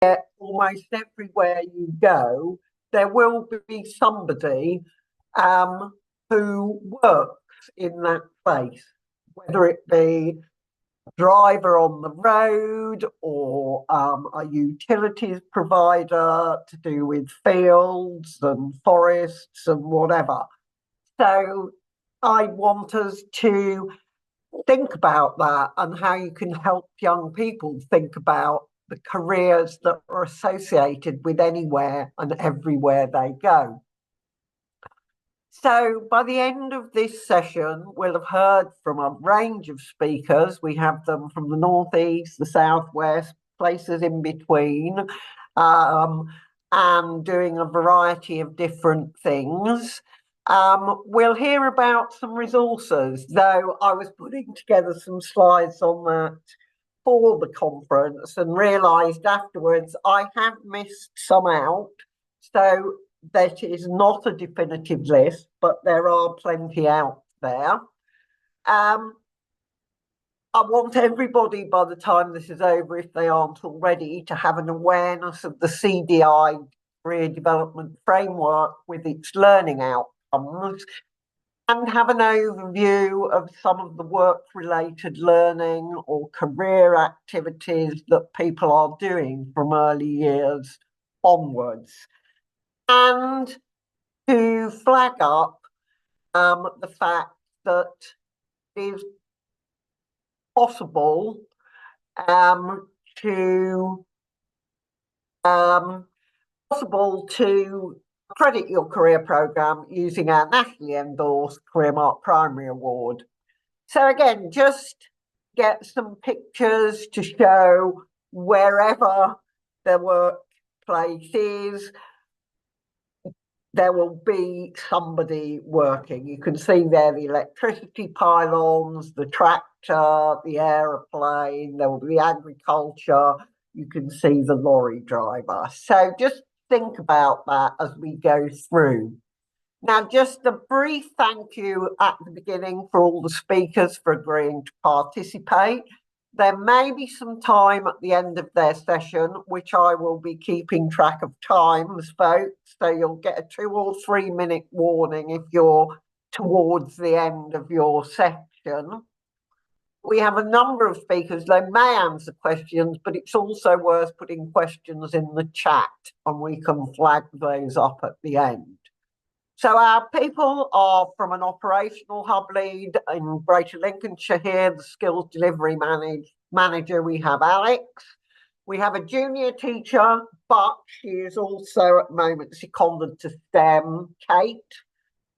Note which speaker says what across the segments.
Speaker 1: almost everywhere you go, there will be somebody who works in that place, whether it be a driver on the road or a utilities provider to do with fields and forests and whatever. So I want us to think about that and how you can help young people think about the careers that are associated with anywhere and everywhere they go. So by the end of this session, we'll have heard from a range of speakers. We have them from the Northeast, the Southwest, places in between, and doing a variety of different things. We'll hear about some resources, though I was putting together some slides on that for the conference and realised afterwards I have missed some out. So that is not a definitive list, but there are plenty out there. I want everybody, by the time this is over, if they aren't already, to have an awareness of the CDI Career Development Framework with its learning outcomes, and have an overview of some of the work-related learning or career activities that people are doing from early years onwards. And to flag up the fact that it is possible to credit your career programme using our nationally endorsed Career Mark Primary Award. So again, just get some pictures to show wherever the workplace is, there will be somebody working. You can see there the electricity pylons, the tractor, the aeroplane, there will be agriculture, you can see the lorry driver. So just think about that as we go through. Now, just a brief thank you at the beginning for all the speakers for agreeing to participate. There may be some time at the end of their session, which I will be keeping track of times, folks. So you'll get a 2 or 3 minute warning if you're towards the end of your section. We have a number of speakers. They may answer questions, but it's also worth putting questions in the chat and we can flag those up at the end. So our people are from an operational hub lead in Greater Lincolnshire here, the skills delivery manager, we have Alex. We have a junior teacher, but she is also at the moment seconded to STEM, Kate.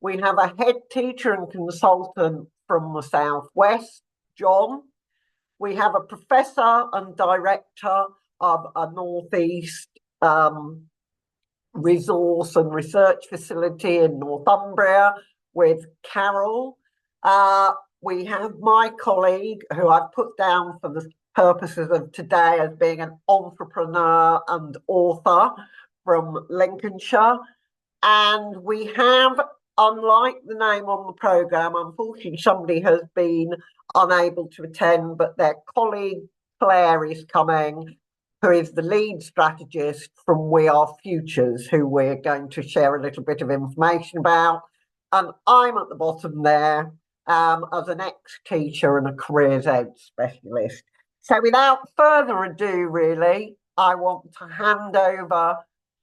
Speaker 1: We have a head teacher and consultant from the Southwest, John. We have a professor and director of a Northeast resource and research facility in Northumbria with Carol. We have my colleague, who I've put down for the purposes of today as being an entrepreneur and author from Lincolnshire. And we have, unlike the name on the programme, unfortunately somebody has been unable to attend, but their colleague Claire is coming, who is the lead strategist from We Are Futures, who we're going to share a little bit of information about. And I'm at the bottom there as an ex-teacher and a careers ed specialist. So without further ado, really, I want to hand over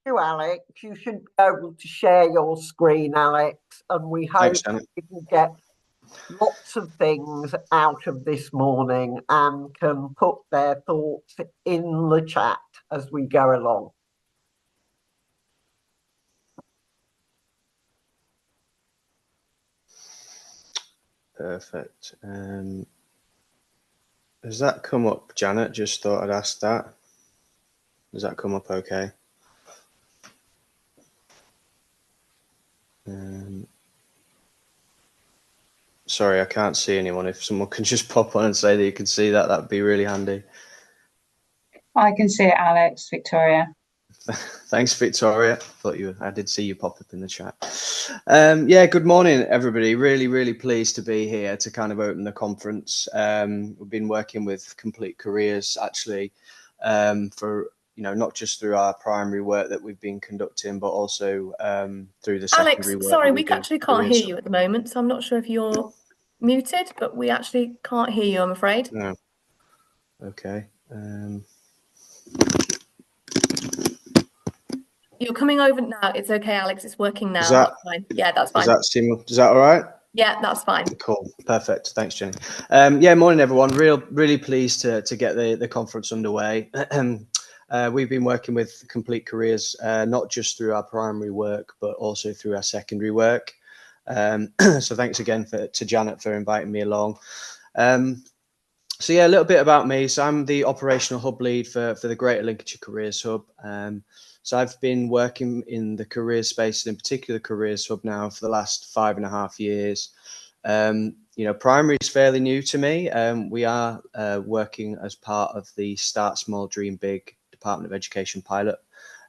Speaker 1: to Alex. You should be able to share your screen, Alex, and we hope you can get lots of things out of this morning and can put their thoughts in the chat as we go along.
Speaker 2: Perfect. Has that come up, Janet? Just thought I'd ask that. Does that come up okay? Sorry, I can't see anyone. If someone can just pop on and say that you can see that, that'd be really handy.
Speaker 3: I can see it, Alex. Victoria.
Speaker 2: Thanks, Victoria. I did see you pop up in the chat. Yeah, good morning, everybody. Really pleased to be here to kind of open the conference. We've been working with Complete Careers actually for not just through our primary work that we've been conducting, but also through the
Speaker 4: Alex,
Speaker 2: secondary work.
Speaker 4: sorry, we actually can't hear you at the moment, so I'm not sure if you're muted, but we actually can't hear you, I'm afraid.
Speaker 2: No. Okay.
Speaker 4: You're coming over now. It's okay, Alex. It's working now.
Speaker 2: That's
Speaker 4: fine. Yeah, that's fine.
Speaker 2: Is that all right?
Speaker 4: Yeah, that's fine.
Speaker 2: Cool. Perfect. Thanks, Jenny. Morning, everyone. Really pleased to get the conference underway. We've been working with Complete Careers, not just through our primary work, but also through our secondary work. So thanks again to Janet for inviting me along. So yeah, a little bit about me. So I'm the operational hub lead for the Greater Lincolnshire Careers Hub. So I've been working in the careers space, and in particular Careers Hub now for the last 5.5 years. Primary is fairly new to me. We are working as part of the Start Small, Dream Big Department of Education pilot.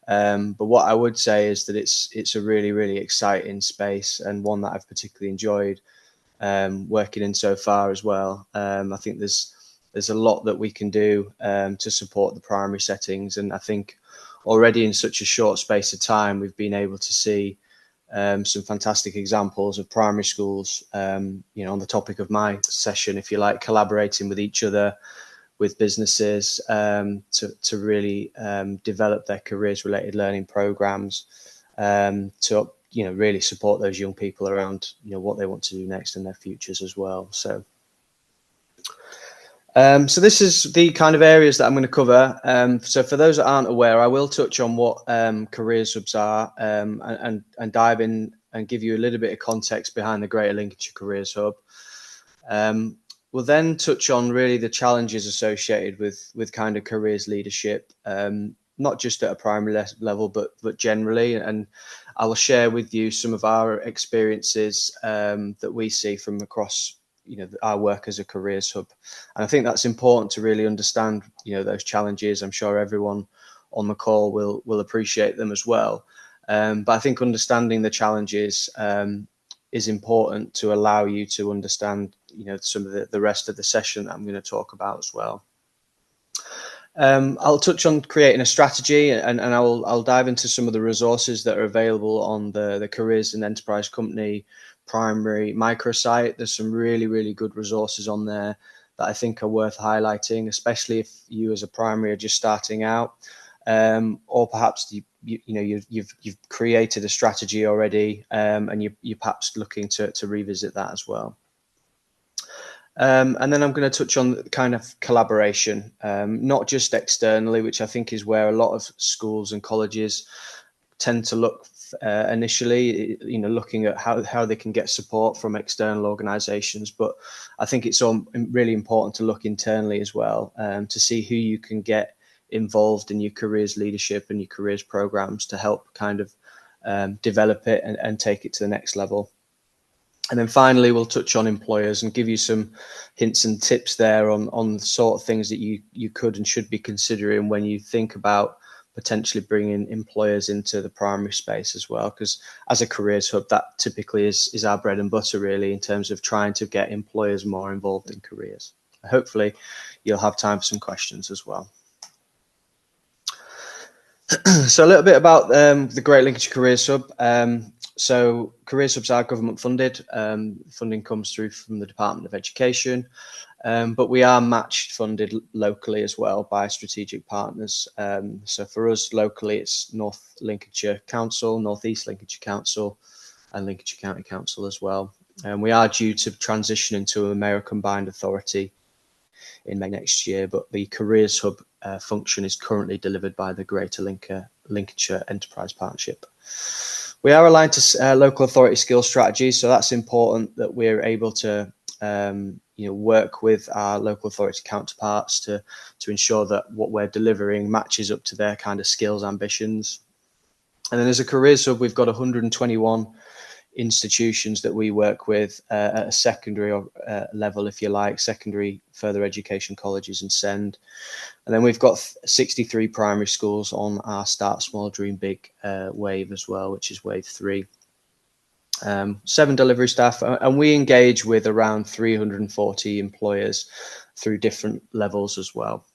Speaker 2: But what I would say is that it's a really exciting space, and one that I've particularly enjoyed working in so far as well. I think there's a lot that we can do to support the primary settings, and I think already in such a short space of time we've been able to see some fantastic examples of primary schools, on the topic of my session, if you like, collaborating with each other, with businesses, to really develop their careers related learning programs, to really support those young people around what they want to do next in their futures as well. So this is the kind of areas that I'm going to cover. So for those that aren't aware, I will touch on what careers hubs are, and dive in and give you a little bit of context behind the Greater Lincolnshire Careers Hub. We'll then touch on really the challenges associated with kind of careers leadership, not just at a primary level, but generally. And I will share with you some of our experiences that we see from across our work as a careers hub. And I think that's important to really understand those challenges. I'm sure everyone on the call will appreciate them as well. But I think understanding the challenges is important to allow you to understand some of the rest of the session that I'm going to talk about as well. I'll touch on creating a strategy, and I'll dive into some of the resources that are available on the Careers and Enterprise Company primary microsite. There's some really good resources on there that I think are worth highlighting, especially if you as a primary are just starting out, or perhaps you've created a strategy already, and you're perhaps looking to revisit that as well. And then I'm going to touch on kind of collaboration, not just externally, which I think is where a lot of schools and colleges tend to look initially, looking at how they can get support from external organizations. But I think it's really important to look internally as well, to see who you can get involved in your careers leadership and your careers programs to help kind of develop it and take it to the next level. And then finally, we'll touch on employers and give you some hints and tips there on the sort of things that you could and should be considering when you think about potentially bringing employers into the primary space as well. Because as a careers hub, that typically is our bread and butter, really, in terms of trying to get employers more involved in careers. Hopefully, you'll have time for some questions as well. So a little bit about the Great Lincolnshire Careers Hub. So careers hubs are government funded. Funding comes through from the Department of Education, but we are matched funded locally as well by strategic partners. So for us locally, it's North Lincolnshire Council, North East Lincolnshire Council, and Lincolnshire County Council as well. And we are due to transition into a mayor combined authority in May next year, but the Careers Hub function is currently delivered by the Greater Lincolnshire Enterprise Partnership. We are aligned to local authority skills strategies, so that's important that we're able to work with our local authority counterparts to ensure that what we're delivering matches up to their kind of skills ambitions. And then as a Careers Hub, we've got 121 institutions that we work with at a secondary level, if you like, secondary further education colleges and SEND. And then we've got 63 primary schools on our Start Small, Dream Big wave as well, which is wave 3. 7 delivery staff, and we engage with around 340 employers through different levels as well.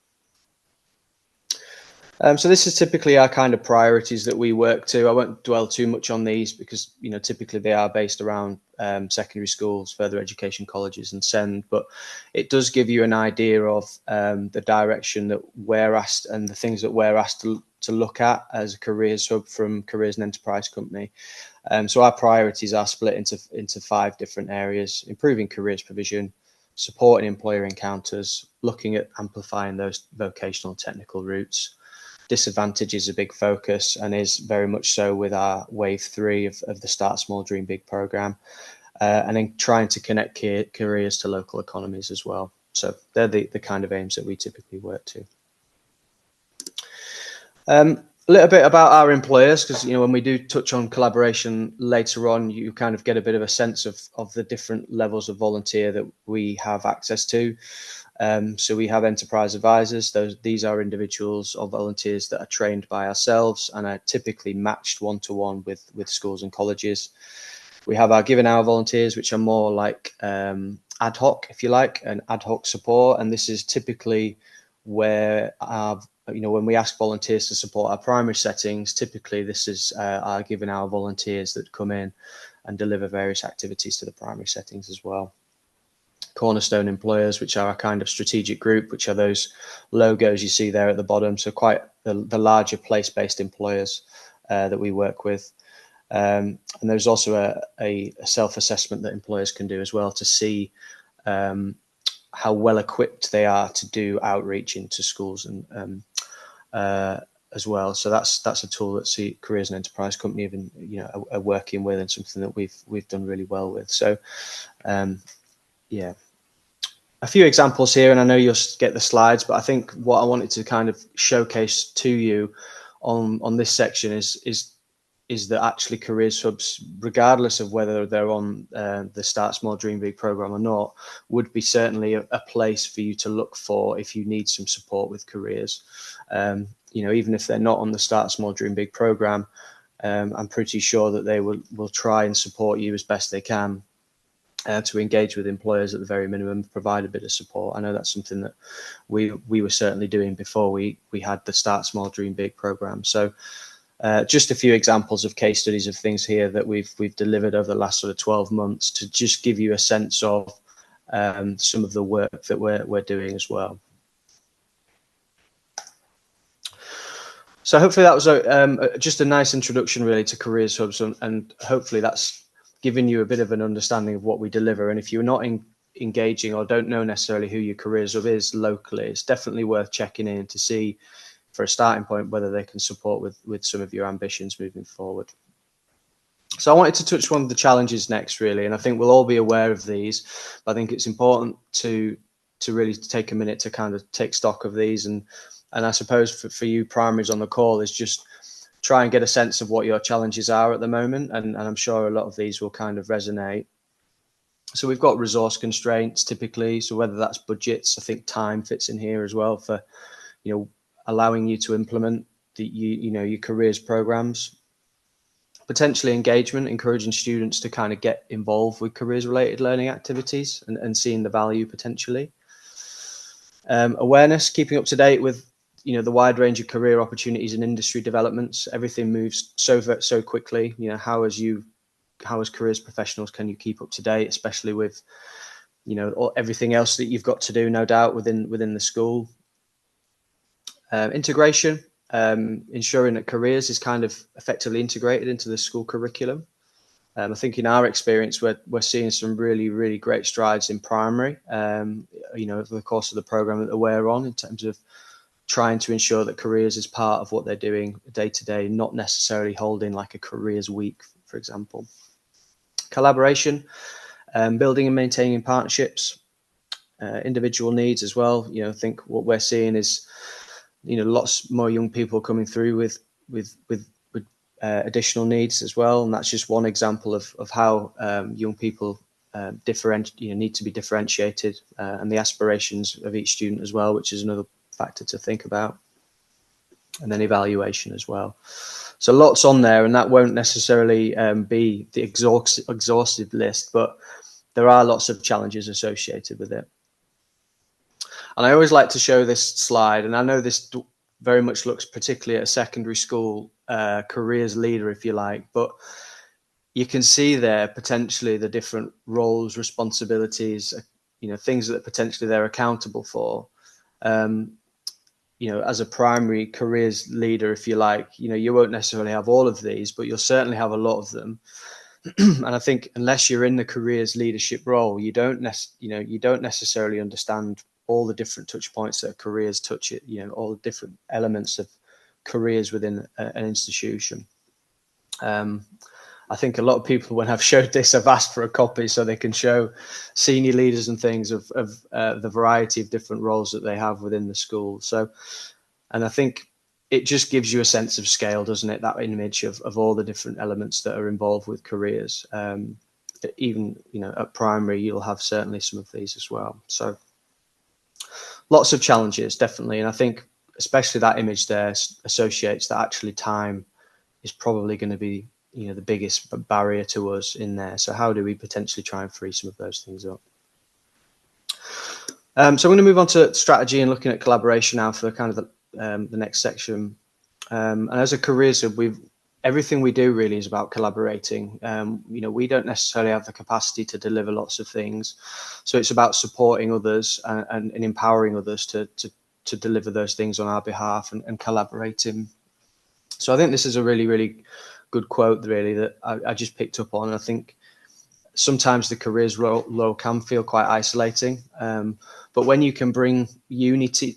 Speaker 2: So this is typically our kind of priorities that we work to. I won't dwell too much on these because, you know, typically they are based around secondary schools, further education colleges and SEND, but it does give you an idea of the direction that we're asked and the things that we're asked to look at as a careers hub from Careers and Enterprise Company. So our priorities are split into 5 different areas: improving careers provision, supporting employer encounters, looking at amplifying those vocational technical routes. Disadvantage is a big focus and is very much so with our wave 3 of the Start Small Dream Big program, and then trying to connect careers to local economies as well. So they're the kind of aims that we typically work to. A little bit about our employers, because, you know, when we do touch on collaboration later on, you kind of get a bit of a sense of the different levels of volunteer that we have access to. So we have enterprise advisors. These are individuals or volunteers that are trained by ourselves and are typically matched one-to-one with schools and colleges. We have our given hour volunteers, which are more like ad hoc, if you like, an ad hoc support. And this is typically where when we ask volunteers to support our primary settings, typically this is our given hour volunteers that come in and deliver various activities to the primary settings as well. Cornerstone employers, which are a kind of strategic group, which are those logos you see there at the bottom. So quite the larger place-based employers that we work with. And there's also a self-assessment that employers can do as well to see how well equipped they are to do outreach into schools and as well. So that's a tool that Careers and Enterprise Company even are working with, and something that we've done really well with. So yeah, a few examples here, and I know you'll get the slides, but I think what I wanted to kind of showcase to you on this section is that actually careers hubs, regardless of whether they're on the Start Small Dream Big program or not, would be certainly a place for you to look for if you need some support with careers. Even if they're not on the Start Small Dream Big program, I'm pretty sure that they will try and support you as best they can to engage with employers at the very minimum, provide a bit of support. I know that's something that we were certainly doing before we had the Start Small Dream Big program. So just a few examples of case studies of things here that we've delivered over the last sort of 12 months to just give you a sense of some of the work that we're doing as well. So hopefully that was just a nice introduction really to Careers Hubs, and hopefully that's given you a bit of an understanding of what we deliver. And if you're not engaging or don't know necessarily who your Careers Hub is locally, it's definitely worth checking in to see, for a starting point, whether they can support with some of your ambitions moving forward. So I wanted to touch on the challenges next, really, and I think we'll all be aware of these, but I think it's important to really take a minute to kind of take stock of these. And I suppose for you primaries on the call is just try and get a sense of what your challenges are at the moment, and I'm sure a lot of these will kind of resonate. So we've got resource constraints typically, so whether that's budgets, I think time fits in here as well for allowing you to implement your careers programs. Potentially engagement, encouraging students to kind of get involved with careers related learning activities and seeing the value potentially. Awareness, keeping up to date with the wide range of career opportunities and industry developments. Everything moves so quickly. How as careers professionals can you keep up to date, especially with everything else that you've got to do, no doubt, within the school. Integration, ensuring that careers is kind of effectively integrated into the school curriculum. I think in our experience, we're seeing some really, really great strides in primary, over the course of the program that we're on, in terms of trying to ensure that careers is part of what they're doing day to day, not necessarily holding like a careers week, for example. Collaboration, building and maintaining partnerships, individual needs as well. I think what we're seeing is lots more young people coming through with additional needs as well, and that's just one example of how young people need to be differentiated, and the aspirations of each student as well, which is another factor to think about. And then evaluation as well. So lots on there, and that won't necessarily be the exhaustive list, but there are lots of challenges associated with it. And I always like to show this slide, and I know this very much looks particularly at a secondary school careers leader, if you like, but you can see there potentially the different roles, responsibilities, things that potentially they're accountable for. As a primary careers leader, if you like, you won't necessarily have all of these, but you'll certainly have a lot of them. And I think unless you're in the careers leadership role, you don't necessarily understand all the different touch points that careers touch it, all the different elements of careers within an institution. I think a lot of people, when I've showed this, have asked for a copy so they can show senior leaders and things of the variety of different roles that they have within the school. So, and I think it just gives you a sense of scale, doesn't it? That image of all the different elements that are involved with careers. Even, at primary, you'll have certainly some of these as well. So lots of challenges, definitely. And I think especially that image there associates that actually time is probably going to be the biggest barrier to us in there. So how do we potentially try and free some of those things up? So I'm going to move on to strategy and looking at collaboration now for kind of the next section. And as a careers hub, everything we do really is about collaborating. We don't necessarily have the capacity to deliver lots of things, so it's about supporting others and empowering others to deliver those things on our behalf and collaborating. So I think this is a really, really good quote, really, that I just picked up on. I think sometimes the careers role can feel quite isolating, but when you can bring unity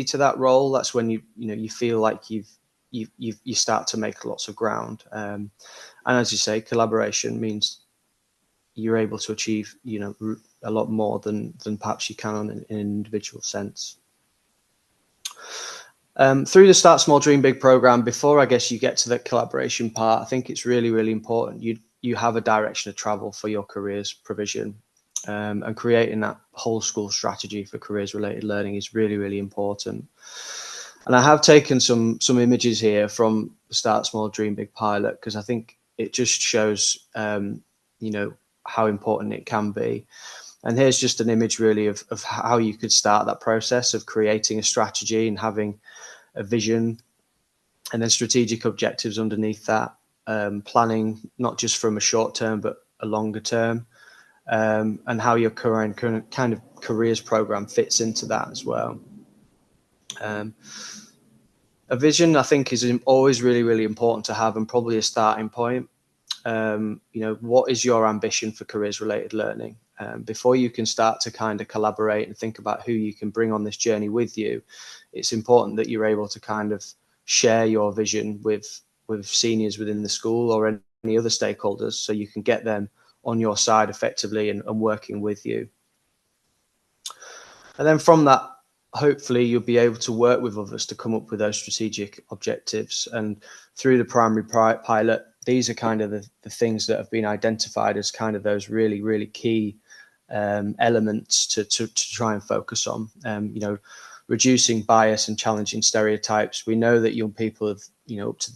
Speaker 2: to that role, that's when you feel like you start to make lots of ground. And as you say, collaboration means you're able to achieve a lot more than perhaps you can in an individual sense. Through the Start Small Dream Big program, before I guess you get to the collaboration part, I think it's really, really important you have a direction of travel for your careers provision, and creating that whole school strategy for careers related learning is really, really important. And I have taken some images here from the Start Small Dream Big pilot, because I think it just shows how important it can be. And here's just an image really of how you could start that process of creating a strategy and having a vision, and then strategic objectives underneath that, planning not just from a short term but a longer term, and how your current kind of careers program fits into that as well. A vision, I think, is always really, really important to have, and probably a starting point. What is your ambition for careers related learning? Before you can start to kind of collaborate and think about who you can bring on this journey with you, it's important that you're able to kind of share your vision with seniors within the school or any other stakeholders, so you can get them on your side effectively and working with you. And then from that, hopefully you'll be able to work with others to come up with those strategic objectives. And through the primary pilot, these are kind of the things that have been identified as kind of those really, really key elements to try and focus on. Reducing bias and challenging stereotypes. We know that young people have, up to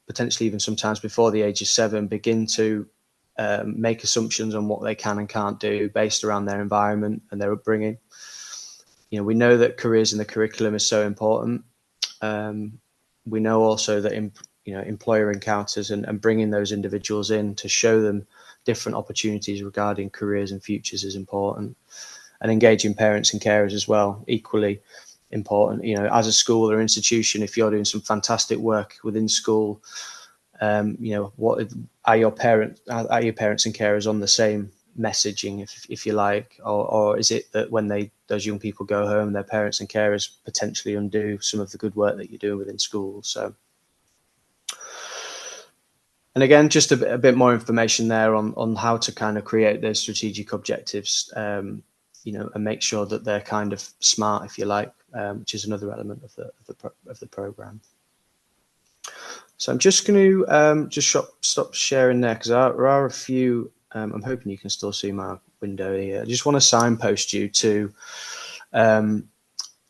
Speaker 2: potentially even sometimes before the age of 7, begin to make assumptions on what they can and can't do based around their environment and their upbringing. We know that careers in the curriculum is so important. We know also that employer encounters and bringing those individuals in to show them different opportunities regarding careers and futures is important. And engaging parents and carers as well, equally important. As a school or institution, if you're doing some fantastic work within school, what are your parents and carers on the same messaging, if you like, or is it that when those young people go home, their parents and carers potentially undo some of the good work that you're doing within schools? So, and again, just a bit more information there on how to kind of create those strategic objectives, and make sure that they're kind of smart, if you like, which is another element of the program. So I'm just going to stop sharing there, because there are a few. I'm hoping you can still see my window here. I just want to signpost you to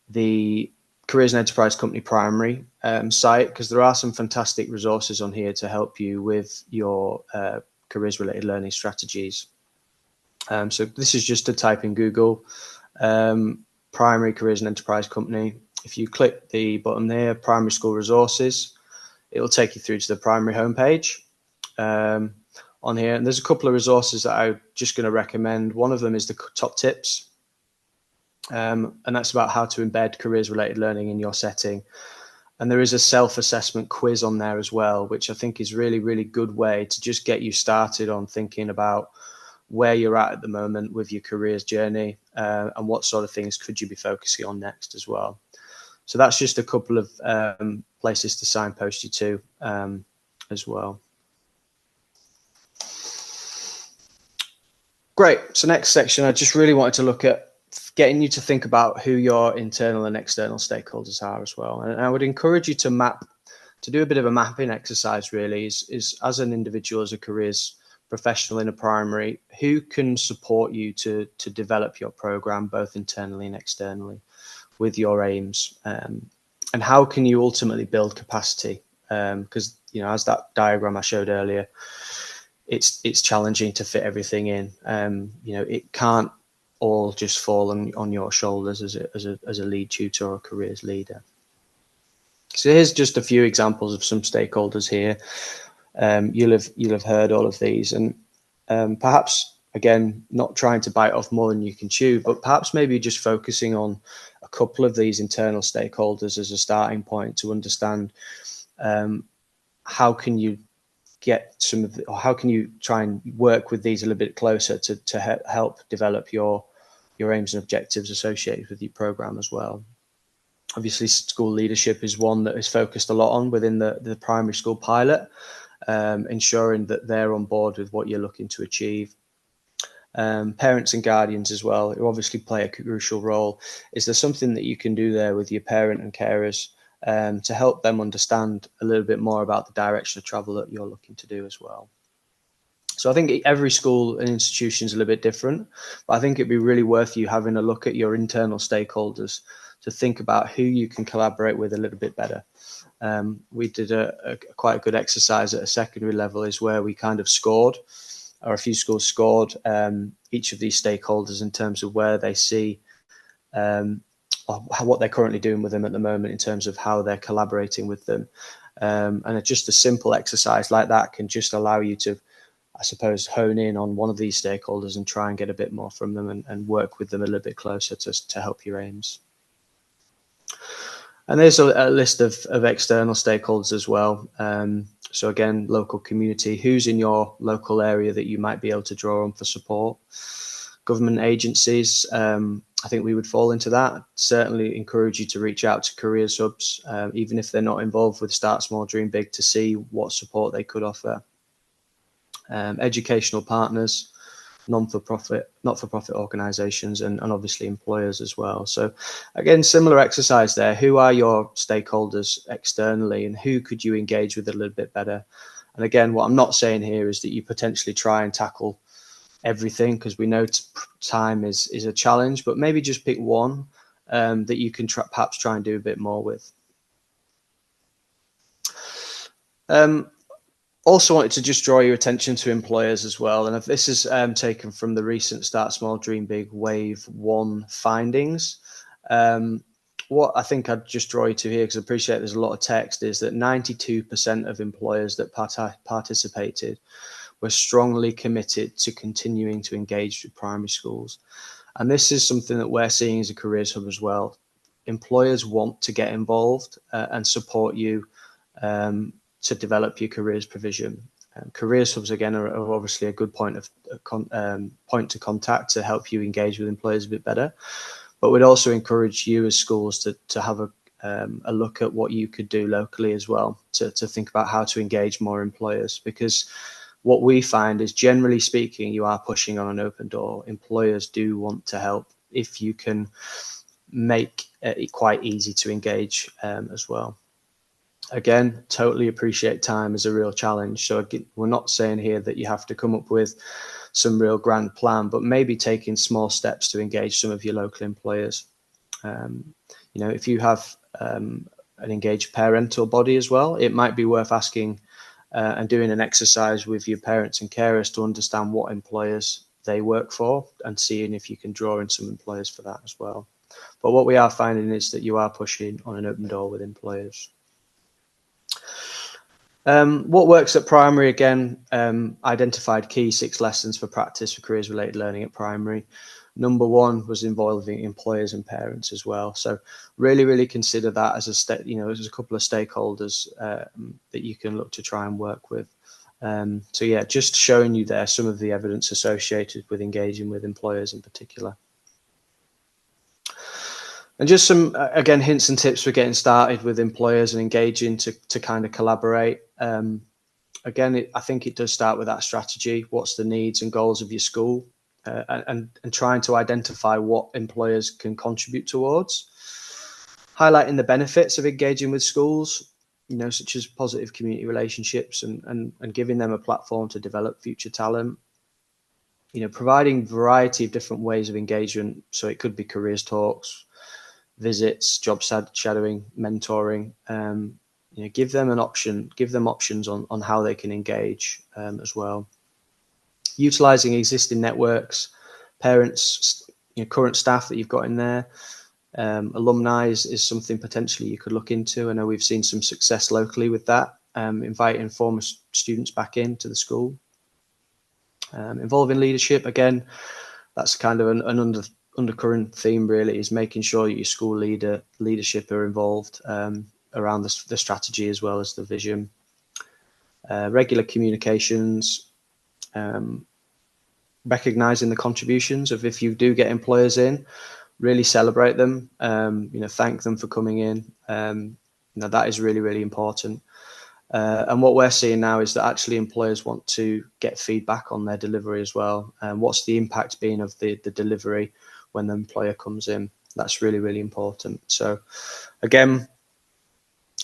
Speaker 2: the Careers and Enterprise Company primary site, because there are some fantastic resources on here to help you with your careers related learning strategies. So this is just to type in Google primary Careers and Enterprise Company, if you click the button there, primary school resources, it will take you through to the primary homepage on here. And there's a couple of resources that I'm just going to recommend. One of them is the top tips. And that's about how to embed careers related learning in your setting. And there is a self-assessment quiz on there as well, which I think is really, really good way to just get you started on thinking about where you're at the moment with your careers journey, and what sort of things could you be focusing on next as well. So that's just a couple of places to signpost you to as well. Great. So next section, I just really wanted to look at getting you to think about who your internal and external stakeholders are as well. And I would encourage you to do a bit of a mapping exercise really, is as an individual, as a careers professional in a primary, who can support you to develop your program, both internally and externally, with your aims, and how can you ultimately build capacity? Because, you know, as that diagram I showed earlier, it's challenging to fit everything in. You know, it can't all just fall on your shoulders as a lead tutor or a careers leader. So here's just a few examples of some stakeholders here. You'll have heard all of these, and perhaps, again, not trying to bite off more than you can chew, but perhaps maybe just focusing on a couple of these internal stakeholders as a starting point to understand how can you get some of or how can you try and work with these a little bit closer to help develop your aims and objectives associated with your program as well. Obviously, school leadership is one that is focused a lot on within the primary school pilot, ensuring that they're on board with what you're looking to achieve. Parents and guardians as well, who obviously play a crucial role. Is there something that you can do there with your parent and carers to help them understand a little bit more about the direction of travel that you're looking to do as well? So I think every school and institution is a little bit different, but I think it'd be really worth you having a look at your internal stakeholders to think about who you can collaborate with a little bit better. We did quite a good exercise at a secondary level, is where we kind of scored, or a few schools scored, each of these stakeholders in terms of where they see what they're currently doing with them at the moment in terms of how they're collaborating with them. And just a simple exercise like that can just allow you to, I suppose, hone in on one of these stakeholders and try and get a bit more from them and work with them a little bit closer to help your aims. And there's a list of external stakeholders as well. So again, local community, who's in your local area that you might be able to draw on for support. Government agencies, I think we would fall into that. Certainly encourage you to reach out to careers hubs, even if they're not involved with Start Small, Dream Big, to see what support they could offer. Educational partners, not-for-profit organisations, and obviously employers as well. So again, similar exercise there. Who are your stakeholders externally, and who could you engage with a little bit better? And again, what I'm not saying here is that you potentially try and tackle everything, because we know time is a challenge, but maybe just pick one that you can perhaps try and do a bit more with. Also wanted to just draw your attention to employers as well. And if this is taken from the recent Start Small, Dream Big Wave 1 findings. What I think I'd just draw you to here, because I appreciate there's a lot of text, is that 92% of employers that participated were strongly committed to continuing to engage with primary schools. And this is something that we're seeing as a careers hub as well. Employers want to get involved and support you to develop your careers provision. Careers hubs, again, are obviously a good point to contact to help you engage with employers a bit better. But we'd also encourage you as schools to have a look at what you could do locally as well, to think about how to engage more employers, because what we find is, generally speaking, you are pushing on an open door. Employers do want to help if you can make it quite easy to engage as well. Again, totally appreciate time is a real challenge. So we're not saying here that you have to come up with some real grand plan, but maybe taking small steps to engage some of your local employers. You know, if you have an engaged parental body as well, it might be worth asking and doing an exercise with your parents and carers to understand what employers they work for, and seeing if you can draw in some employers for that as well. But what we are finding is that you are pushing on an open door with employers. What works at primary, again, identified key 6 lessons for practice for careers related learning at primary. Number 1 was involving employers and parents as well. So really consider that as as a couple of stakeholders that you can look to try and work with. So yeah, just showing you there some of the evidence associated with engaging with employers in particular. And just some, again, hints and tips for getting started with employers and engaging to kind of collaborate. Again, I think it does start with that strategy. What's the needs and goals of your school? And trying to identify what employers can contribute towards. Highlighting the benefits of engaging with schools, such as positive community relationships and giving them a platform to develop future talent. Providing variety of different ways of engagement. So it could be careers talks, visits, job shadowing, mentoring. Give them options on how they can engage as well. Utilising existing networks, parents, current staff that you've got in there. Alumni is something potentially you could look into. I know we've seen some success locally with that, inviting former students back into the school. Involving leadership, again, that's kind of an undercurrent theme really, is making sure your school leadership are involved around the strategy as well as the vision. Regular communications, recognizing the contributions of, if you do get employers in, really celebrate them, thank them for coming in. That is really important. And what we're seeing now is that actually employers want to get feedback on their delivery as well. What's the impact been of the delivery when the employer comes in? That's really important. So again,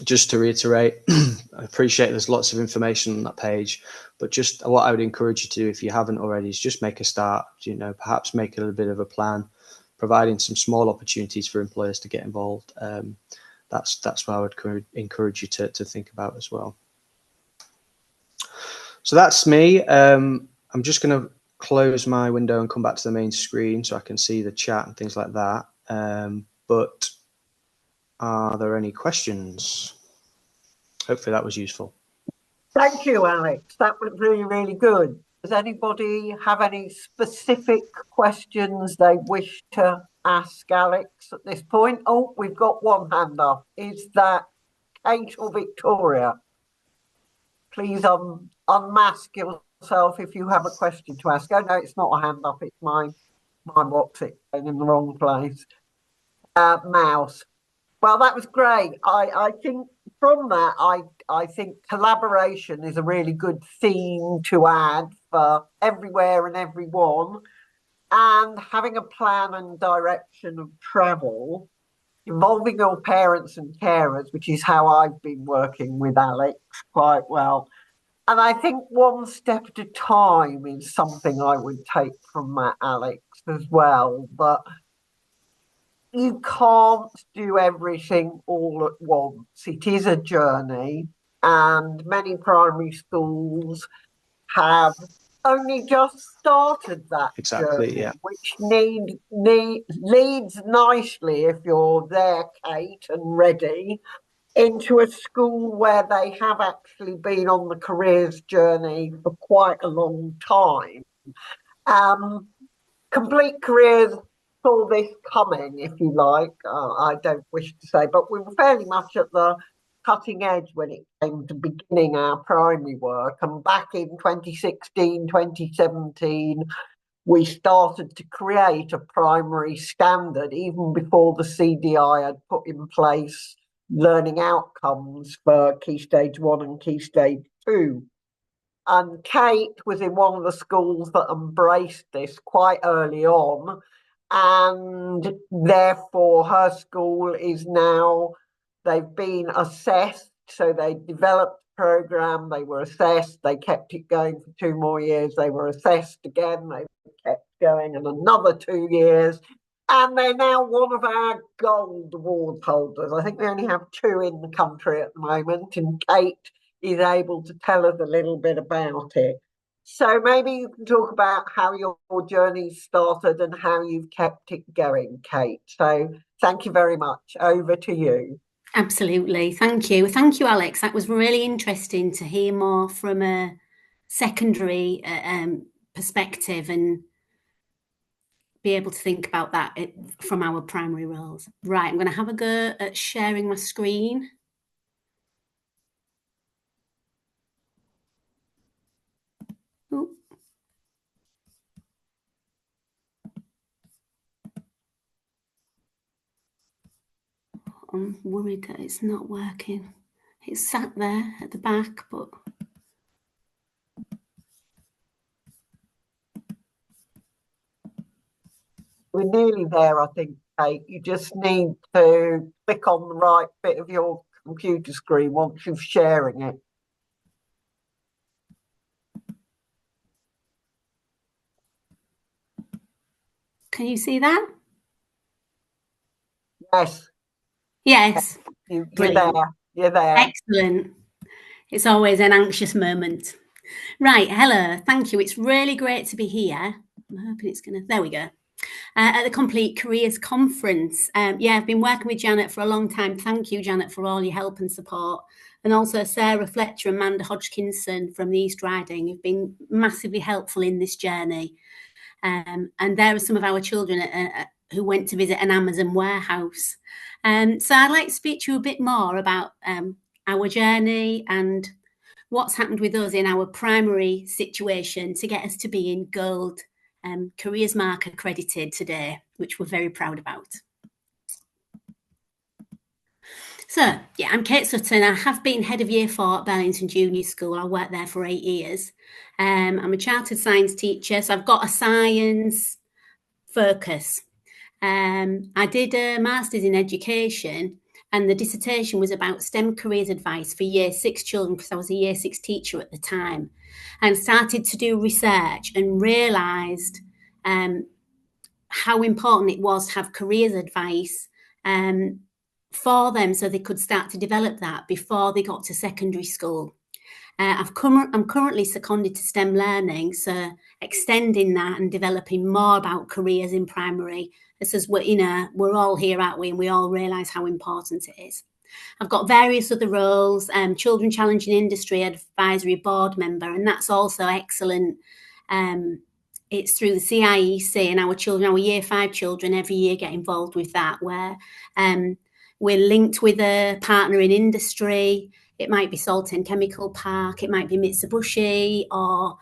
Speaker 2: just to reiterate, I appreciate there's lots of information on that page, but just what I would encourage you to do, if you haven't already, is just make a start, perhaps make a little bit of a plan, providing some small opportunities for employers to get involved. That's what I would encourage you to think about as well. So that's me. I'm just going to close my window and come back to the main screen so I can see the chat and things like that. But are there any questions? Hopefully that was useful.
Speaker 1: Thank you, Alex. That was really good. Does anybody have any specific questions they wish to ask Alex at this point? Oh, we've got one hand up. Is that Kate or Victoria? Please unmask yourself if you have a question to ask. Oh no, it's not a hand up. It's mine. What's it going in the wrong place? Mouse. Well, that was great. I think from that, I think collaboration is a really good theme to add for everywhere and everyone. And having a plan and direction of travel, involving your parents and carers, which is how I've been working with Alex quite well. And I think one step at a time is something I would take from that, Alex, as well. But you can't do everything all at once. It is a journey, and many primary schools have only just started that journey,
Speaker 2: yeah.
Speaker 1: which leads nicely, if you're there, Kate, and ready, into a school where they have actually been on the careers journey for quite a long time. Complete Careers saw this coming, if you like. I don't wish to say, but we were fairly much at the cutting edge when it came to beginning our primary work. And back in 2016, 2017, we started to create a primary standard, even before the CDI had put in place learning outcomes for Key Stage 1 and Key Stage 2. And Kate was in one of the schools that embraced this quite early on. And therefore, her school is now, they've been assessed. So they developed a program, they were assessed, they kept it going for 2 more years, they were assessed again, they kept going and another 2 years. And they're now one of our gold award holders. I think we only have 2 in the country at the moment, and Kate is able to tell us a little bit about it. So maybe you can talk about how your journey started and how you've kept it going, Kate. So thank you very much. Over to you.
Speaker 5: Absolutely. Thank you. Thank you, Alex. That was really interesting to hear more from a secondary perspective and be able to think about that from our primary roles. Right, I'm going to have a go at sharing my screen. Ooh. I'm worried that it's not working. It's sat there at the back, but
Speaker 1: we're nearly there, I think, Kate. You just need to click on the right bit of your computer screen once you're sharing it.
Speaker 5: Can you see that?
Speaker 1: Yes.
Speaker 5: Yes.
Speaker 1: You're
Speaker 5: Brilliant.
Speaker 1: there. You're there.
Speaker 5: Excellent. It's always an anxious moment. Right, hello, thank you. It's really great to be here. I'm hoping it's going to, there we go. At the Complete Careers Conference. Yeah, I've been working with Janet for a long time. Thank you, Janet, for all your help and support. And also Sarah Fletcher and Amanda Hutchinson from the East Riding have been massively helpful in this journey. And there are some of our children who went to visit an Amazon warehouse. So I'd like to speak to you a bit more about our journey and what's happened with us in our primary situation to get us to being gold Careers Mark accredited today, which we're very proud about. So, yeah, I'm Kate Sutton. I have been head of Year 4 at Burlington Junior School. I worked there for 8 years. I'm a chartered science teacher, so I've got a science focus. I did a master's in education, and the dissertation was about STEM careers advice for Year 6 children, because I was a Year 6 teacher at the time, and started to do research and realised how important it was to have careers advice for them so they could start to develop that before they got to secondary school. I'm currently seconded to STEM learning, so extending that and developing more about careers in primary. This is what, we're all here, aren't we? And we all realise how important it is. I've got various other roles, Children Challenging Industry Advisory Board member, and that's also excellent. It's through the CIEC, and our Year 5 children every year get involved with that, where we're linked with a partner in industry. It might be Salt and Chemical Park, it might be Mitsubishi, or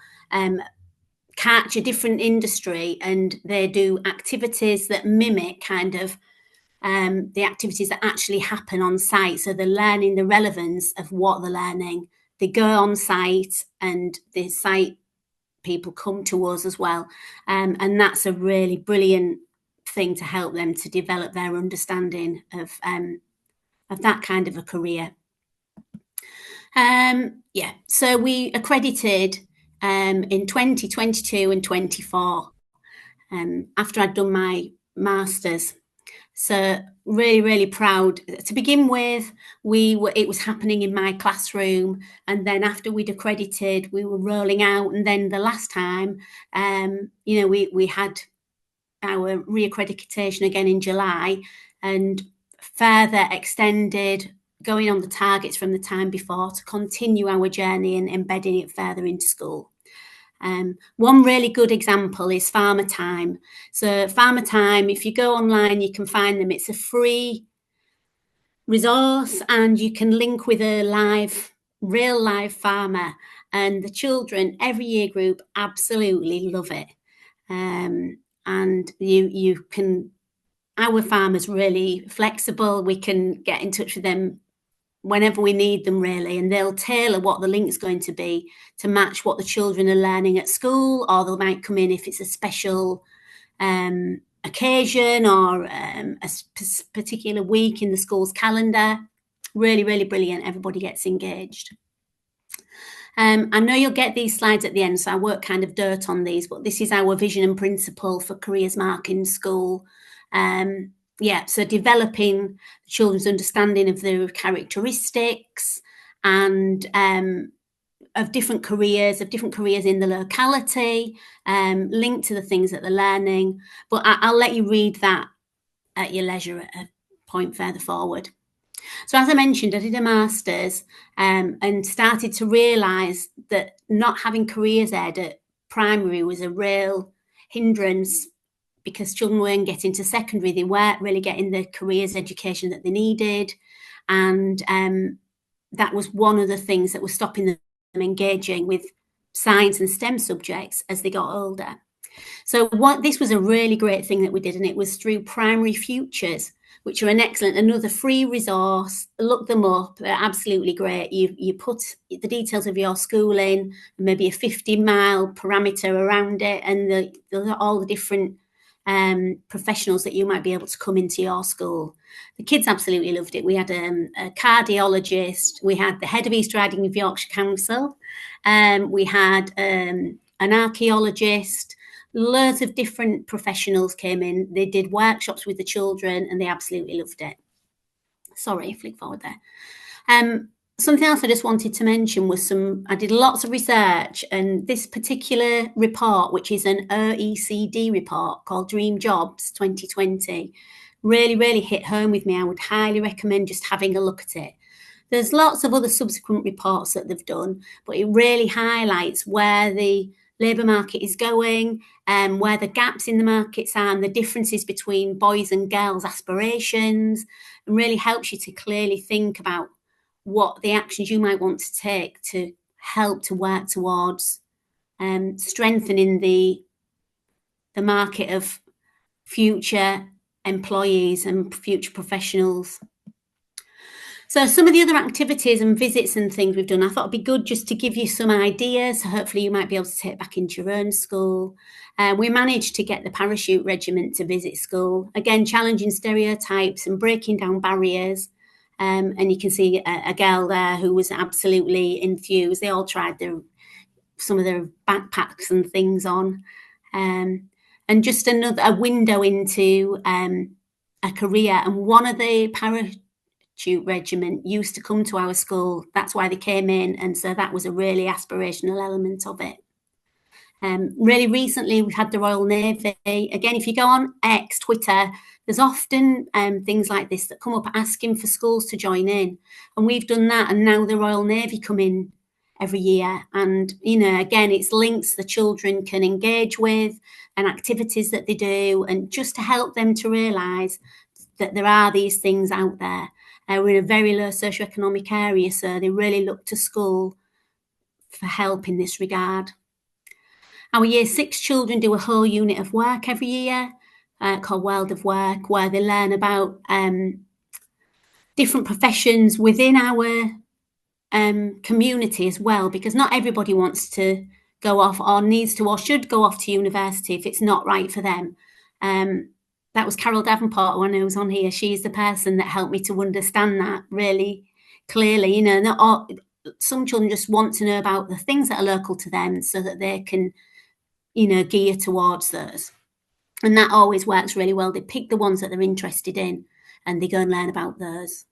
Speaker 5: Catch, a different industry, and they do activities that mimic kind of the activities that actually happen on site. So they're learning the relevance of what they're learning. They go on site, and the site people come to us as well. And that's a really brilliant thing to help them to develop their understanding of that kind of a career. Yeah, so we accredited in 2022 and 24 after I'd done my master's. So really, really proud. To begin with, it was happening in my classroom, and then after we'd accredited, we were rolling out, and then the last time, we had our reaccreditation again in July, and further extended, going on the targets from the time before to continue our journey and embedding it further into school. One really good example is Farmer Time. So Farmer Time, if you go online, you can find them. It's a free resource, and you can link with a real live farmer, and the children, every year group, absolutely love it. And you can, our farmers really flexible. We can get in touch with them whenever we need them, really, and they'll tailor what the link's going to be to match what the children are learning at school, or they might come in if it's a special occasion or a particular week in the school's calendar. Really, really brilliant. Everybody gets engaged. I know you'll get these slides at the end, so I won't kind of dirt on these, but this is our vision and principle for Careers Mark in school. So developing children's understanding of their characteristics and of different careers in the locality, linked to the things that they're learning. But I'll let you read that at your leisure at a point further forward. So as I mentioned, I did a master's and started to realise that not having careers ed at primary was a real hindrance, because children weren't getting to secondary, they weren't really getting the careers education that they needed. And that was one of the things that was stopping them engaging with science and STEM subjects as they got older. So this was a really great thing that we did, and it was through Primary Futures, which are another free resource. Look them up, they're absolutely great. You put the details of your school in, maybe a 50-mile parameter around it, and all the different professionals that you might be able to come into your school. The kids absolutely loved it. We had a cardiologist, we had the head of East Riding of Yorkshire Council, we had an archaeologist. Loads of different professionals came in. They did workshops with the children and they absolutely loved it. Sorry, flick forward there. Something else I just wanted to mention was I did lots of research, and this particular report, which is an OECD report called Dream Jobs 2020, really hit home with me. I would highly recommend just having a look at it. There's lots of other subsequent reports that they've done, but it really highlights where the labour market is going, where the gaps in the markets are, and the differences between boys and girls' aspirations, and really helps you to clearly think about what the actions you might want to take to help to work towards strengthening the market of future employees and future professionals. So some of the other activities and visits and things we've done, I thought it'd be good just to give you some ideas. So hopefully you might be able to take back into your own school. We managed to get the parachute regiment to visit school. Again, challenging stereotypes and breaking down barriers. And you can see a girl there who was absolutely enthused. They all tried some of their backpacks and things on. And just a window into a career. And one of the parachute regiment used to come to our school. That's why they came in, and so that was a really aspirational element of it. Really recently we've had the Royal Navy. Again, if you go on X, Twitter, there's often things like this that come up asking for schools to join in, and we've done that, and now the Royal Navy come in every year, and again, it's links the children can engage with and activities that they do, and just to help them to realise that there are these things out there. We're in a very low socioeconomic area, so they really look to school for help in this regard. Our Year 6 children do a whole unit of work every year called World of Work, where they learn about different professions within our community as well, because not everybody wants to go off or needs to or should go off to university if it's not right for them. That was Carol Davenport when I was on here. She's the person that helped me to understand that really clearly. Some children just want to know about the things that are local to them so that they can, gear towards those. And that always works really well. They pick the ones that they're interested in and they go and learn about those.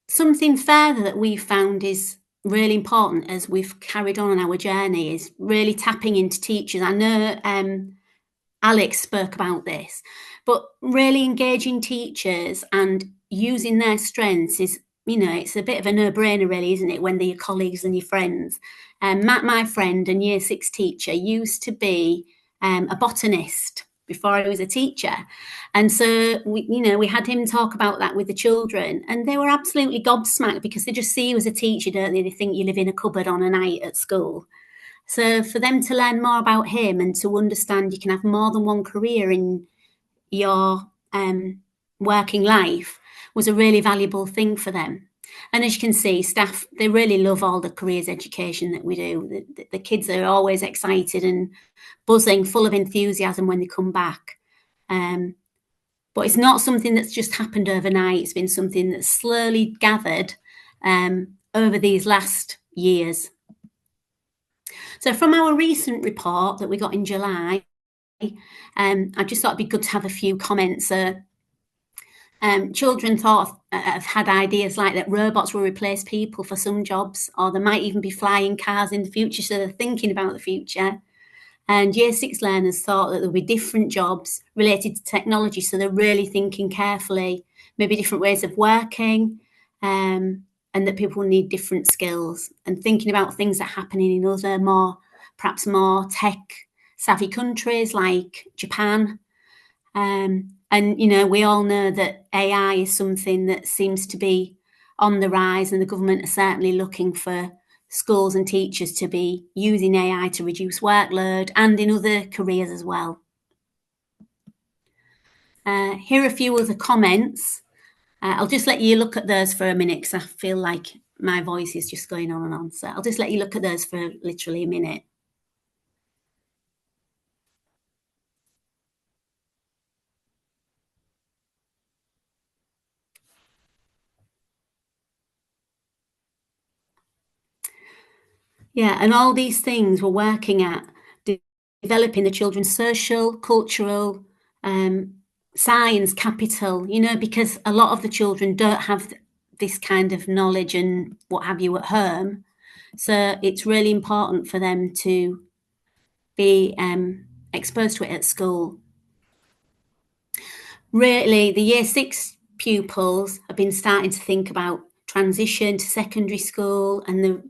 Speaker 5: Something further that we've found is really important as we've carried on our journey is really tapping into teachers. I know Alex spoke about this, but really engaging teachers and using their strengths is, it's a bit of a no-brainer really, isn't it, when they're your colleagues and your friends. Matt, my friend and Year 6 teacher, used to be a botanist before he was a teacher. And so, we had him talk about that with the children, and they were absolutely gobsmacked because they just see you as a teacher, don't they? They think you live in a cupboard on a night at school. So for them to learn more about him and to understand you can have more than one career in your working life was a really valuable thing for them. And as you can see, staff, they really love all the careers education that we do. The kids are always excited and buzzing, full of enthusiasm when they come back. But it's not something that's just happened overnight. It's been something that's slowly gathered over these last years. So from our recent report that we got in July, I just thought it'd be good to have a few comments. Children have had ideas like that robots will replace people for some jobs, or there might even be flying cars in the future, so they're thinking about the future. And Year 6 learners thought that there'll be different jobs related to technology, so they're really thinking carefully, maybe different ways of working, and that people need different skills, and thinking about things that are happening in other perhaps more tech-savvy countries like Japan. And, you know, we all know that AI is something that seems to be on the rise, and the government are certainly looking for schools and teachers to be using AI to reduce workload and in other careers as well. Here are a few other comments. I'll just let you look at those for a minute because I feel like my voice is just going on and on. So I'll just let you look at those for literally a minute. Yeah, and all these things we're working at developing the children's social, cultural, science capital, you know, because a lot of the children don't have this kind of knowledge and what have you at home. So it's really important for them to be exposed to it at school. Really, the Year 6 pupils have been starting to think about transition to secondary school, and they're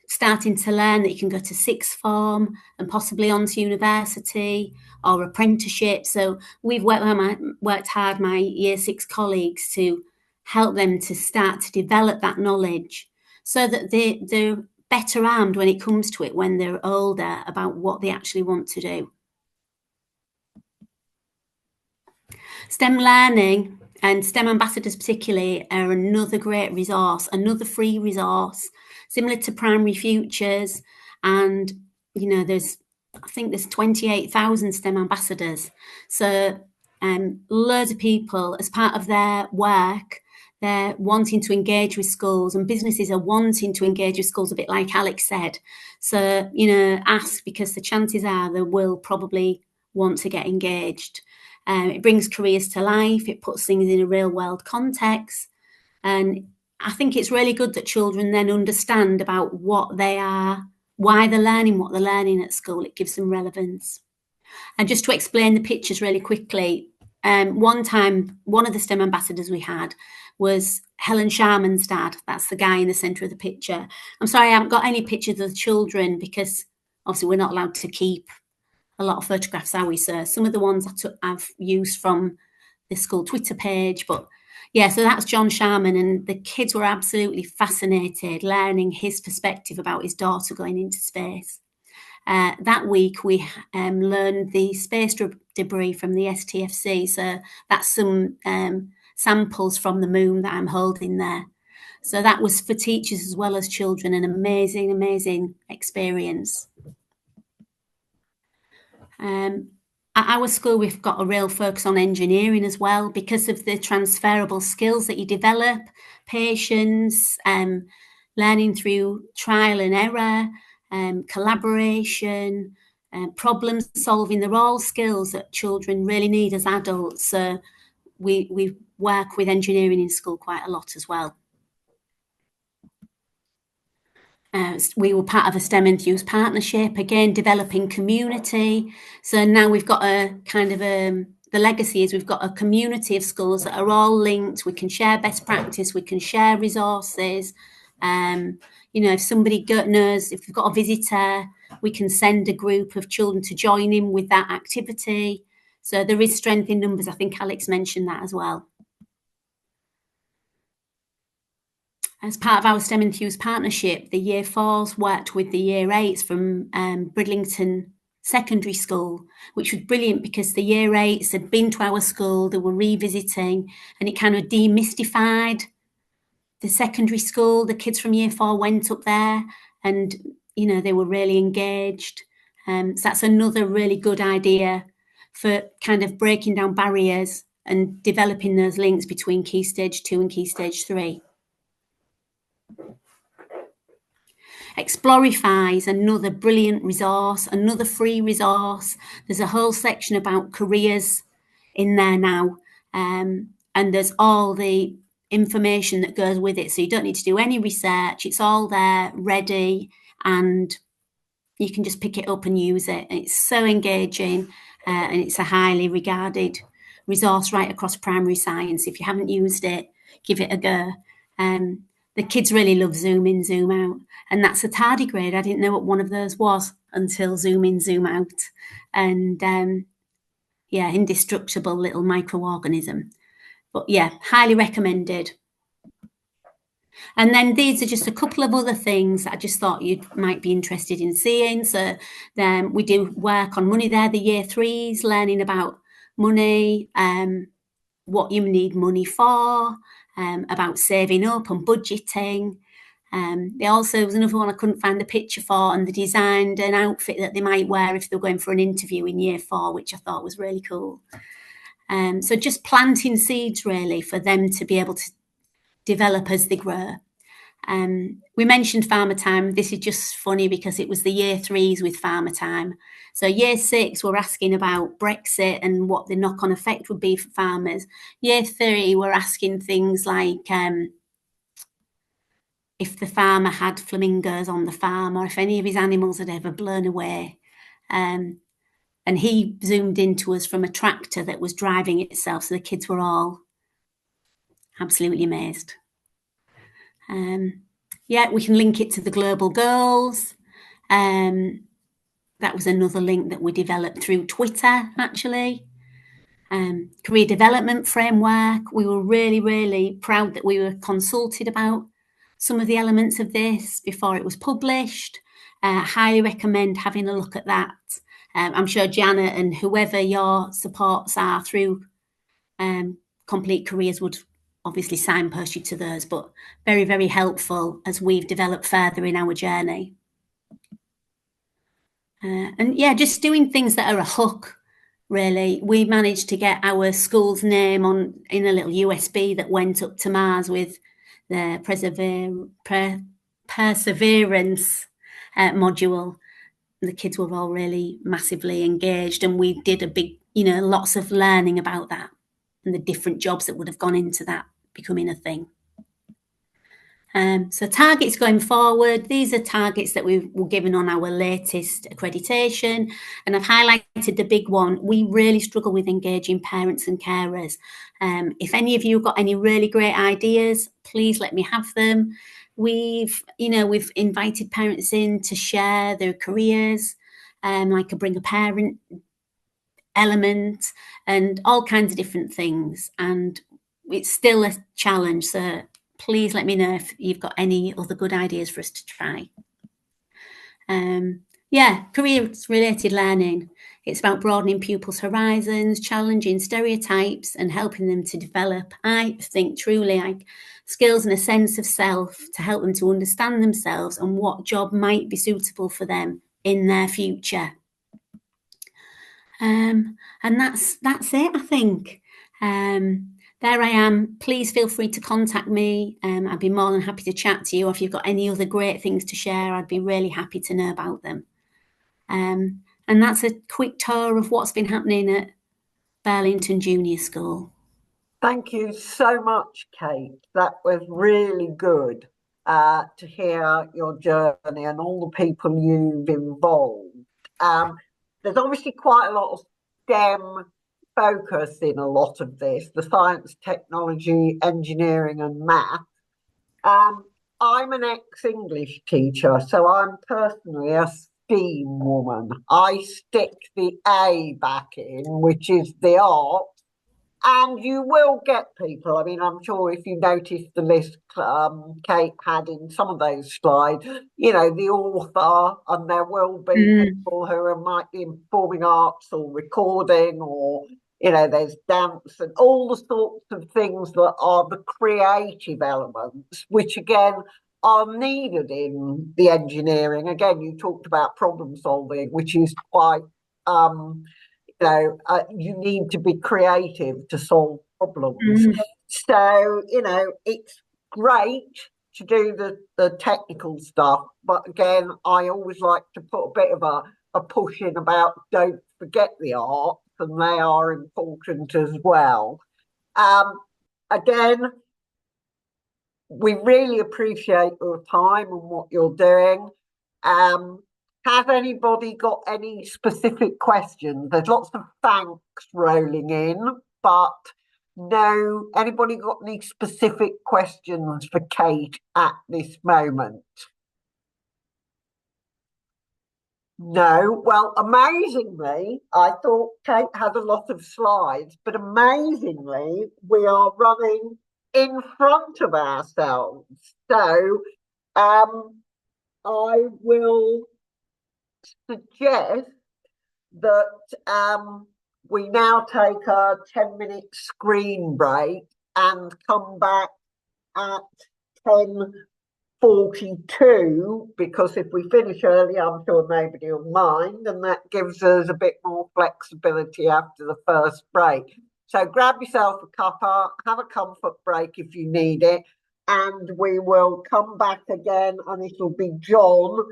Speaker 5: starting to learn that you can go to sixth form and possibly on to university or apprenticeship. So we've worked hard, my Year 6 colleagues, to help them to start to develop that knowledge so that they're better armed when it comes to it when they're older about what they actually want to do. STEM learning and STEM ambassadors particularly are another great resource, another free resource, similar to Primary Futures. And, you know, I think there's 28,000 STEM ambassadors. So loads of people, as part of their work, they're wanting to engage with schools, and businesses are wanting to engage with schools, a bit like Alex said. So, you know, ask, because the chances are they will probably want to get engaged. It brings careers to life. It puts things in a real world context. And I think it's really good that children then understand about what they are, why they're learning what they're learning at school. It gives them relevance. And just to explain the pictures really quickly, one time, one of the STEM ambassadors we had was Helen Sharman's dad. That's the guy in the centre of the picture. I'm sorry, I haven't got any pictures of the children because obviously we're not allowed to keep a lot of photographs, are we, sir? Some of the ones I've used from the school Twitter page, but yeah, so that's John Sharman, and the kids were absolutely fascinated learning his perspective about his daughter going into space. That week we learned the space debris from the STFC, so that's some samples from the moon that I'm holding there. So that was for teachers as well as children an amazing, amazing experience. At our school, we've got a real focus on engineering as well because of the transferable skills that you develop, patience, learning through trial and error, collaboration, problem solving. They're all skills that children really need as adults. So we work with engineering in school quite a lot as well. We were part of a STEM Enthused partnership, again, developing community. So now we've got a kind of the legacy is we've got a community of schools that are all linked. We can share best practice, we can share resources. You know, if somebody knows, if we've got a visitor, we can send a group of children to join in with that activity. So there is strength in numbers. I think Alex mentioned that as well. As part of our STEM Enthused partnership, the Year 4s worked with the Year 8s from Bridlington Secondary School, which was brilliant because the Year 8s had been to our school, they were revisiting, and it kind of demystified the secondary school. The kids from Year 4 went up there and, you know, they were really engaged. So that's another really good idea for kind of breaking down barriers and developing those links between Key Stage 2 and Key Stage 3. Explorify is another brilliant resource, another free resource. There's a whole section about careers in there now. And and there's all the information that goes with it. So you don't need to do any research. It's all there, ready, and you can just pick it up and use it. And it's so engaging, and it's a highly regarded resource right across primary science. If you haven't used it, give it a go. The kids really love Zoom in, Zoom out. And that's a tardigrade. I didn't know what one of those was until Zoom in, Zoom out. And yeah, indestructible little microorganism. But yeah, highly recommended. And then these are just a couple of other things that I just thought you might be interested in seeing. So then we do work on money there, the year threes, learning about money, what you need money for, about saving up and budgeting. There also was another one I couldn't find the picture for, and they designed an outfit that they might wear if they're going for an interview in year 4, which I thought was really cool. So just planting seeds really for them to be able to develop as they grow. We mentioned Farmer Time. This is just funny because it was the year 3s with Farmer Time. So year 6, we're asking about Brexit and what the knock-on effect would be for farmers. Year 3, we're asking things like if the farmer had flamingos on the farm, or if any of his animals had ever blown away. And he zoomed into us from a tractor that was driving itself. So the kids were all absolutely amazed. Yeah, we can link it to the global goals. That was another link that we developed through Twitter, actually. Career development framework. We were really, really proud that we were consulted about some of the elements of this before it was published. Highly recommend having a look at that. I'm sure Janet and whoever your supports are through Complete Careers would obviously signpost you to those, but very, very helpful as we've developed further in our journey. And yeah, just doing things that are a hook, really. We managed to get our school's name in a little USB that went up to Mars with the Perseverance module. The kids were all really massively engaged, and we did a big, lots of learning about that and the different jobs that would have gone into that becoming a thing. So targets going forward, these are targets that we were given on our latest accreditation, and I've highlighted the big one. We really struggle with engaging parents and carers. If any of you have got any really great ideas, please let me have them. We've invited parents in to share their careers, like a bring a parent element and all kinds of different things. And it's still a challenge. So please let me know if you've got any other good ideas for us to try. Yeah, career-related learning. It's about broadening pupils' horizons, challenging stereotypes and helping them to develop, I think, truly like skills and a sense of self to help them to understand themselves and what job might be suitable for them in their future. And that's it, I think. There I am. Please feel free to contact me. I'd be more than happy to chat to you. Or if you've got any other great things to share, I'd be really happy to know about them. And that's a quick tour of what's been happening at Burlington Junior School.
Speaker 1: Thank you so much, Kate. That was really good to hear your journey and all the people you've involved. There's obviously quite a lot of STEM focus in a lot of this, the science, technology, engineering and math. I'm an ex-English teacher, so I'm personally a STEAM woman. I stick the A back in, which is the art, and you will get people. I mean, I'm sure if you noticed the list Kate had in some of those slides, the author, and there will be people who might be in performing arts or recording or there's dance and all the sorts of things that are the creative elements, which again are needed in the engineering. Again, you talked about problem solving, which is quite, you need to be creative to solve problems. So, it's great to do the technical stuff, but again, I always like to put a bit of a push in about don't forget the art, and they are important as well. again, we really appreciate your time and what you're doing. Has anybody got any specific questions? There's lots of thanks rolling in, but no, anybody got any specific questions for Kate at this moment? No, well, amazingly, I thought Kate had a lot of slides, but amazingly, we are running in front of ourselves. So, I will suggest that we now take a 10-minute screen break and come back at 10:42, because if we finish early, I'm sure nobody will mind, and that gives us a bit more flexibility after the first break. So grab yourself a cuppa, have a comfort break if you need it, and we will come back again, and it'll be John.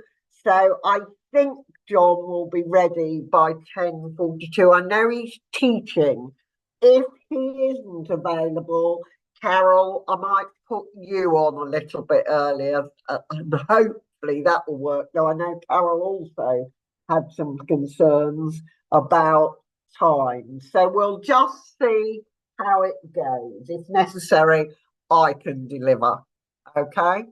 Speaker 1: So I think John will be ready by 10:42. I know he's teaching. If he isn't available, Carol, I might put you on a little bit earlier, and hopefully that will work. Though I know Carol also had some concerns about time. So we'll just see how it goes. If necessary, I can deliver. Okay.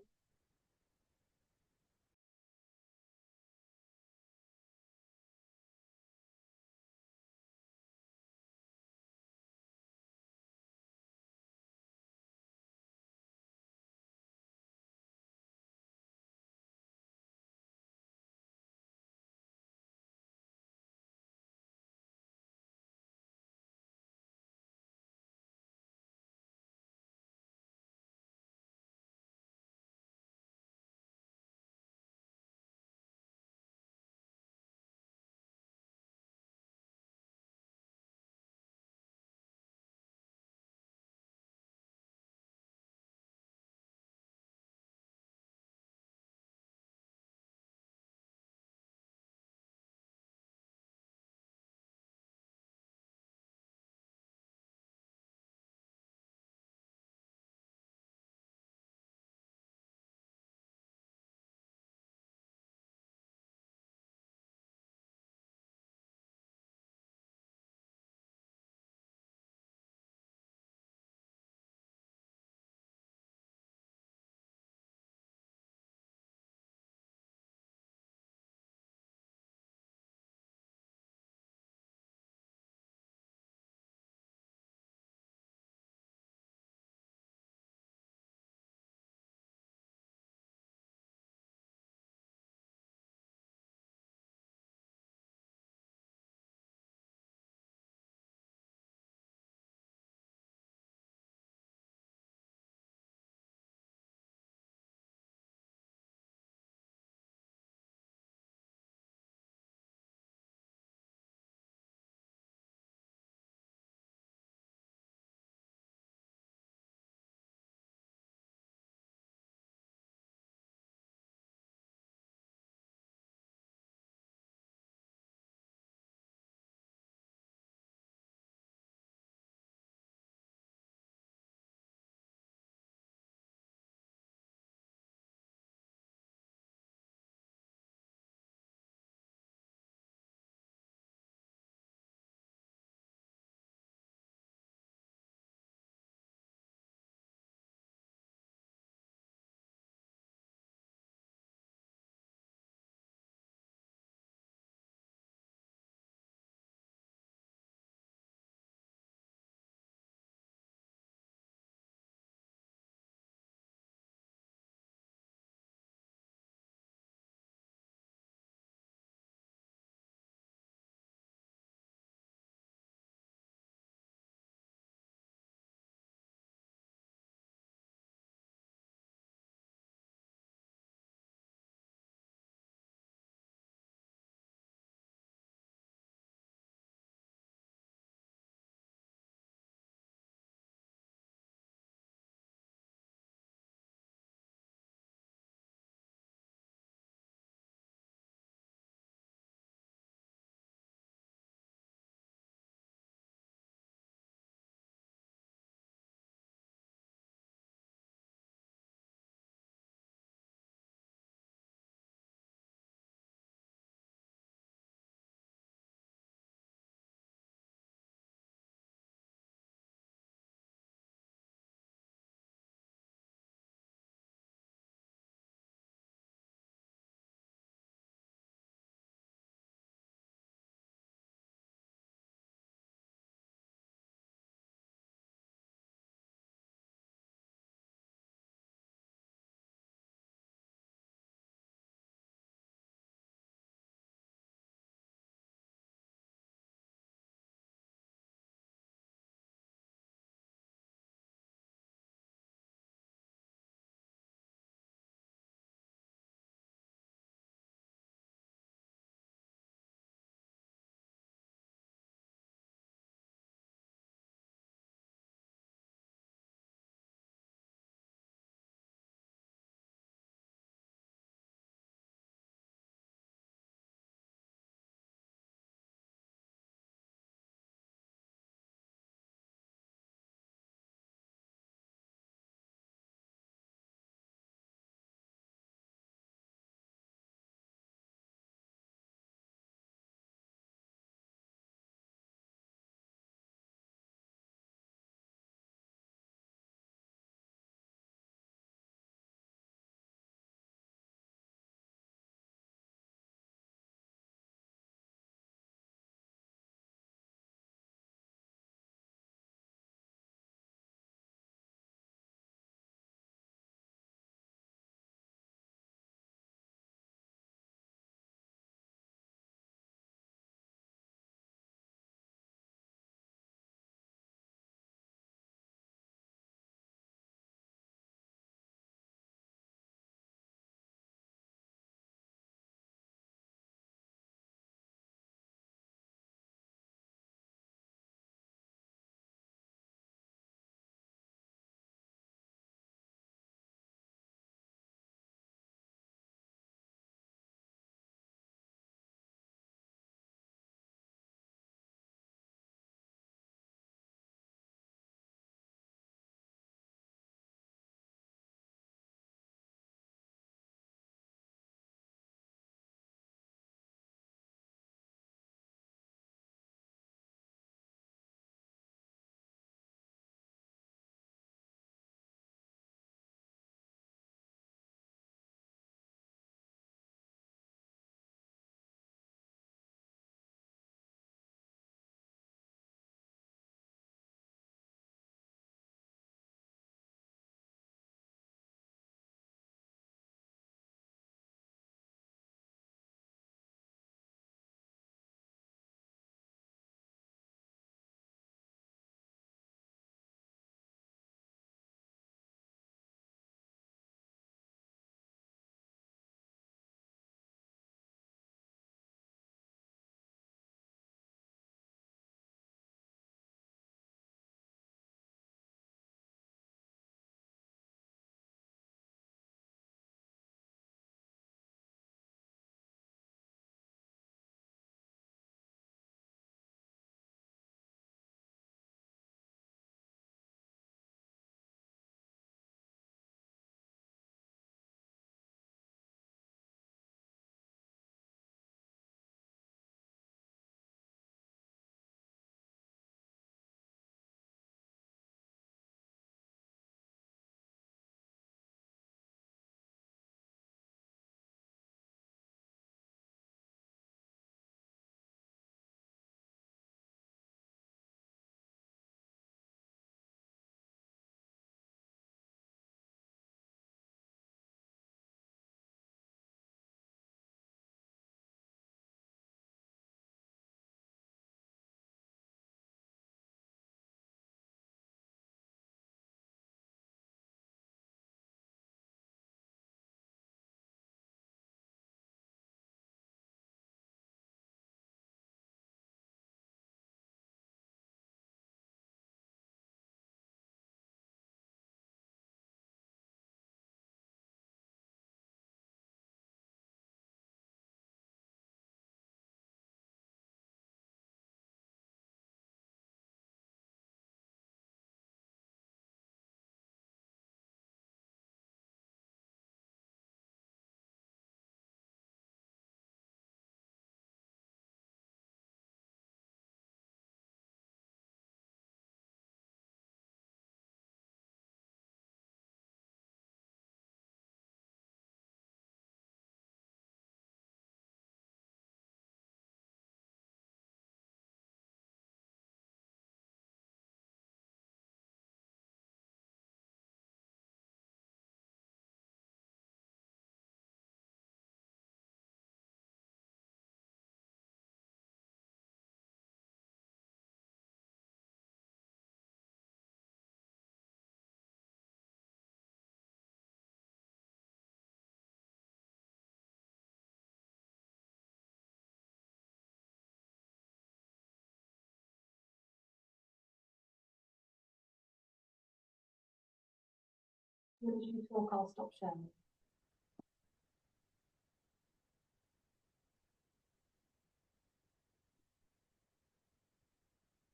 Speaker 4: When you talk, I'll stop sharing.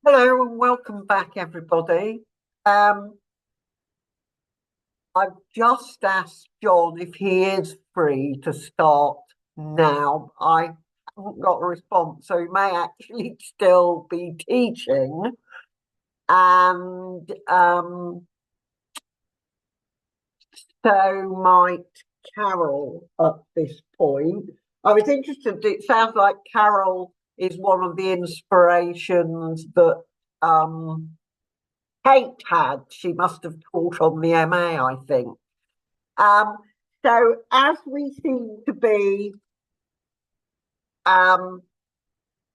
Speaker 1: Hello and welcome back, everybody. I've just asked John if he is free to start now. I haven't got a response, so he may actually still be teaching. And so might Carol at this point. I was interested, it sounds like Carol is one of the inspirations that Kate had. She must have taught on the MA, I think. So as we seem to be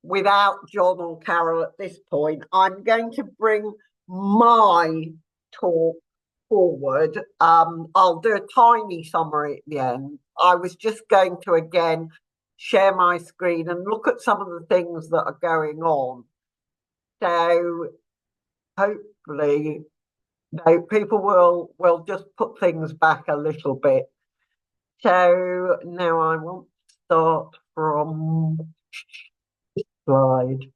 Speaker 1: without John or Carol at this point, I'm going to bring my talk forward. I'll do a tiny summary at the end. I was just going to again share my screen and look at some of the things that are going on. So hopefully people will just put things back a little bit. So now I want to start from this slide.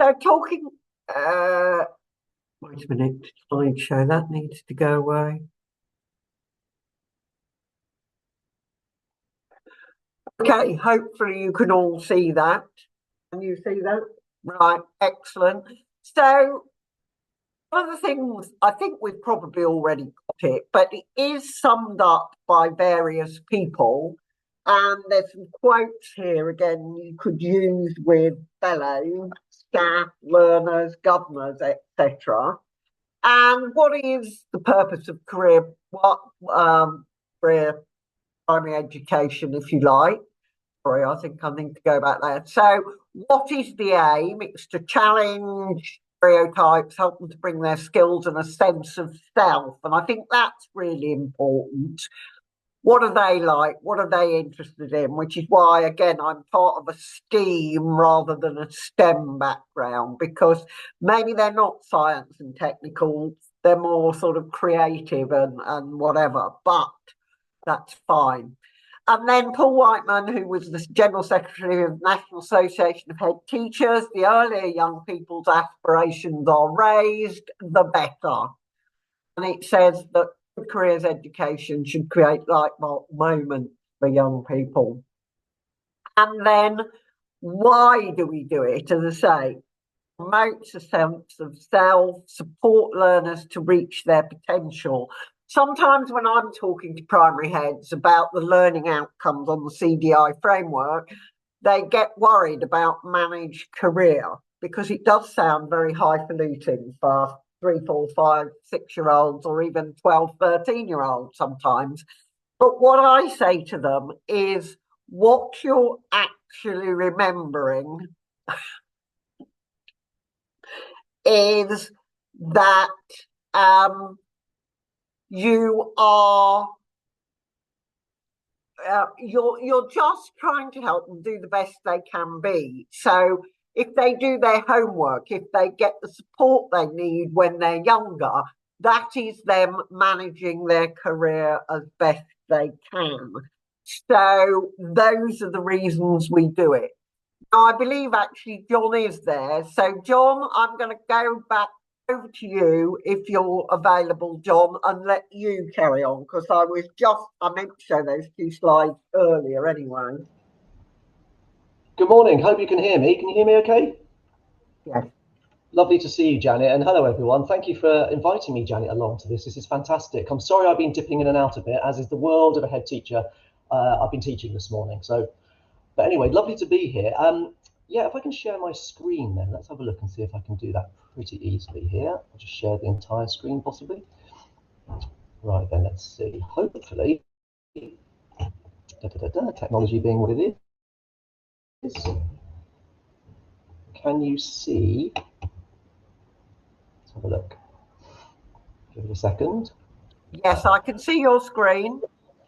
Speaker 1: So talking, wait a minute, slideshow, that needs to go away. Okay, hopefully you can all see that. Can you see that? Right, excellent. So one of the things, I think we've probably already got it, but it is summed up by various people. And there's some quotes here again you could use with fellows, staff, learners, governors, etc. And what is the purpose of career primary education, if you like? Sorry, I think I need to go back there. So what is the aim? It's to challenge stereotypes, help them to bring their skills and a sense of self. And I think that's really important. What are they like? What are they interested in? Which is why, again, I'm part of a STEAM rather than a STEM background, because maybe they're not science and technical, they're more sort of creative and whatever, but that's fine. And then Paul Whiteman, who was the General Secretary of the National Association of Head Teachers, the earlier young people's aspirations are raised, the better. And it says that careers education should create light moments for young people. And then why do we do it? As I say, promotes a sense of self, support learners to reach their potential. Sometimes when I'm talking to primary heads about the learning outcomes on the CDI framework, they get worried about managed career because it does sound very highfalutin for 3, 4, 5, 6-year-olds or even 12, 13-year-olds sometimes. But what I say to them is what you're actually remembering is that you are you're just trying to help them do the best they can be. So if they do their homework, if they get the support they need when they're younger, that is them managing their career as best they can. So those are the reasons we do it. Now, I believe actually John is there. So John, I'm going to go back over to you if you're available, John, and let you carry on, because I meant to show those 2 slides earlier anyway.
Speaker 6: Good morning. Hope you can hear me. Can you hear me okay?
Speaker 1: Yes.
Speaker 6: Lovely to see you, Janet. And hello, everyone. Thank you for inviting me, Janet, along to this. This is fantastic. I'm sorry I've been dipping in and out a bit, as is the world of a head teacher. I've been teaching this morning. But anyway, lovely to be here. Yeah, if I can share my screen then, let's have a look and see if I can do that pretty easily here. I'll just share the entire screen possibly. Right then, let's see. Hopefully, technology being what it is. Can you see? Let's have a look. Give it a second.
Speaker 1: Yes, I can see your screen.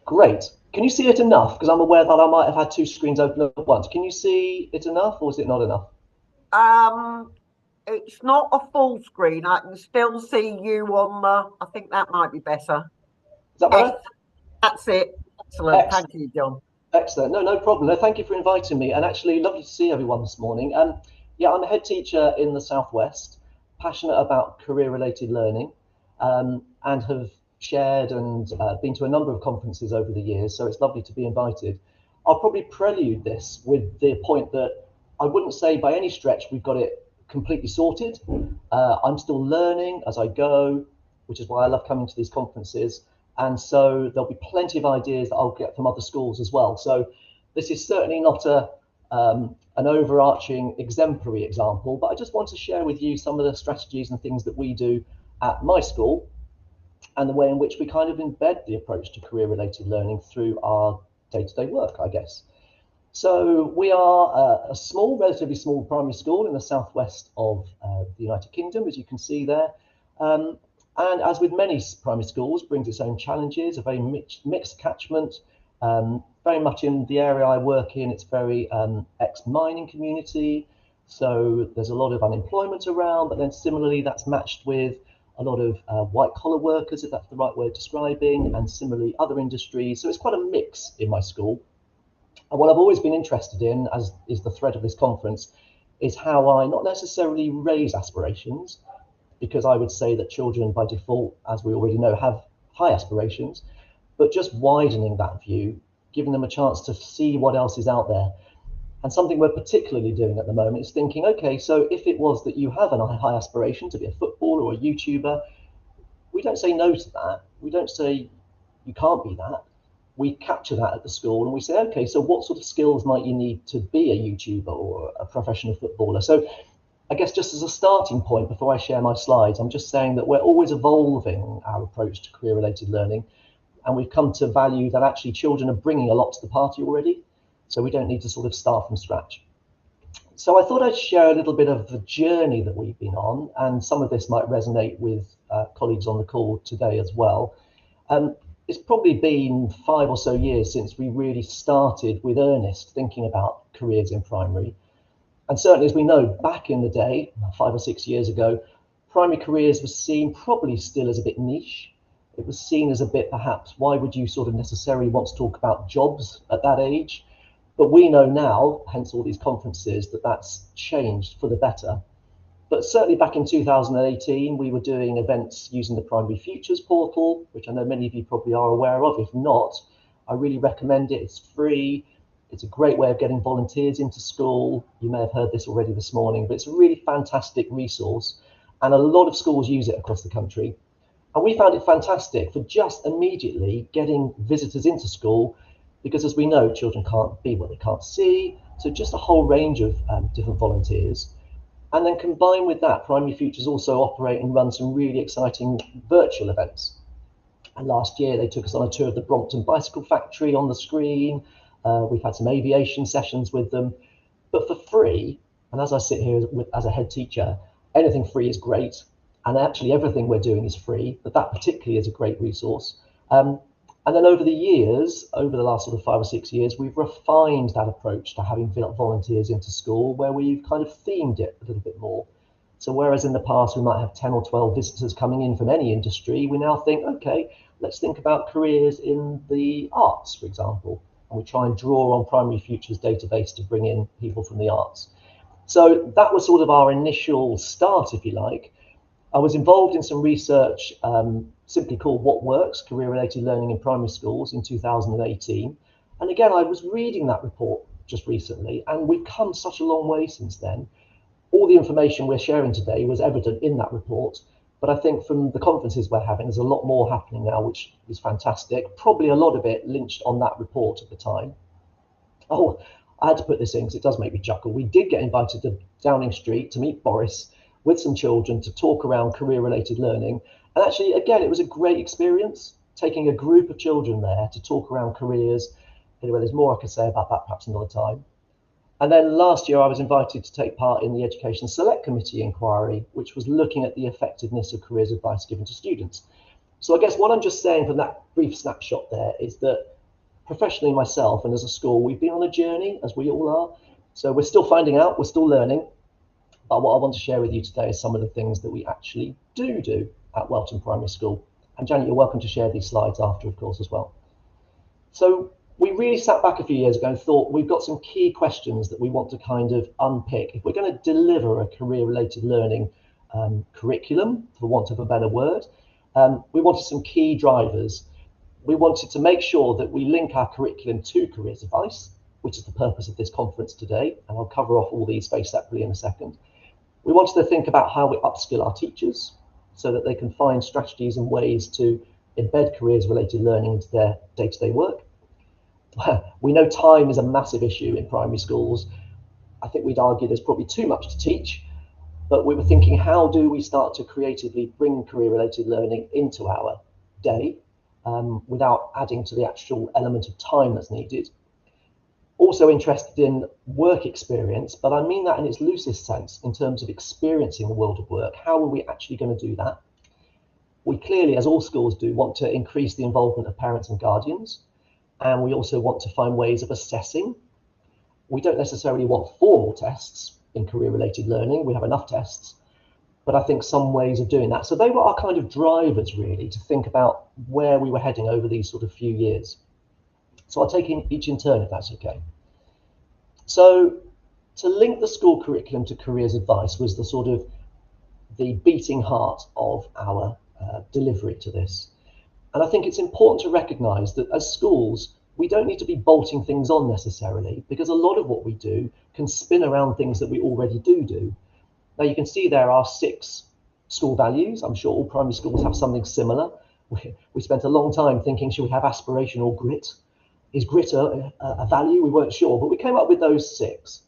Speaker 6: Great. Can you see it enough? Because I'm aware that I might have had 2 screens open at once. Can you see it enough, or is it not enough?
Speaker 1: it's not a full screen. I can still see you on the, I think that might be better.
Speaker 6: Is that better?
Speaker 1: That's it. Excellent.
Speaker 6: Excellent.
Speaker 1: Thank you, John.
Speaker 6: Excellent. No problem. No, thank you for inviting me. And actually, lovely to see everyone this morning. Yeah, I'm a head teacher in the Southwest, passionate about career-related learning, and have shared and been to a number of conferences over the years. So it's lovely to be invited. I'll probably prelude this with the point that I wouldn't say by any stretch we've got it completely sorted. I'm still learning as I go, which is why I love coming to these conferences. And so there'll be plenty of ideas that I'll get from other schools as well. So this is certainly not an overarching exemplary example, but I just want to share with you some of the strategies and things that we do at my school and the way in which we kind of embed the approach to career-related learning through our day-to-day work, I guess. So we are a small, relatively small primary school in the southwest of the United Kingdom, as you can see there. And as with many primary schools, brings its own challenges, a very mixed catchment. Very much in the area I work in, it's very ex-mining community. So there's a lot of unemployment around, but then similarly that's matched with a lot of white-collar workers, if that's the right way of describing, and similarly other industries. So it's quite a mix in my school. And what I've always been interested in, as is the thread of this conference, is how I not necessarily raise aspirations, because I would say that children by default, as we already know, have high aspirations, but just widening that view, giving them a chance to see what else is out there. And something we're particularly doing at the moment is thinking, okay, so if it was that you have a high aspiration to be a footballer or a YouTuber, we don't say no to that. We don't say you can't be that. We capture that at the school and we say, okay, so what sort of skills might you need to be a YouTuber or a professional footballer? So I guess just as a starting point, before I share my slides, I'm just saying that we're always evolving our approach to career-related learning. And we've come to value that actually children are bringing a lot to the party already. So we don't need to sort of start from scratch. So I thought I'd share a little bit of the journey that we've been on. And some of this might resonate with colleagues on the call today as well. It's probably been 5 or so years since we really started with earnest thinking about careers in primary. And certainly, as we know, back in the day, 5 or 6 years ago, primary careers was seen probably still as a bit niche. It was seen as a bit, perhaps, why would you sort of necessarily want to talk about jobs at that age? But we know now, hence all these conferences, that that's changed for the better. But certainly back in 2018, we were doing events using the Primary Futures portal, which I know many of you probably are aware of. If not, I really recommend it. It's free. It's a great way of getting volunteers into school. You may have heard this already this morning, but it's a really fantastic resource. And a lot of schools use it across the country. And we found it fantastic for just immediately getting visitors into school, because as we know, children can't be what they can't see. So just a whole range of different volunteers. And then combined with that, Primary Futures also operate and run some really exciting virtual events. And last year, they took us on a tour of the Brompton Bicycle Factory on the screen. We've had some aviation sessions with them, but for free. And as I sit here as a head teacher, anything free is great. And actually everything we're doing is free, but that particularly is a great resource. And then over the years, over the last sort of 5 or 6 years, we've refined that approach to having volunteers into school, where we've kind of themed it a little bit more. So whereas in the past we might have 10 or 12 visitors coming in from any industry, we now think, okay, let's think about careers in the arts, for example. And we try and draw on Primary Futures database to bring in people from the arts. So that was sort of our initial start, if you like. I was involved in some research simply called What Works? Career-Related Learning in Primary Schools in 2018. And again, I was reading that report just recently, and we've come such a long way since then. All the information we're sharing today was evident in that report, but I think from the conferences we're having, there's a lot more happening now, which is fantastic. Probably a lot of it lynched on that report at the time. Oh, I had to put this in because it does make me chuckle. We did get invited to Downing Street to meet Boris with some children to talk around career-related learning. And actually, again, it was a great experience, taking a group of children there to talk around careers. Anyway, there's more I could say about that perhaps another time. And then last year, I was invited to take part in the Education Select Committee inquiry, which was looking at the effectiveness of careers advice given to students. So I guess what I'm just saying from that brief snapshot there is that professionally myself and as a school, we've been on a journey, as we all are. So we're still finding out, we're still learning. But what I want to share with you today is some of the things that we actually do at Welton Primary School. And Janet, you're welcome to share these slides after, of course, as well. So we really sat back a few years ago and thought we've got some key questions that we want to kind of unpick. If we're going to deliver a career-related learning curriculum, for want of a better word, we wanted some key drivers. We wanted to make sure that we link our curriculum to careers advice, which is the purpose of this conference today, and I'll cover off all these very separately in a second. We wanted to think about how we upskill our teachers so that they can find strategies and ways to embed careers-related learning into their day-to-day work. We know time is a massive issue in primary schools. I think we'd argue there's probably too much to teach, but we were thinking, how do we start to creatively bring career-related learning into our day without adding to the actual element of time that's needed? Also interested in work experience, but I mean that in its loosest sense, in terms of experiencing the world of work. How are we actually going to do that? We clearly, as all schools do, want to increase the involvement of parents and guardians, and we also want to find ways of assessing. We don't necessarily want formal tests in career-related learning. We have enough tests, but I think some ways of doing that. So they were our kind of drivers, really, to think about where we were heading over these sort of few years. So I'll take each in turn, if that's okay. So to link the school curriculum to careers advice was the sort of the beating heart of our delivery to this. And I think it's important to recognise that as schools, we don't need to be bolting things on necessarily, because a lot of what we do can spin around things that we already do. Now you can see there are 6 school values. I'm sure all primary schools have something similar. We spent a long time thinking, should we have aspiration or grit? Is grit a value? We weren't sure, but we came up with those 6.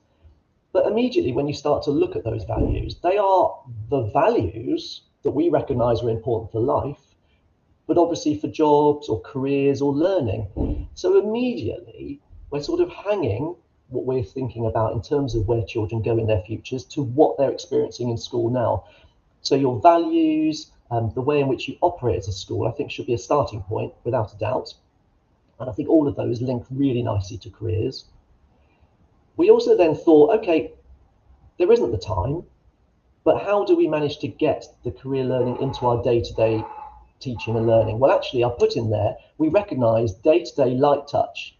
Speaker 6: But immediately when you start to look at those values, they are the values that we recognise are important for life, but obviously for jobs or careers or learning. So immediately we're sort of hanging what we're thinking about in terms of where children go in their futures to what they're experiencing in school now. So your values, the way in which you operate as a school, I think should be a starting point without a doubt. And I think all of those link really nicely to careers. We also then thought, okay, there isn't the time, but how do we manage to get the career learning into our day-to-day teaching and learning? Well, actually, I put in there, we recognise day-to-day light touch.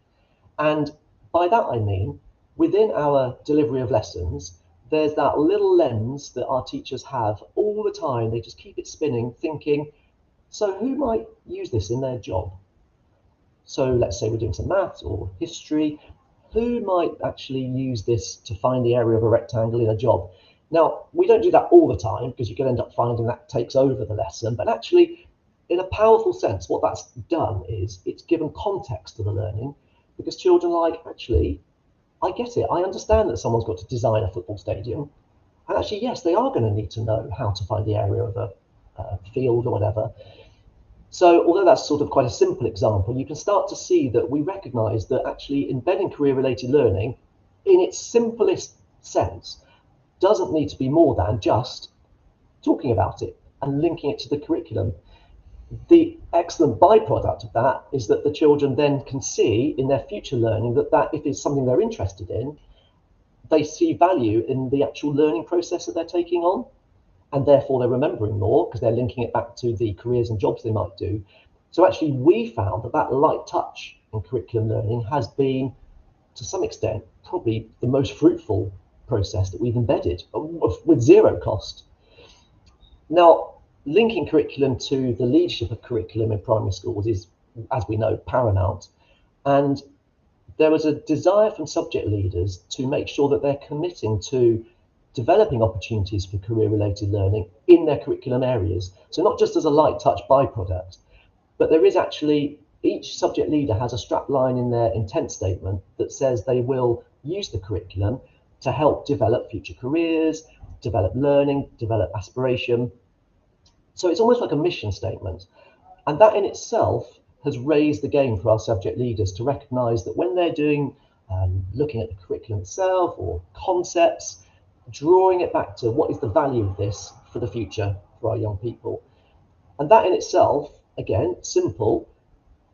Speaker 6: And by that I mean, within our delivery of lessons, there's that little lens that our teachers have all the time. They just keep it spinning, thinking, so who might use this in their job? So let's say we're doing some maths or history. Who might actually use this to find the area of a rectangle in a job? Now, we don't do that all the time because you can end up finding that takes over the lesson. But actually, in a powerful sense, what that's done is it's given context to the learning, because children are like, actually, I get it. I understand that someone's got to design a football stadium. And actually, yes, they are going to need to know how to find the area of a field or whatever. So although that's sort of quite a simple example, you can start to see that we recognise that actually embedding career-related learning in its simplest sense doesn't need to be more than just talking about it and linking it to the curriculum. The excellent byproduct of that is that the children then can see in their future learning that if it's something they're interested in, they see value in the actual learning process that they're taking on. And therefore they're remembering more because they're linking it back to the careers and jobs they might do. So actually we found that light touch in curriculum learning has been, to some extent, probably the most fruitful process that we've embedded with zero cost. Now, linking curriculum to the leadership of curriculum in primary schools is, as we know, paramount. And there was a desire from subject leaders to make sure that they're committing to developing opportunities for career-related learning in their curriculum areas. So not just as a light touch byproduct, but there is actually, each subject leader has a strap line in their intent statement that says they will use the curriculum to help develop future careers, develop learning, develop aspiration. So it's almost like a mission statement. And that in itself has raised the game for our subject leaders to recognise that when they're doing, looking at the curriculum itself or concepts, drawing it back to what is the value of this for the future for our young people. And that in itself, again, simple,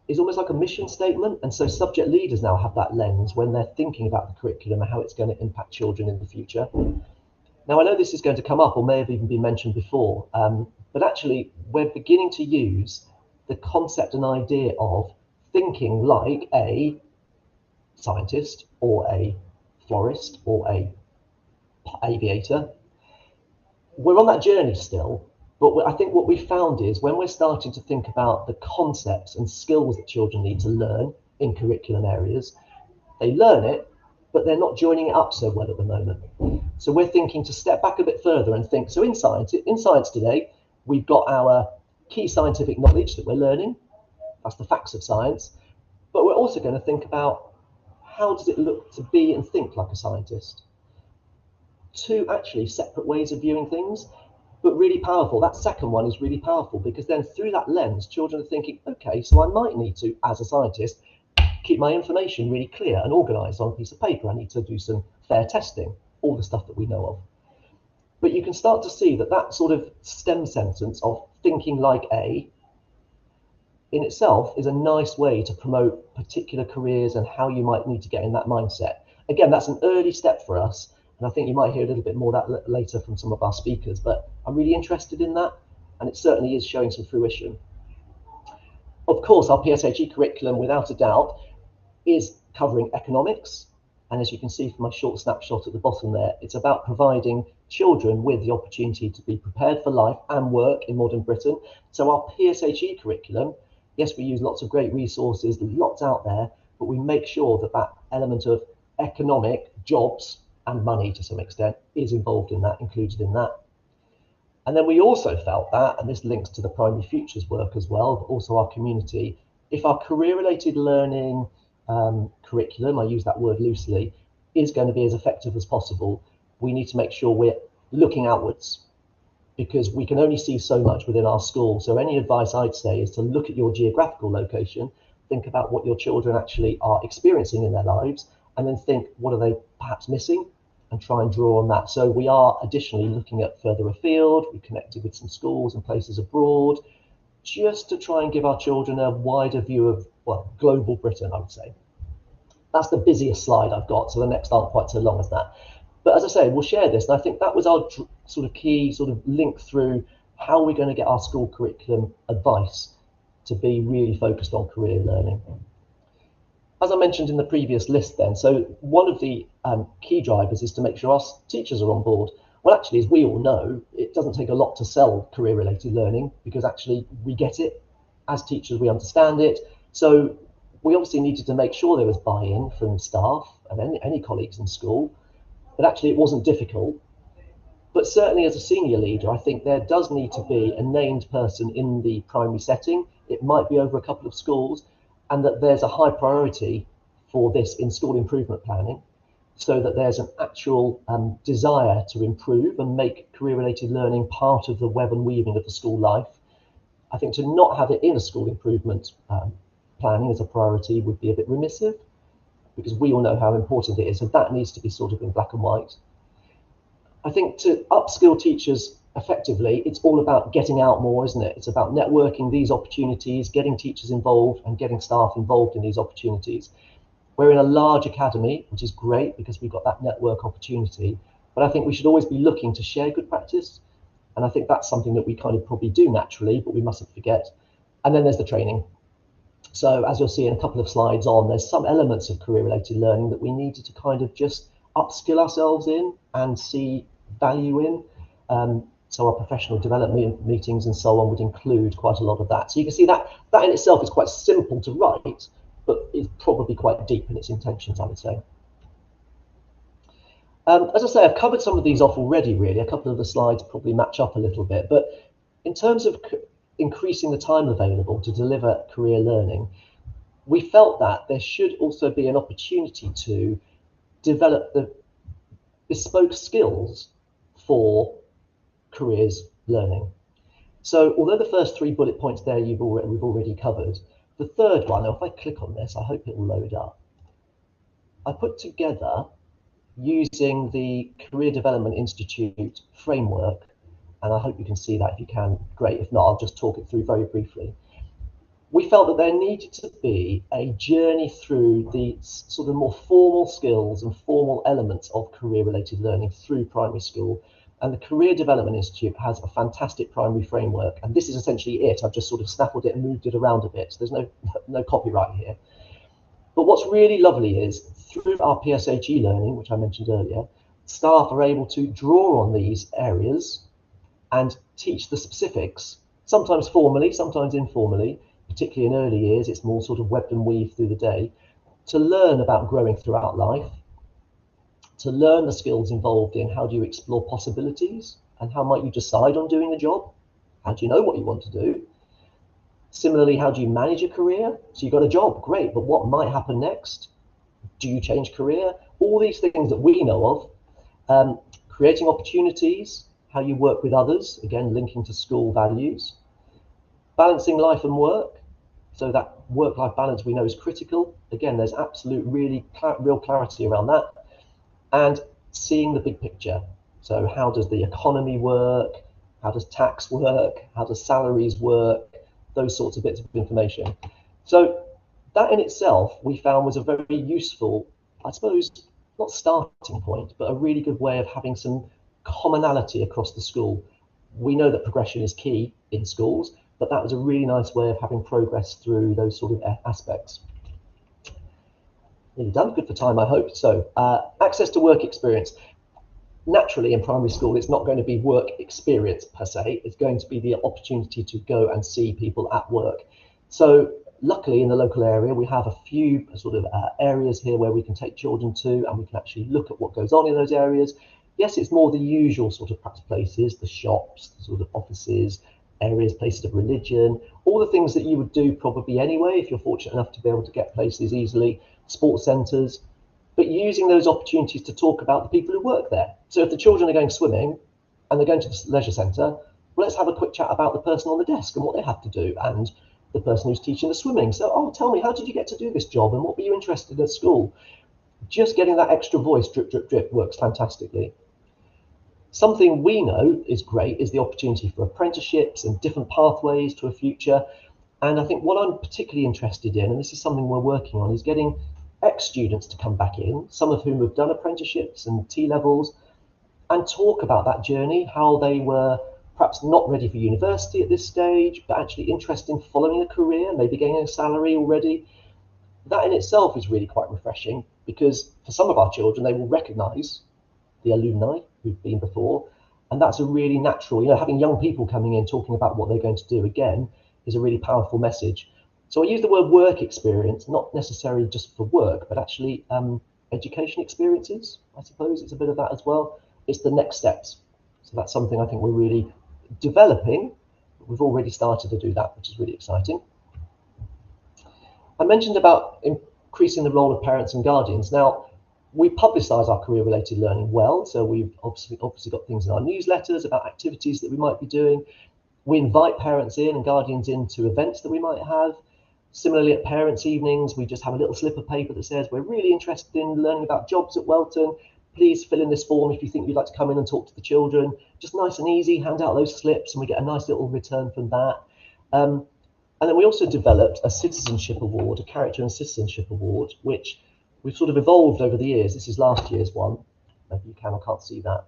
Speaker 6: is almost like a mission statement. And so subject leaders now have that lens when they're thinking about the curriculum and how it's going to impact children in the future. Now, I know this is going to come up or may have even been mentioned before, but actually we're beginning to use the concept and idea of thinking like a scientist or a florist or a aviator. We're on that journey still, but I think what we found is when we're starting to think about the concepts and skills that children need to learn in curriculum areas, they learn it, but they're not joining it up so well at the moment. So we're thinking to step back a bit further and think, so in science today, we've got our key scientific knowledge that we're learning. That's the facts of science. But we're also going to think about how does it look to be and think like a scientist? Two actually separate ways of viewing things, but really powerful. That second one is really powerful because then through that lens, children are thinking, okay, so I might need to, as a scientist, keep my information really clear and organized on a piece of paper. I need to do some fair testing, all the stuff that we know of. But you can start to see that that sort of STEM sentence of thinking like a in itself is a nice way to promote particular careers and how you might need to get in that mindset. Again, that's an early step for us. And I think you might hear a little bit more of that later from some of our speakers, but I'm really interested in that. And it certainly is showing some fruition. Of course, our PSHE curriculum, without a doubt, is covering economics. And as you can see from my short snapshot at the bottom there, it's about providing children with the opportunity to be prepared for life and work in modern Britain. So our PSHE curriculum, yes, we use lots of great resources, there's lots out there, but we make sure that that element of economic jobs and money to some extent is involved in that, included in that. And then we also felt that, and this links to the Primary Futures work as well, but also our community, if our career-related learning curriculum, I use that word loosely, is going to be as effective as possible, we need to make sure we're looking outwards because we can only see so much within our school. So any advice I'd say is to look at your geographical location, think about what your children actually are experiencing in their lives, and then think, what are they perhaps missing? And try and draw on that. So we are additionally looking at further afield. We connected with some schools and places abroad, just to try and give our children a wider view of, well, global Britain, I would say. That's the busiest slide I've got, so the next aren't quite so long as that. But as I say, we'll share this, and I think that was our sort of key sort of link through how we're going to get our school curriculum advice to be really focused on career learning. As I mentioned in the previous list then, so one of the key drivers is to make sure our teachers are on board. Well, actually, as we all know, it doesn't take a lot to sell career-related learning because actually we get it. As teachers, we understand it. So we obviously needed to make sure there was buy-in from staff and any colleagues in school, but actually it wasn't difficult. But certainly as a senior leader, I think there does need to be a named person in the primary setting. It might be over a couple of schools, and that there's a high priority for this in school improvement planning, so that there's an actual desire to improve and make career-related learning part of the web and weaving of the school life. I think to not have it in a school improvement planning as a priority would be a bit remissive, because we all know how important it is, so that needs to be sort of in black and white. I think to upskill teachers effectively, it's all about getting out more, isn't it? It's about networking these opportunities, getting teachers involved and getting staff involved in these opportunities. We're in a large academy, which is great because we've got that network opportunity, but I think we should always be looking to share good practice. And I think that's something that we kind of probably do naturally, but we mustn't forget. And then there's the training. So as you'll see in a couple of slides on, there's some elements of career-related learning that we needed to kind of just upskill ourselves in and see value in. So our professional development meetings and so on would include quite a lot of that. So you can see that in itself is quite simple to write, but it's probably quite deep in its intentions, I would say. As I say, I've covered some of these off already, really. A couple of the slides probably match up a little bit. But in terms of increasing the time available to deliver career learning, we felt that there should also be an opportunity to develop the bespoke skills for careers learning. So although the first three bullet points there we've already covered, the third one, now if I click on this, I hope it will load up. I put together, using the Career Development Institute framework, and I hope you can see that. If you can, great. If not, I'll just talk it through very briefly. We felt that there needed to be a journey through the sort of more formal skills and formal elements of career-related learning through primary school, And the Career Development Institute has a fantastic primary framework. And this is essentially it. I've just sort of snaffled it and moved it around a bit. So there's no copyright here. But what's really lovely is through our PSHE learning, which I mentioned earlier, staff are able to draw on these areas and teach the specifics, sometimes formally, sometimes informally, particularly in early years. It's more sort of webbed and weaved through the day, to learn about growing throughout life, to learn the skills involved in how do you explore possibilities and how might you decide on doing a job? How do you know what you want to do? Similarly, how do you manage a career? So you got a job, great, but what might happen next? Do you change career? All these things that we know of. Creating opportunities, how you work with others, again, linking to school values. Balancing life and work. So that work-life balance we know is critical. Again, there's absolute real clarity around that. And seeing the big picture. So how does the economy work? How does tax work? How does salaries work? Those sorts of bits of information. So that in itself we found was a very useful, I suppose, not starting point, but a really good way of having some commonality across the school. We know that progression is key in schools, but that was a really nice way of having progress through those sort of aspects. Nearly done, good for time, I hope. So access to work experience. Naturally, in primary school, it's not going to be work experience per se. It's going to be the opportunity to go and see people at work. So luckily, in the local area, we have a few sort of areas here where we can take children to, and we can actually look at what goes on in those areas. Yes, it's more the usual sort of practice places, the shops, the sort of offices, areas, places of religion, all the things that you would do probably anyway, if you're fortunate enough to be able to get places easily, sports centres, but using those opportunities to talk about the people who work there. So if the children are going swimming and they're going to the leisure centre, well, let's have a quick chat about the person on the desk and what they have to do, and the person who's teaching the swimming. So, oh, tell me, how did you get to do this job and what were you interested in at school? Just getting that extra voice, drip, drip, drip, works fantastically. Something we know is great is the opportunity for apprenticeships and different pathways to a future. And I think what I'm particularly interested in, and this is something we're working on, is getting ex-students to come back in, some of whom have done apprenticeships and T-levels, and talk about that journey, how they were perhaps not ready for university at this stage, but actually interested in following a career, maybe getting a salary already. That in itself is really quite refreshing, because for some of our children, they will recognise the alumni who've been before, and that's a really natural, having young people coming in talking about what they're going to do again is a really powerful message. So I use the word work experience, not necessarily just for work, but actually education experiences. I suppose it's a bit of that as well. It's the next steps. So that's something I think we're really developing. We've already started to do that, which is really exciting. I mentioned about increasing the role of parents and guardians. Now, we publicise our career-related learning well. So we've obviously got things in our newsletters about activities that we might be doing. We invite parents in and guardians into events that we might have. Similarly, at parents' evenings, we just have a little slip of paper that says, we're really interested in learning about jobs at Welton. Please fill in this form if you think you'd like to come in and talk to the children. Just nice and easy, hand out those slips, and we get a nice little return from that. And then we also developed a citizenship award, a character and citizenship award, which we've sort of evolved over the years. This is last year's one. Maybe you can or can't see that.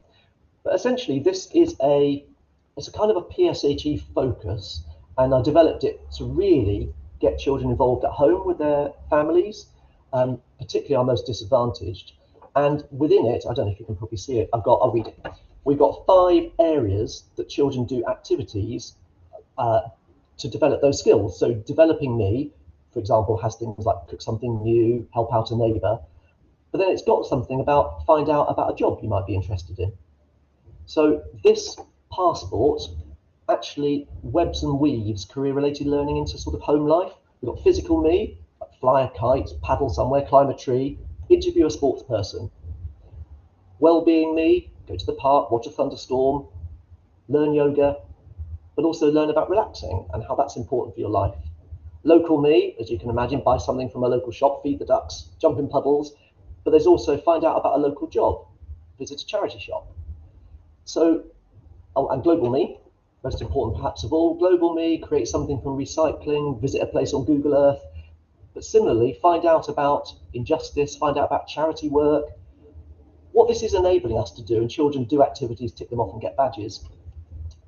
Speaker 6: But essentially, this is it's a kind of a PSHE focus, and I developed it to really get children involved at home with their families, particularly our most disadvantaged. And within it, I don't know if you can probably see it, I'll read it. We've got 5 areas that children do activities to develop those skills. So developing me, for example, has things like cook something new, help out a neighbour. But then it's got something about find out about a job you might be interested in. So this passport actually webs and weaves career-related learning into sort of home life. We've got physical me, like fly a kite, paddle somewhere, climb a tree, interview a sports person. Well-being me, go to the park, watch a thunderstorm, learn yoga, but also learn about relaxing and how that's important for your life. Local me, as you can imagine, buy something from a local shop, feed the ducks, jump in puddles, but there's also find out about a local job, visit a charity shop. So, and global me, most important perhaps of all, global me, create something from recycling, visit a place on Google Earth, but similarly, find out about injustice, find out about charity work. what this is enabling us to do, and children do activities, tick them off and get badges,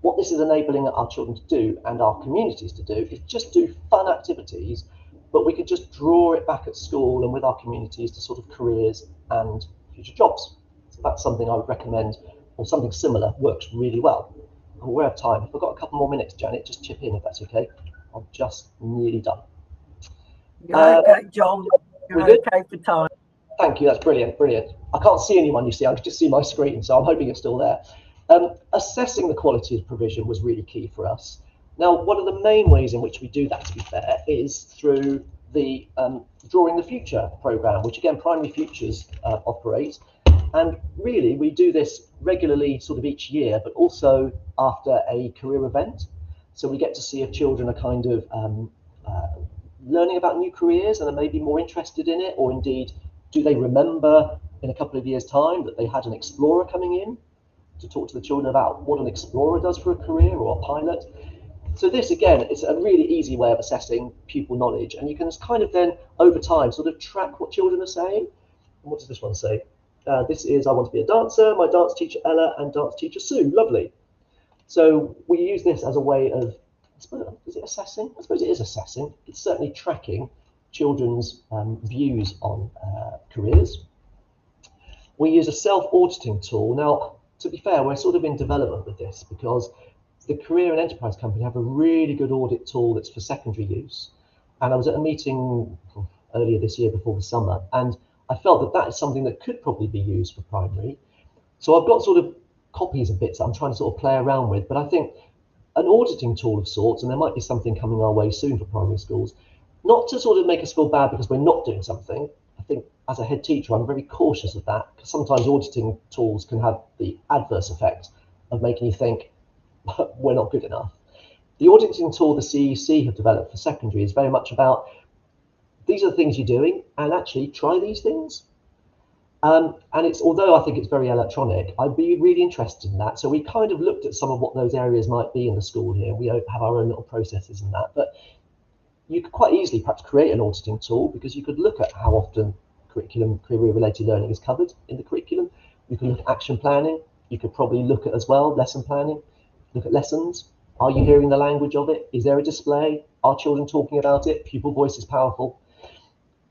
Speaker 6: what this is enabling our children to do and our communities to do is just do fun activities, but we could just draw it back at school and with our communities to sort of careers and future jobs. So that's something I would recommend, or something similar works really well. And we're out of time. If I've got a couple more minutes, Janet, just chip in if that's okay. I'm just nearly done.
Speaker 1: You're okay, John. You're
Speaker 6: we're good?
Speaker 1: okay for time.
Speaker 6: Thank you, that's brilliant, brilliant. I can't see anyone, you see, I can just see my screen, so I'm hoping you're still there. Assessing the quality of provision was really key for us. Now, one of the main ways in which we do that, to be fair, is through the Drawing the Future programme, which again, Primary Futures operates. And really, we do this regularly sort of each year, but also after a career event. So we get to see if children are kind of learning about new careers and are maybe more interested in it, or indeed, do they remember in a couple of years' time that they had an explorer coming in to talk to the children about what an explorer does for a career, or a pilot. So this, again, is a really easy way of assessing pupil knowledge, and you can kind of then, over time, sort of track what children are saying. And what does this one say? This is, I want to be a dancer, my dance teacher Ella and dance teacher Sue. Lovely. So we use this as a way of, is it assessing? I suppose it is assessing. It's certainly tracking children's views on careers. We use a self-auditing tool. Now, to be fair, we're sort of in development with this because the Career and Enterprise Company have a really good audit tool that's for secondary use. And I was at a meeting earlier this year before the summer, and I felt that that is something that could probably be used for primary. So I've got sort of copies of bits that I'm trying to sort of play around with, but I think an auditing tool of sorts, and there might be something coming our way soon for primary schools, not to sort of make us feel bad because we're not doing something. I think as a head teacher, I'm very cautious of that, because sometimes auditing tools can have the adverse effect of making you think we're not good enough. The auditing tool the CEC have developed for secondary is very much about, these are the things you're doing, and actually try these things. And it's, although I think it's very electronic, I'd be really interested in that. So we kind of looked at some of what those areas might be in the school here. We have our own little processes in that, but you could quite easily perhaps create an auditing tool, because you could look at how often curriculum, career-related learning is covered in the curriculum. You can look at action planning. You could probably look at as well lesson planning. Look at lessons. Are you hearing the language of it? Is there a display? Are children talking about it? Pupil voice is powerful.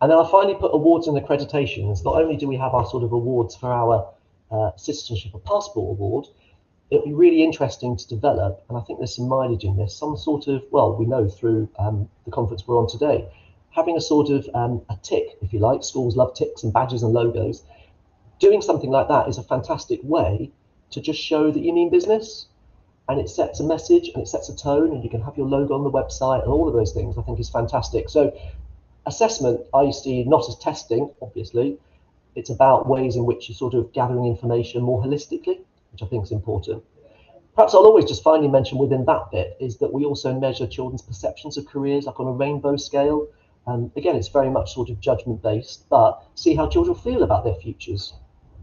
Speaker 6: And then I finally put awards and accreditations. Not only do we have our sort of awards for our Citizenship or Passport Award, it'd be really interesting to develop, and I think there's some mileage in this, some sort of, well, we know through the conference we're on today, having a sort of a tick, if you like. Schools love ticks and badges and logos. Doing something like that is a fantastic way to just show that you mean business, and it sets a message and it sets a tone, and you can have your logo on the website and all of those things. I think is fantastic. So assessment I see not as testing, obviously. It's about ways in which you're sort of gathering information more holistically, which I think is important. Perhaps I'll always just finally mention within that bit is that we also measure children's perceptions of careers, like on a rainbow scale. Again, it's very much sort of judgment based, but see how children feel about their futures.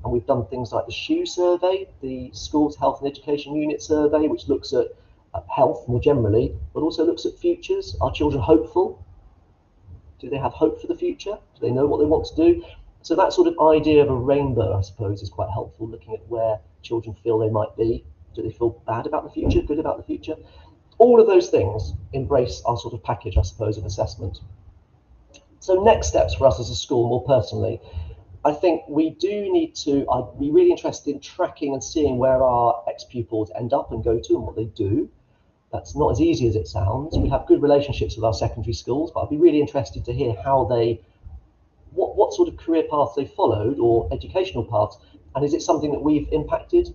Speaker 6: And we've done things like the SHU survey, the Schools Health and Education Unit survey, which looks at health more generally, but also looks at futures. Are children hopeful? Do they have hope for the future? Do they know what they want to do? So that sort of idea of a rainbow, I suppose, is quite helpful, looking at where children feel they might be. Do they feel bad about the future, good about the future? All of those things embrace our sort of package, I suppose, of assessment. So next steps for us as a school, more personally, I think we do need to, I'd be really interested in tracking and seeing where our ex-pupils end up and go to and what they do. That's not as easy as it sounds. We have good relationships with our secondary schools, but I'd be really interested to hear how they, what sort of career paths they followed, or educational paths, and is it something that we've impacted?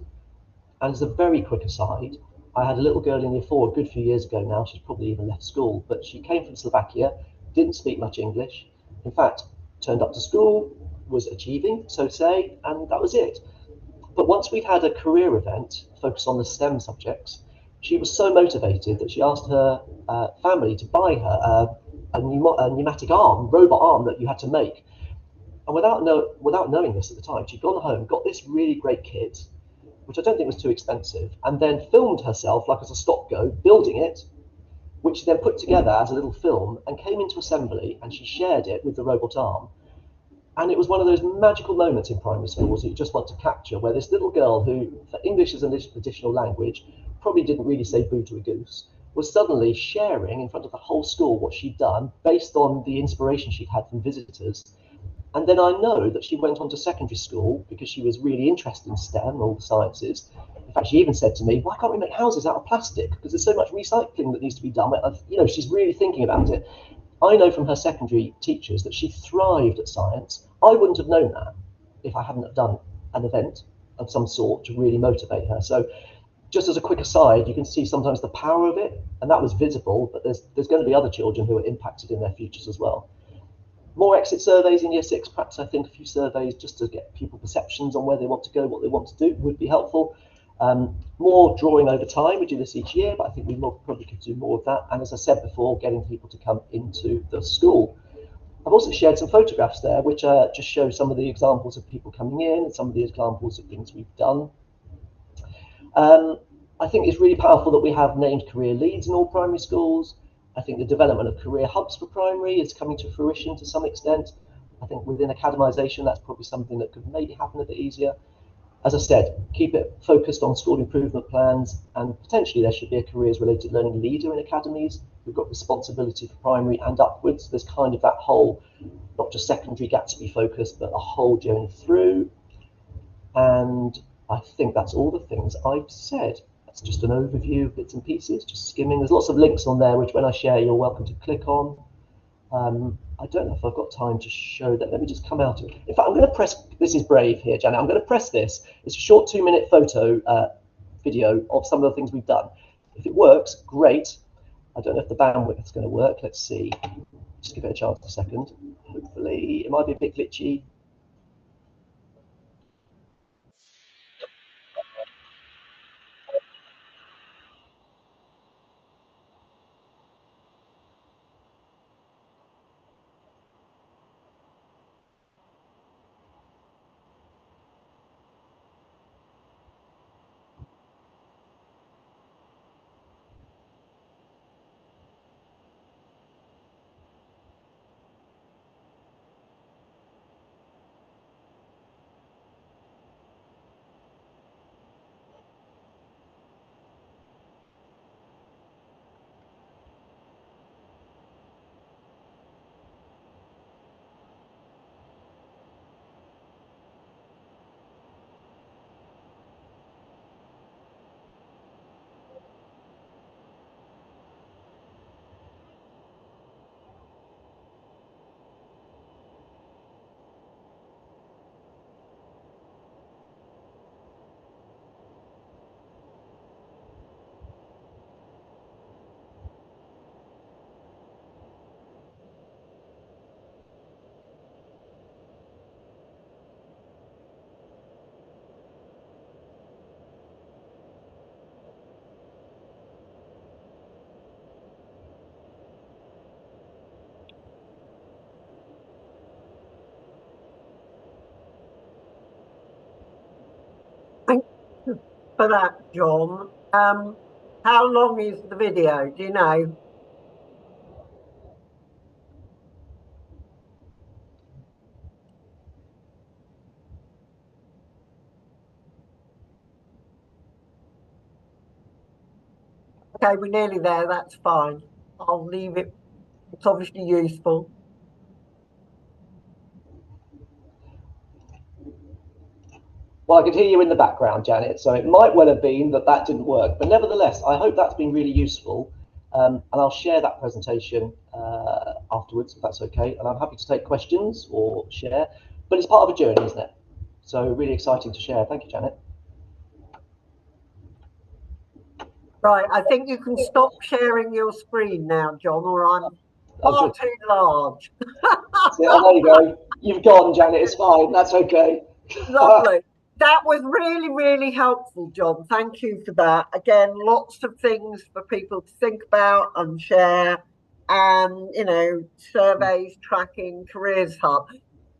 Speaker 6: And as a very quick aside, I had a little girl in year 4 a good few years ago now. She's probably even left school, but she came from Slovakia, didn't speak much English. In fact, turned up to school, was achieving, so say, and that was it. But once we'd had a career event focused on the STEM subjects, she was so motivated that she asked her family to buy her a pneumatic arm, robot arm that you had to make. And without knowing this at the time, she'd gone home, got this really great kit, which I don't think was too expensive, and then filmed herself, like as a stop go, building it, which she then put together as a little film and came into assembly, and she shared it with the robot arm. And it was one of those magical moments in primary schools that you just want to capture, where this little girl who, for English as an additional language, probably didn't really say boo to a goose, was suddenly sharing in front of the whole school what she'd done based on the inspiration she'd had from visitors. And then I know that she went on to secondary school because she was really interested in STEM and all the sciences. In fact, she even said to me, why can't we make houses out of plastic? Because there's so much recycling that needs to be done. You know, she's really thinking about it. I know from her secondary teachers that she thrived at science. I wouldn't have known that if I hadn't have done an event of some sort to really motivate her. So just as a quick aside, you can see sometimes the power of it, and that was visible, but there's going to be other children who are impacted in their futures as well. More exit surveys in year 6, perhaps. I think a few surveys just to get people perceptions on where they want to go, what they want to do would be helpful. More drawing over time. We do this each year, but I think we probably could do more of that. And as I said before, getting people to come into the school. I've also shared some photographs there, which just show some of the examples of people coming in and some of the examples of things we've done. I think it's really powerful that we have named career leads in all primary schools. I think the development of career hubs for primary is coming to fruition to some extent. I think within academisation, that's probably something that could maybe happen a bit easier. As I said, keep it focused on school improvement plans, and potentially there should be a careers-related learning leader in academies who've got responsibility for primary and upwards. There's kind of that whole, not just secondary Gatsby focus, but a whole journey through. And I think that's all the things I've said. That's just an overview of bits and pieces, just skimming. There's lots of links on there, which when I share, you're welcome to click on. I don't know if I've got time to show that. Let me just come out of it. In fact, I'm going to press, this is brave here, Janet. I'm going to press this. It's a short 2-minute photo video of some of the things we've done. If it works, great. I don't know if the bandwidth is going to work. Let's see. Just give it a chance a second. Hopefully, it might be a bit glitchy.
Speaker 1: Thank you for that, John. How long is the video? Do you know? Okay, we're nearly there. That's fine. I'll leave it. It's obviously useful.
Speaker 6: Well, I could hear you in the background, Janet, so it might well have been that that didn't work. But nevertheless, I hope that's been really useful. And I'll share that presentation afterwards, if that's okay. And I'm happy to take questions or share. But it's part of a journey, isn't it? So really exciting to share. Thank you, Janet.
Speaker 1: Right, I think you can stop sharing your screen now, John, or I'm far too large.
Speaker 6: Oh, there you go. You've gone, Janet. It's fine. That's okay.
Speaker 1: Lovely. That was really, really helpful, John. Thank you for that. Again, lots of things for people to think about and share, and, you know, surveys, tracking, careers hub.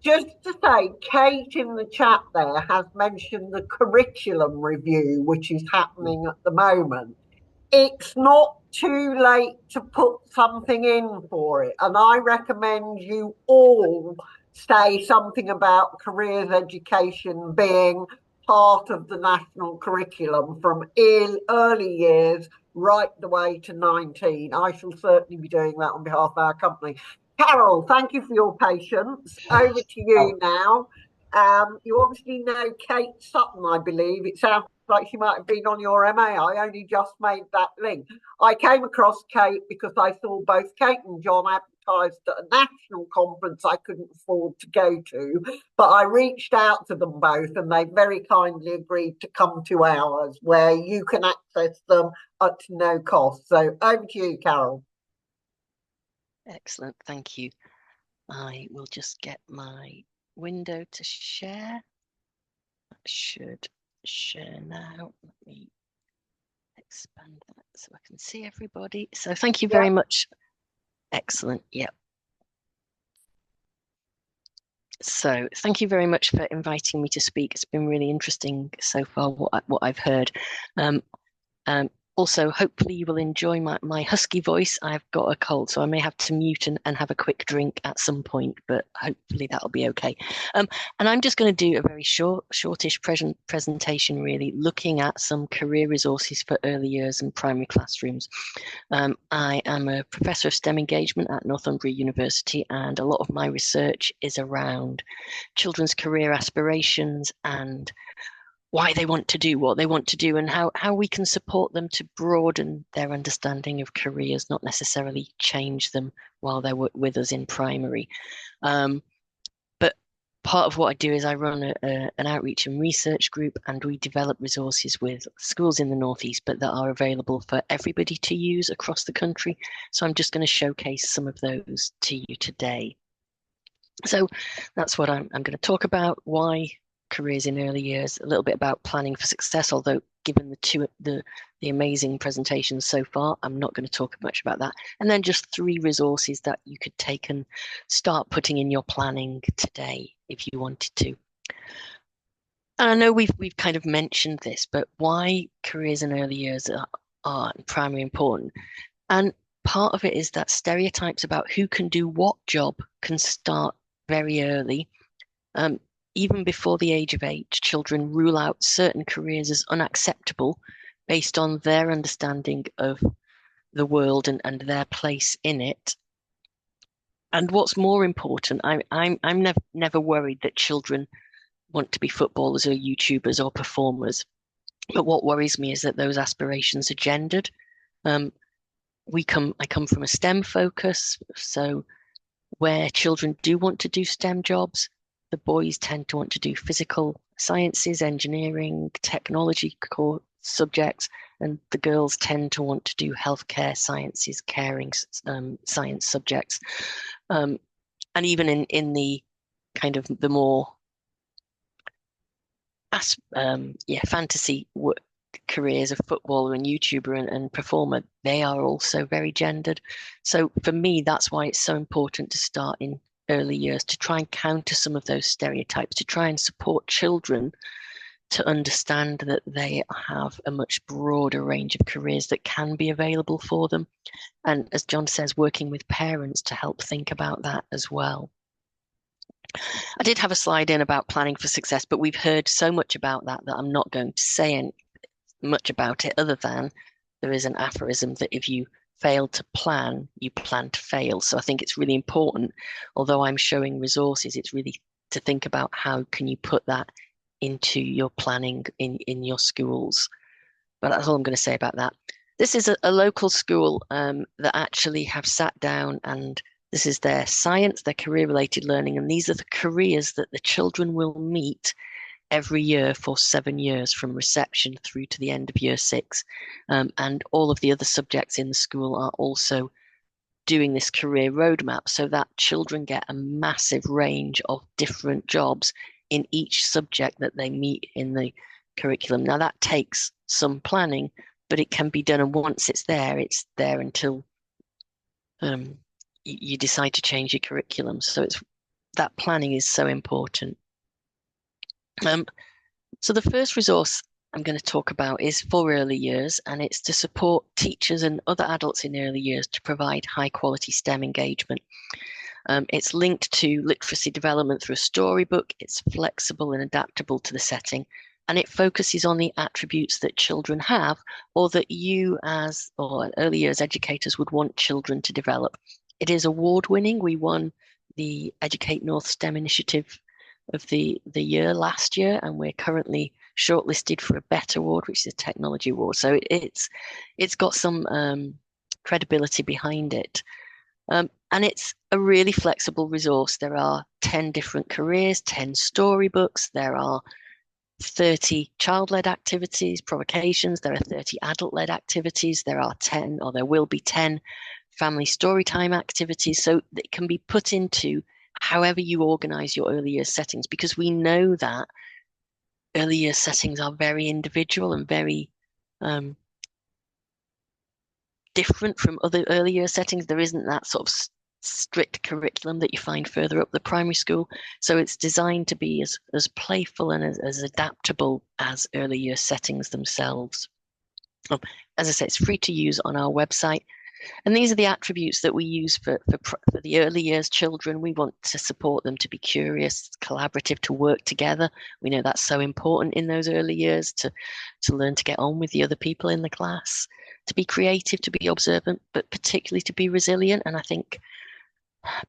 Speaker 1: Just to say, Kate in the chat there has mentioned the curriculum review, which is happening at the moment. It's not too late to put something in for it, and I recommend you all say something about careers education being part of the national curriculum from early years right the way to 19. I shall certainly be doing that on behalf of our company. Carol, thank you for your patience. Over to you now. You obviously know Kate Sutton, I believe. It sounds like she might have been on your MA. I only just made that link. I came across Kate because I saw both Kate and John advertised at a national conference I couldn't afford to go to, but I reached out to them both and they very kindly agreed to come to ours where you can access them at no cost. So over to you, Carol.
Speaker 7: Excellent, thank you. I will just get my window to share. I should share now. Let me expand that so I can see everybody. So thank you very much. Excellent, yep. So thank you very much for inviting me to speak. It's been really interesting so far what I've heard. Also, hopefully you will enjoy my husky voice. I've got a cold, so I may have to mute and have a quick drink at some point, but hopefully that'll be okay. And I'm just going to do a very shortish presentation, really, looking at some career resources for early years and primary classrooms. I am a professor of STEM engagement at Northumbria University, and a lot of my research is around children's career aspirations and why they want to do what they want to do and how we can support them to broaden their understanding of careers, not necessarily change them while they're with us in primary. But part of what I do is I run an outreach and research group, and we develop resources with schools in the Northeast, but that are available for everybody to use across the country. So I'm just going to showcase some of those to you today. So that's what I'm going to talk about, why careers in early years, a little bit about planning for success, although given the amazing presentations so far, I'm not going to talk much about that. And then just 3 resources that you could take and start putting in your planning today if you wanted to. And I know we've kind of mentioned this, but why careers in early years are primarily important. And part of it is that stereotypes about who can do what job can start very early. Even before the age of 8, children rule out certain careers as unacceptable based on their understanding of the world and their place in it. And what's more important, I'm never worried that children want to be footballers or YouTubers or performers. But what worries me is that those aspirations are gendered. I come from a STEM focus, so where children do want to do STEM jobs, the boys tend to want to do physical sciences, engineering, technology core subjects, and the girls tend to want to do healthcare sciences, caring science subjects. And even in the kind of the more fantasy careers of footballer and YouTuber and performer, they are also very gendered. So for me, that's why it's so important to start in early years, to try and counter some of those stereotypes, to try and support children to understand that they have a much broader range of careers that can be available for them. And as John says, working with parents to help think about that as well. I did have a slide in about planning for success, but we've heard so much about that I'm not going to say much about it, other than there is an aphorism that if you fail to plan, you plan to fail. So I think it's really important, although I'm showing resources, it's really to think about how can you put that into your planning in your schools. But that's all I'm going to say about that. This is a local school that actually have sat down, and this is their science, their career-related learning, and these are the careers that the children will meet every year for 7 years, from reception through to the end of year 6. And all of the other subjects in the school are also doing this career roadmap, so that children get a massive range of different jobs in each subject that they meet in the curriculum. Now that takes some planning, but it can be done, and once it's there until you decide to change your curriculum. So that planning is so important. So the first resource I'm going to talk about is for early years, and it's to support teachers and other adults in early years to provide high quality STEM engagement. It's linked to literacy development through a storybook. It's flexible and adaptable to the setting, and it focuses on the attributes that children have or that you as or early years educators would want children to develop. It is award-winning. We won the Educate North STEM initiative of the year last year, and we're currently shortlisted for a BET award, which is a technology award. So it's got some credibility behind it. And it's a really flexible resource. There are 10 different careers, 10 storybooks. There are 30 child-led activities, provocations. There are 30 adult-led activities. There are 10, or there will be 10 family storytime activities. So it can be put into however you organize your early years settings, because we know that early years settings are very individual and very different from other early year settings. There isn't that sort of strict curriculum that you find further up the primary school. So it's designed to be as playful and as adaptable as early year settings themselves. As I say, it's free to use on our website. And these are the attributes that we use for the early years children. We want to support them to be curious, collaborative, to work together. We know that's so important in those early years, to learn to get on with the other people in the class, to be creative, to be observant, but particularly to be resilient. And I think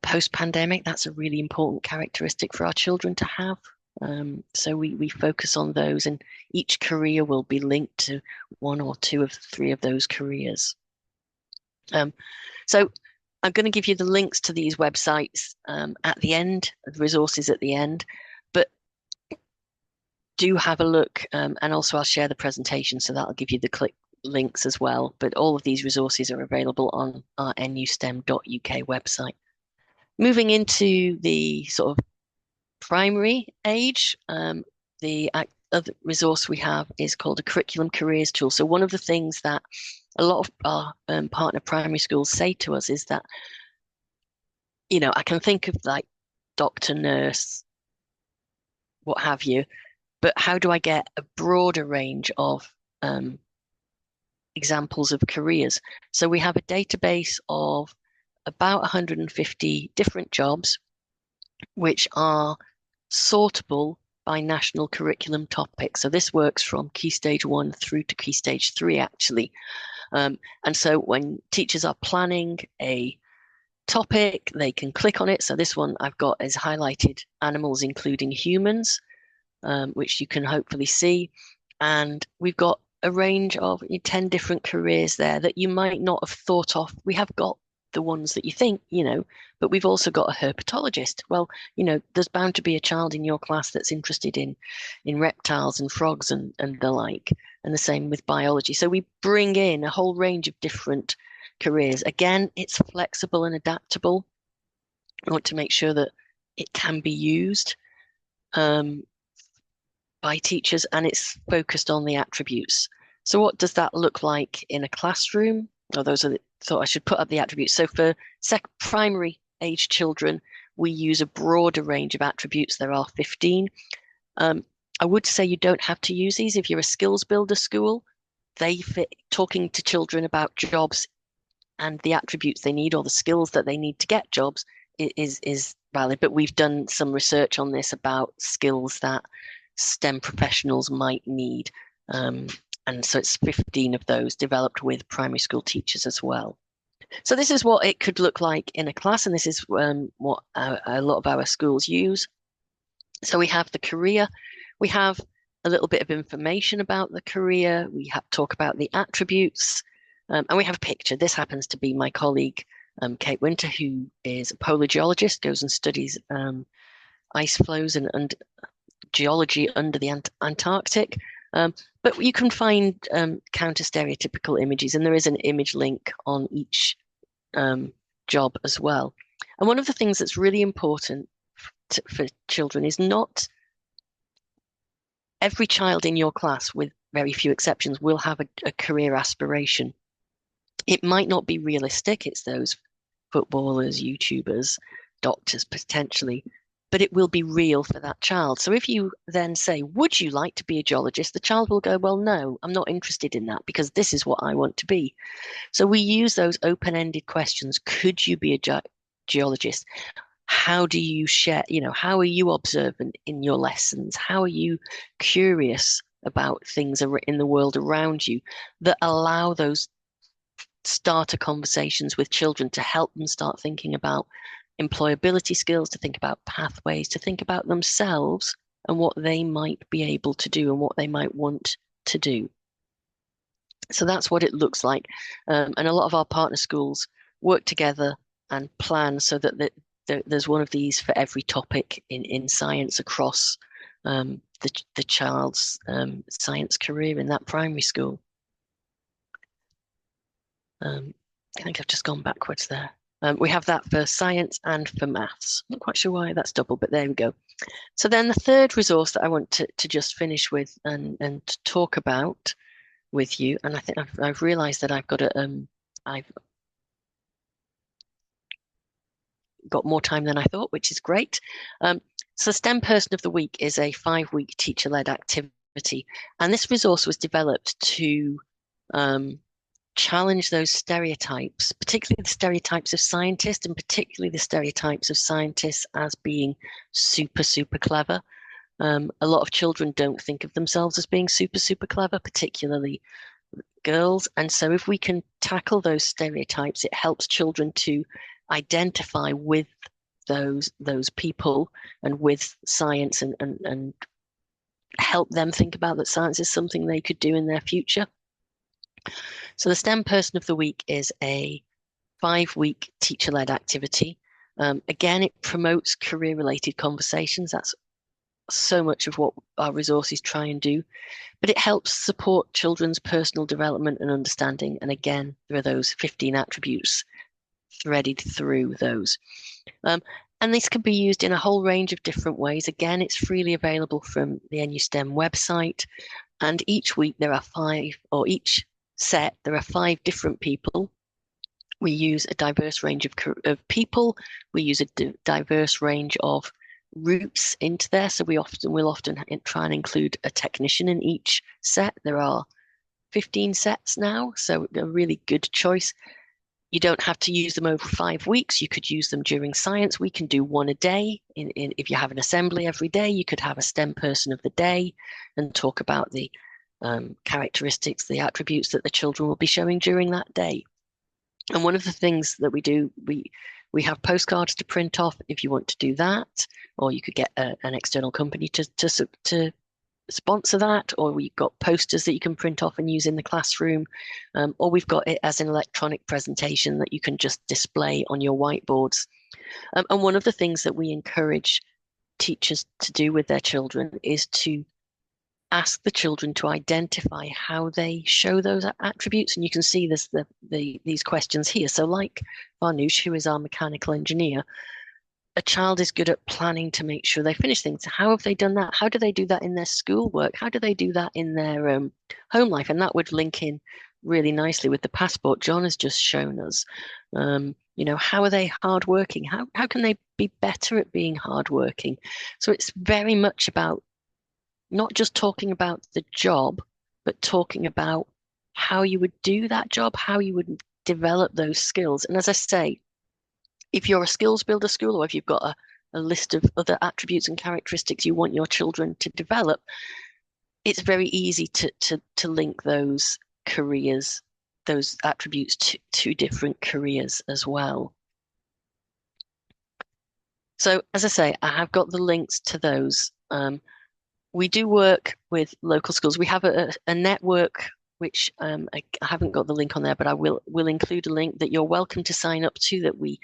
Speaker 7: post-pandemic, that's a really important characteristic for our children to have. So we focus on those, and each career will be linked to one or two of three of those careers. So I'm going to give you the links to these websites at the end, the resources at the end, but do have a look, and also I'll share the presentation, so that'll give you the links as well. But all of these resources are available on our nustem.uk website. Moving into the sort of primary age, the other resource we have is called a curriculum careers tool. So one of the things that a lot of our partner primary schools say to us is that, you know, I can think of like doctor, nurse, what have you, but how do I get a broader range of examples of careers? So we have a database of about 150 different jobs, which are sortable by national curriculum topic. So this works from Key Stage 1 through to Key Stage 3, actually. And so when teachers are planning a topic, they can click on it. So this one I've got is highlighted animals, including humans, which you can hopefully see. And we've got a range of 10 different careers there that you might not have thought of. We have got the ones that you think, you know, but we've also got a herpetologist. Well, you know, there's bound to be a child in your class that's interested in reptiles and frogs and the like, and the same with biology. So we bring in a whole range of different careers. Again, it's flexible and adaptable. I want to make sure that it can be used by teachers, and it's focused on the attributes. So what does that look like in a classroom? Oh, thought I should put up the attributes. So for primary age children, we use a broader range of attributes. There are 15. I would say you don't have to use these if you're a skills builder school. They fit talking to children about jobs and the attributes they need or the skills that they need to get jobs is valid. But we've done some research on this about skills that STEM professionals might need. And so it's 15 of those developed with primary school teachers as well. So this is what it could look like in a class, and this is what a lot of our schools use. So we have the career, we have a little bit of information about the career, we have talk about the attributes, and we have a picture. This happens to be my colleague, Kate Winter, who is a polar geologist, goes and studies ice flows and geology under the Antarctic. But you can find counter-stereotypical images, and there is an image link on each job as well. And one of the things that's really important for children is not every child in your class, with very few exceptions, will have a career aspiration. It might not be realistic. It's those footballers, YouTubers, doctors potentially, but it will be real for that child. So if you then say, would you like to be a geologist? The child will go, well, no, I'm not interested in that because this is what I want to be. So we use those open-ended questions. Could you be a geologist? how do you share, how are you observant in your lessons? How are you curious about things in the world around you that allow those starter conversations with children to help them start thinking about employability skills, to think about pathways, to think about themselves and what they might be able to do and what they might want to do. So that's what it looks like. And a lot of our partner schools work together and plan so that there's one of these for every topic in science across the child's science career in that primary school. I think I've just gone backwards there. We have that for science and for maths. Not quite sure why that's double, but there we go. So then the third resource that I want to just finish with and talk about with you, and I think I've realised that I've got more time than I thought, which is great. So STEM Person of the Week is a 5-week teacher-led activity, and this resource was developed to challenge those stereotypes, particularly the stereotypes of scientists, and particularly the stereotypes of scientists as being super, super clever. A lot of children don't think of themselves as being super, super clever, particularly girls. And so if we can tackle those stereotypes, it helps children to identify with those people and with science and help them think about that science is something they could do in their future. So the STEM Person of the Week is a 5-week teacher-led activity. Again, it promotes career-related conversations. That's so much of what our resources try and do, but it helps support children's personal development and understanding. And again, there are those 15 attributes threaded through those. And this can be used in a whole range of different ways. Again, it's freely available from the NU STEM website. And each week there are 5, or each set, there are 5 different people. We use a diverse range of people. We use a diverse range of routes into there. So we'll often try and include a technician in each set. There are 15 sets now, so a really good choice. You don't have to use them over 5 weeks. You could use them during science. We can do one a day. If you have an assembly every day, you could have a STEM person of the day and talk about the characteristics, the attributes that the children will be showing during that day. And one of the things that we do, we have postcards to print off if you want to do that, or you could get an external company to sponsor that, or we've got posters that you can print off and use in the classroom, or we've got it as an electronic presentation that you can just display on your whiteboards. And one of the things that we encourage teachers to do with their children is to ask the children to identify how they show those attributes. And you can see this, these questions here. So like Farnoosh, who is our mechanical engineer, a child is good at planning to make sure they finish things. How have they done that? How do they do that in their schoolwork? How do they do that in their home life? And that would link in really nicely with the passport John has just shown us. How are they hardworking? How can they be better at being hardworking? So it's very much about not just talking about the job, but talking about how you would do that job, how you would develop those skills. And as I say, if you're a skills builder school, or if you've got a list of other attributes and characteristics you want your children to develop, it's very easy to link those careers, those attributes to different careers as well. So as I say, I have got the links to those. We do work with local schools. We have a network, which I haven't got the link on there, but I will include a link that you're welcome to sign up to, that we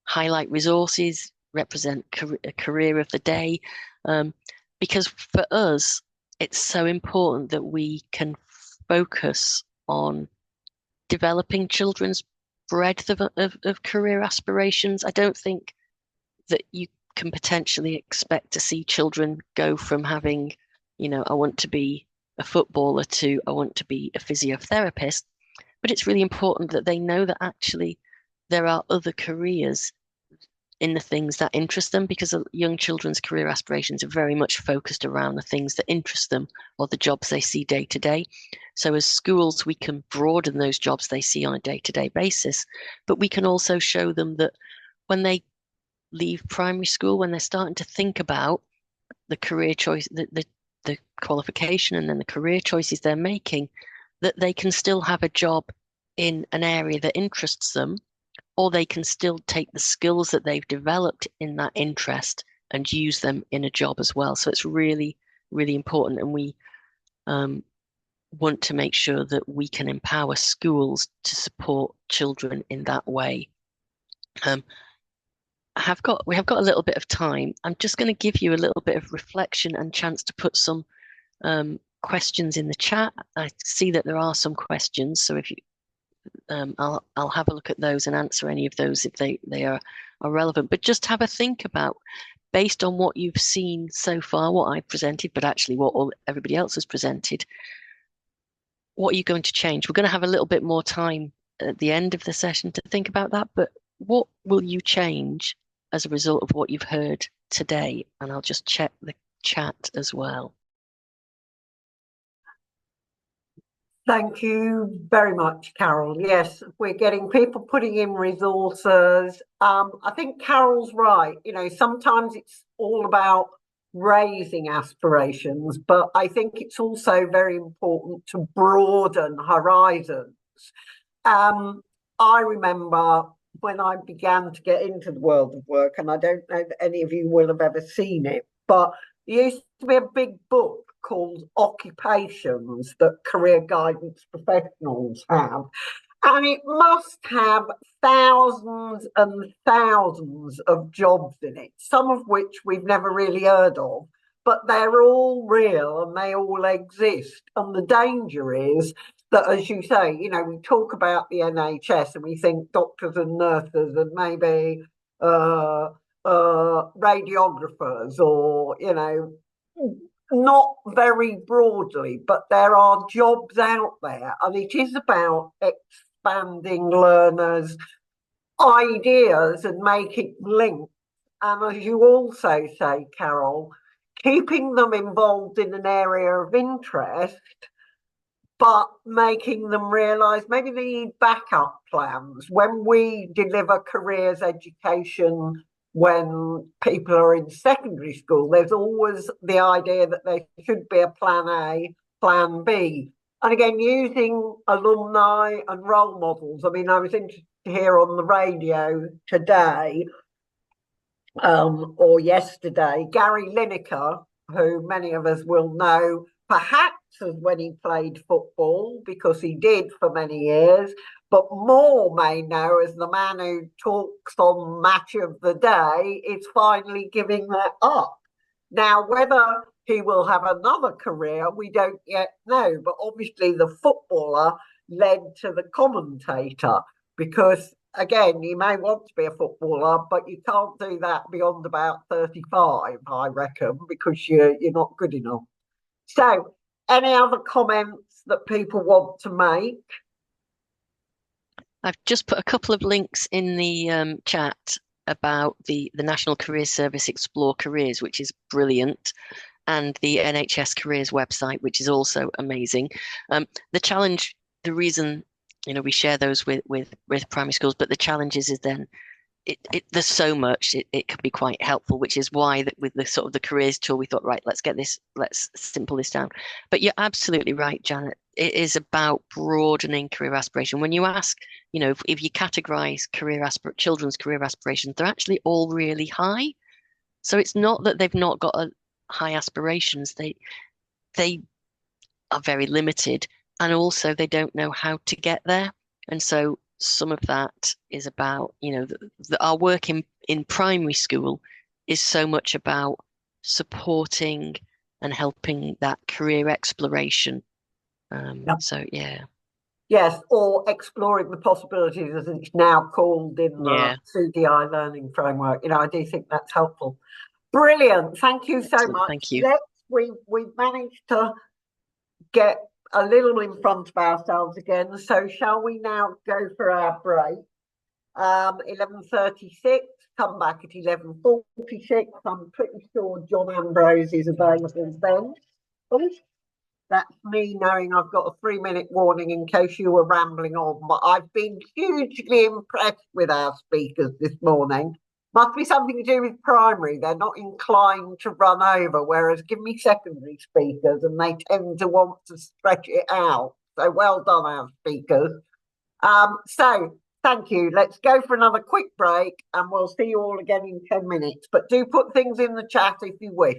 Speaker 7: highlight resources, represent a career of the day. Because for us, it's so important that we can focus on developing children's breadth of career aspirations. I don't think that you can potentially expect to see children go from having, I want to be a footballer to I want to be a physiotherapist. But it's really important that they know that actually there are other careers in the things that interest them, because young children's career aspirations are very much focused around the things that interest them or the jobs they see day to day. So as schools, we can broaden those jobs they see on a day-to-day basis, but we can also show them that when they leave primary school, when they're starting to think about the career choice, the qualification and then the career choices they're making, that they can still have a job in an area that interests them, or they can still take the skills that they've developed in that interest and use them in a job as well. So it's really, really important. And we want to make sure that we can empower schools to support children in that way. We have got a little bit of time. I'm just going to give you a little bit of reflection and chance to put some questions in the chat. I see that there are some questions, so if you I'll have a look at those and answer any of those if they are relevant. But just have a think about, based on what you've seen so far, what I've presented, but actually what everybody else has presented, what are you going to change? We're going to have a little bit more time at the end of the session to think about that, but what will you change as a result of what you've heard today? And I'll just check the chat as well.
Speaker 1: Thank you very much, Carol. Yes, we're getting people putting in resources. I think Carol's right. You know, sometimes it's all about raising aspirations, but I think it's also very important to broaden horizons. I remember when I began to get into the world of work, and I don't know that any of you will have ever seen it, but there used to be a big book called Occupations that career guidance professionals have. And it must have thousands and thousands of jobs in it, some of which we've never really heard of, but they're all real and they all exist. And the danger is that, as you say, you know, we talk about the NHS and we think doctors and nurses and maybe radiographers, or, you know, not very broadly, but there are jobs out there, and it is about expanding learners' ideas and making links. And as you also say, Carol, keeping them involved in an area of interest, but making them realise maybe they need backup plans. When we deliver careers education when people are in secondary school, there's always the idea that there should be a plan A, plan B. And again, using alumni and role models. I mean, I was interested to hear on the radio today, or yesterday, Gary Lineker, who many of us will know, perhaps as when he played football, because he did for many years, but more may know as the man who talks on Match of the Day is finally giving that up. Now, whether he will have another career, we don't yet know, but obviously the footballer led to the commentator, because again, you may want to be a footballer, but you can't do that beyond about 35, I reckon, because you're not good enough. So, any other comments that people want to make?
Speaker 7: I've just put a couple of links in the chat about the National Career Service Explore Careers, which is brilliant, and the NHS Careers website, which is also amazing. The challenge, the reason, you know, we share those with primary schools, but the challenge is then there's so much, it can be quite helpful, which is why that with the sort of the careers tool, we thought, right, let's simple this down. But you're absolutely right, Janet. It is about broadening career aspiration. When you ask, you know, if you categorize children's career aspirations, they're actually all really high. So it's not that they've not got high aspirations. They are very limited, and also they don't know how to get there. And so some of that is about, you know, our work in primary school is so much about supporting and helping that career exploration.
Speaker 1: Yep.
Speaker 7: So, yeah.
Speaker 1: Yes, or exploring the possibilities, as it's now called in the CDI learning framework. You know, I do think that's helpful. Brilliant. Thank you so much.
Speaker 7: Thank you.
Speaker 1: We've managed to get a little in front of ourselves again. So shall we now go for our break? 11:36, come back at 11:46. I'm pretty sure John Ambrose is available then. That's me knowing I've got a 3-minute warning in case you were rambling on, but I've been hugely impressed with our speakers this morning. Must be something to do with primary. They're not inclined to run over, whereas give me secondary speakers and they tend to want to stretch it out. So well done, our speakers. So thank you. Let's go for another quick break and we'll see you all again in 10 minutes. But do put things in the chat if you wish.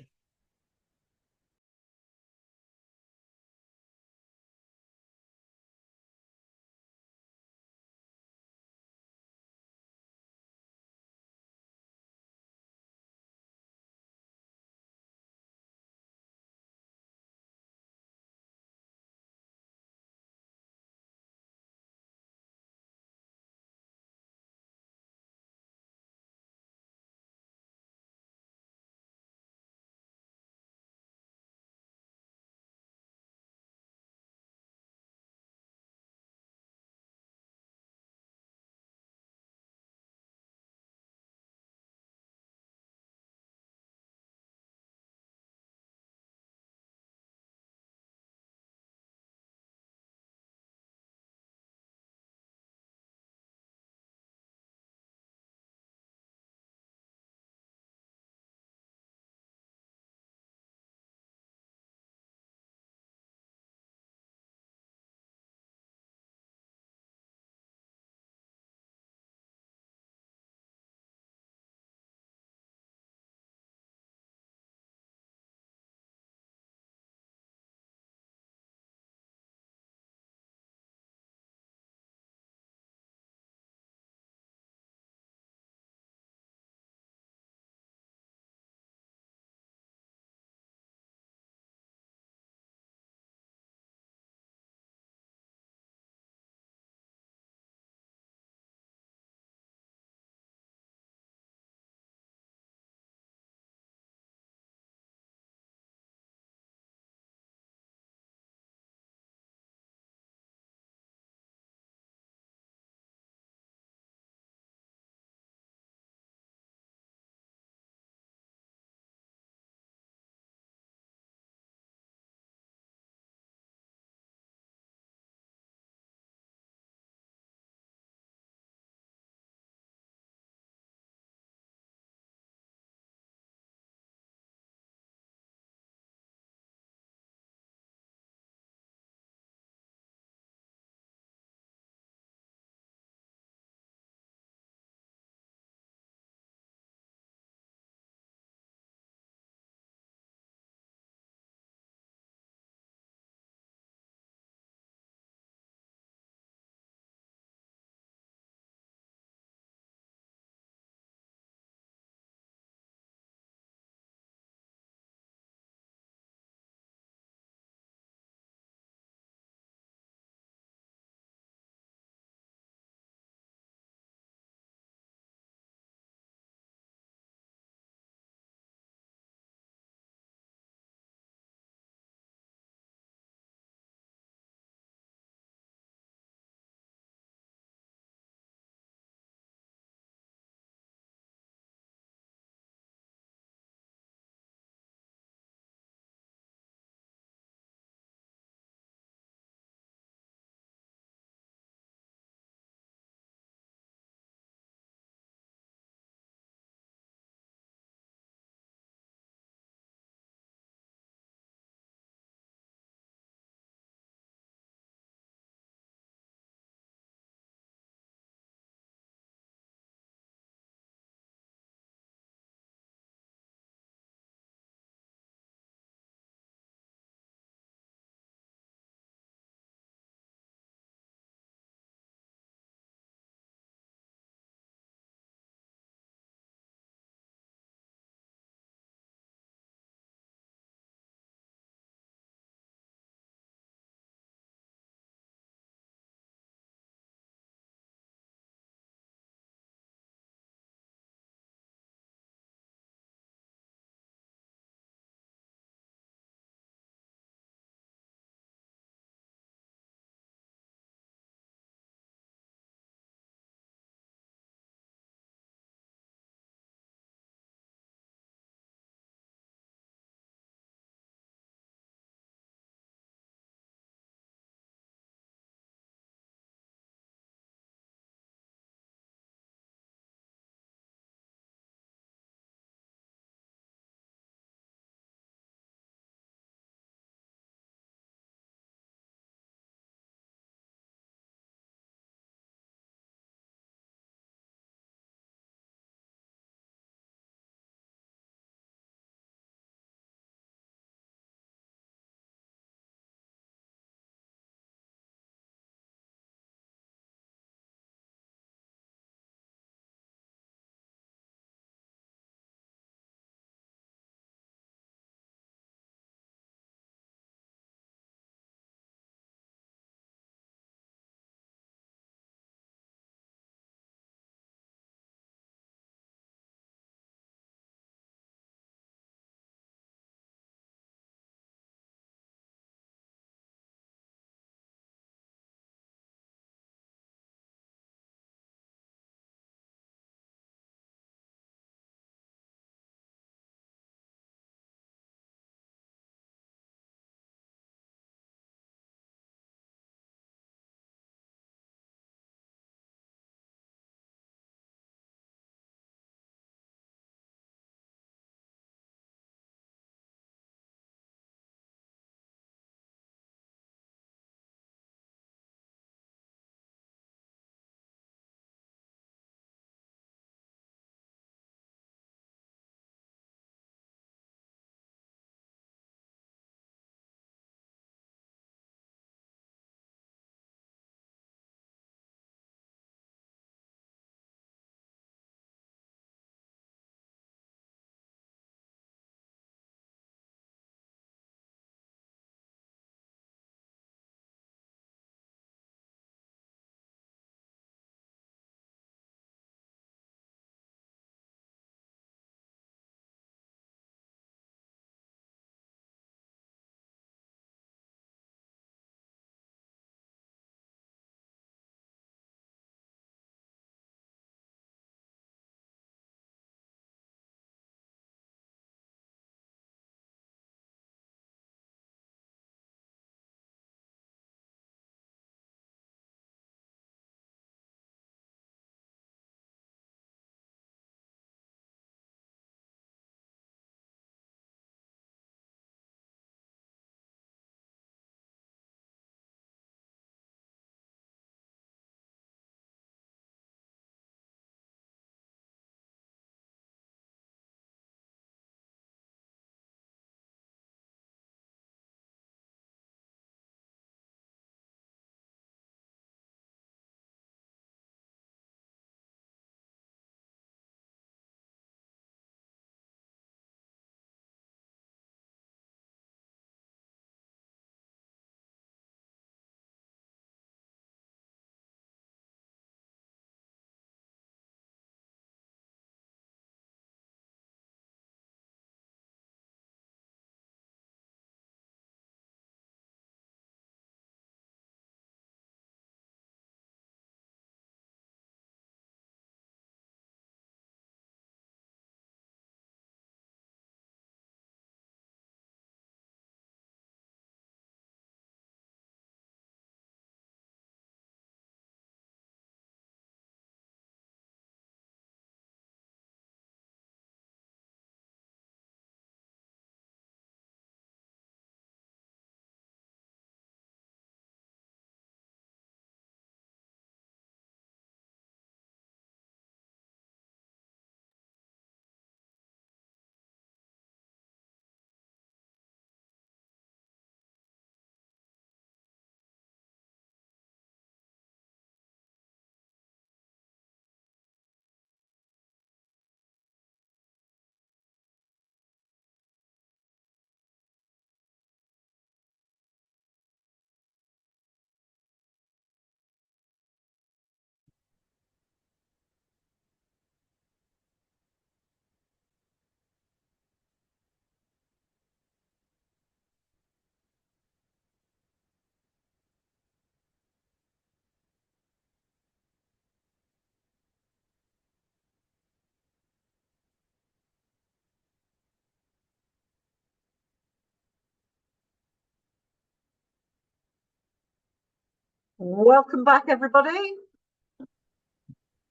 Speaker 1: Welcome back, everybody.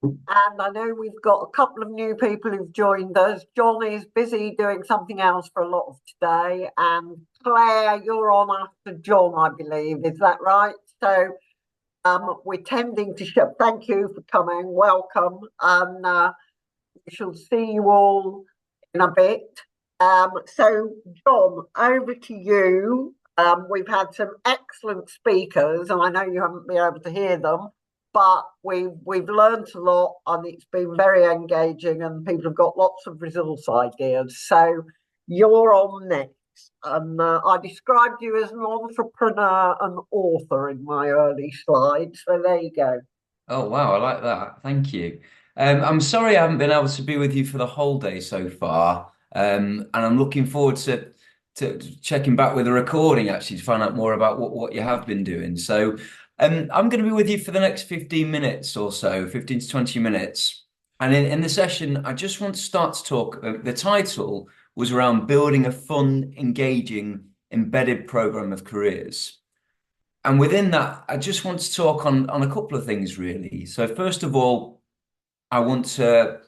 Speaker 1: And I know we've got a couple of new people who've joined us. John is busy doing something else for a lot of today. And Claire, you're on after John, I believe. Is that right? So we're tending to thank you for coming. Welcome. And we shall see you all in a bit. So John, over to you. We've had some excellent speakers, and I know you haven't been able to hear them, but we've learned a lot, and it's been very engaging, and people have got lots of resource ideas. So you're on next. And I described you as an entrepreneur and author in my early slides. So there you go.
Speaker 8: Oh, wow. I like that. Thank you. I'm sorry I haven't been able to be with you for the whole day so far. And I'm looking forward to checking back with the recording actually to find out more about what you have been doing. So I'm going to be with you for the next 15 minutes or so, 15 to 20 minutes. And in the session, I just want to start to talk. The title was around building a fun, engaging, embedded program of careers. And within that, I just want to talk on a couple of things, really. So first of all, I want to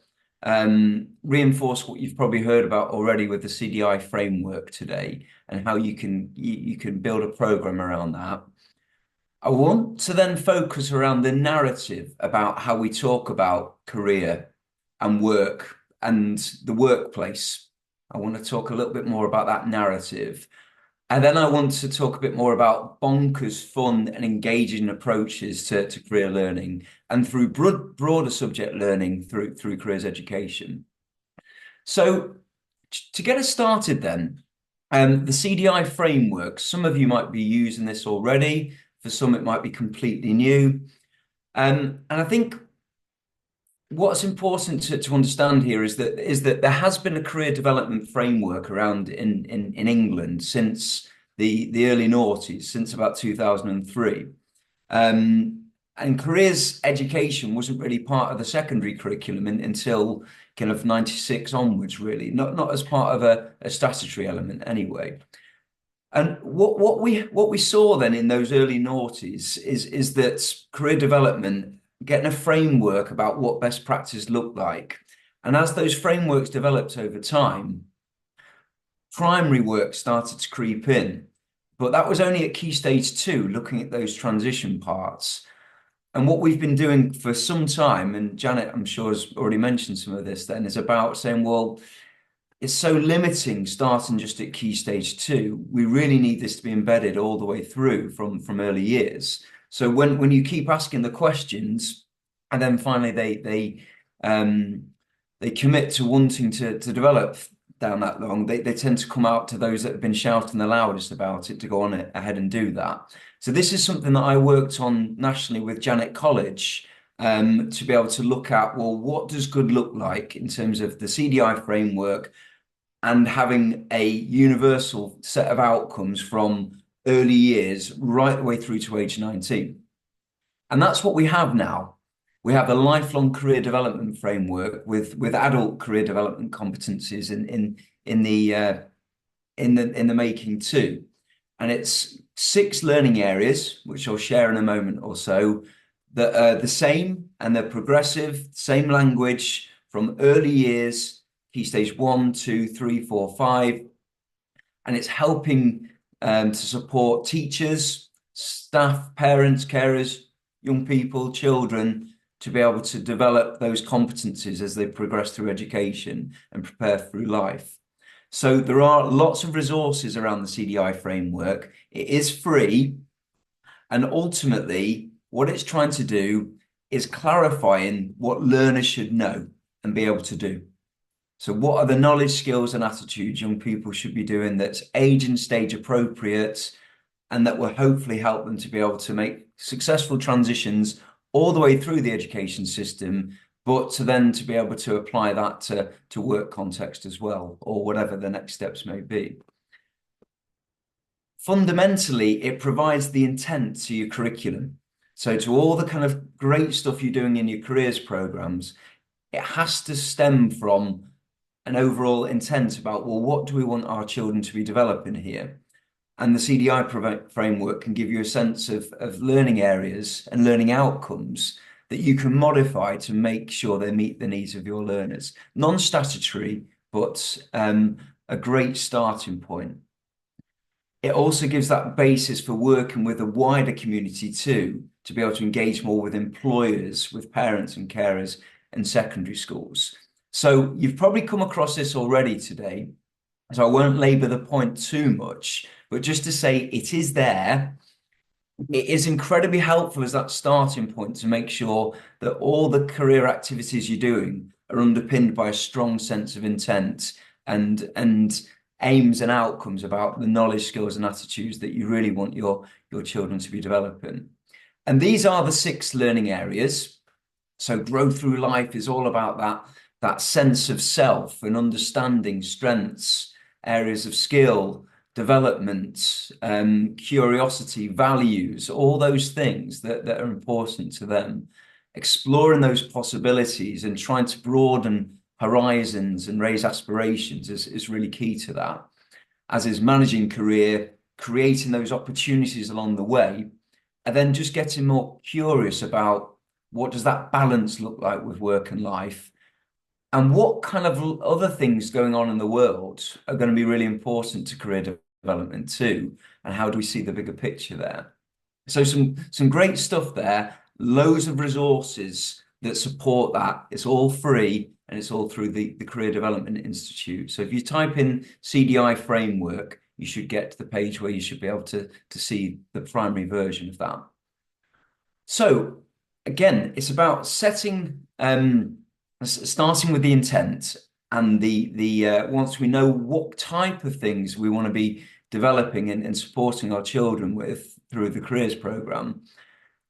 Speaker 8: reinforce what you've probably heard about already with the CDI framework today and how you can build a program around that. I want to then focus around the narrative about how we talk about career and work and the workplace. I want to talk a little bit more about that narrative. And then I want to talk a bit more about bonkers, fun and engaging approaches to career learning and through broader subject learning through careers education. So to get us started then, the CDI framework, some of you might be using this already, for some it might be completely new. And I think what's important to understand here is that there has been a career development framework around in England since the early noughties, since about 2003. And careers education wasn't really part of the secondary curriculum until kind of 96 onwards, really, not as part of a statutory element anyway. And what we saw then in those early noughties is that career development, getting a framework about what best practice looked like. And as those frameworks developed over time, primary work started to creep in. But that was only at Key Stage 2, looking at those transition parts. And what we've been doing for some time, and Janet, I'm sure, has already mentioned some of this then, is about saying, well, it's so limiting starting just at Key Stage 2. We really need this to be embedded all the way through from early years. So when you keep asking the questions, and then finally they commit to wanting to develop down that long, they tend to come out to those that have been shouting the loudest about it to go on ahead and do that. So this is something that I worked on nationally with Janet College to be able to look at, well, what does good look like in terms of the CDI framework and having a universal set of outcomes from early years right the way through to age 19. And that's what we have now. We have a lifelong career development framework with adult career development competencies in the making too. And it's 6 learning areas, which I'll share in a moment or so, that are the same and they're progressive, same language from early years, Key Stage 1, 2, 3, 4, 5. And it's helping to support teachers, staff, parents, carers, young people, children, to be able to develop those competencies as they progress through education and prepare through life. So there are lots of resources around the CDI framework. It is free. And ultimately, what it's trying to do is clarifying what learners should know and be able to do. So what are the knowledge, skills and attitudes young people should be doing that's age and stage appropriate and that will hopefully help them to be able to make successful transitions all the way through the education system, but to be able to apply that to work context as well, or whatever the next steps may be. Fundamentally, it provides the intent to your curriculum. So to all the kind of great stuff you're doing in your careers programs, it has to stem from an overall intent about, well, what do we want our children to be developing here? And the CDI framework can give you a sense of learning areas and learning outcomes that you can modify to make sure they meet the needs of your learners. Non-statutory, but a great starting point. It also gives that basis for working with a wider community too, to be able to engage more with employers, with parents and carers and secondary schools. So you've probably come across this already today, so I won't labour the point too much, but just to say it is there. It is incredibly helpful as that starting point to make sure that all the career activities you're doing are underpinned by a strong sense of intent and aims and outcomes about the knowledge, skills and attitudes that you really want your children to be developing. And these are the 6 learning areas. So growth through life is all about that sense of self and understanding strengths, areas of skill, development, curiosity, values, all those things that are important to them. Exploring those possibilities and trying to broaden horizons and raise aspirations is really key to that, as is managing career, creating those opportunities along the way, and then just getting more curious about what does that balance look like with work and life, and what kind of other things going on in the world are going to be really important to career development too, and how do we see the bigger picture there. So some great stuff there, loads of resources that support that. It's all free and it's all through the Career Development Institute. So if you type in CDI framework, you should get to the page where you should be able to see the primary version of that. So again, it's about setting, starting with the intent, and once we know what type of things we want to be developing and supporting our children with through the careers program,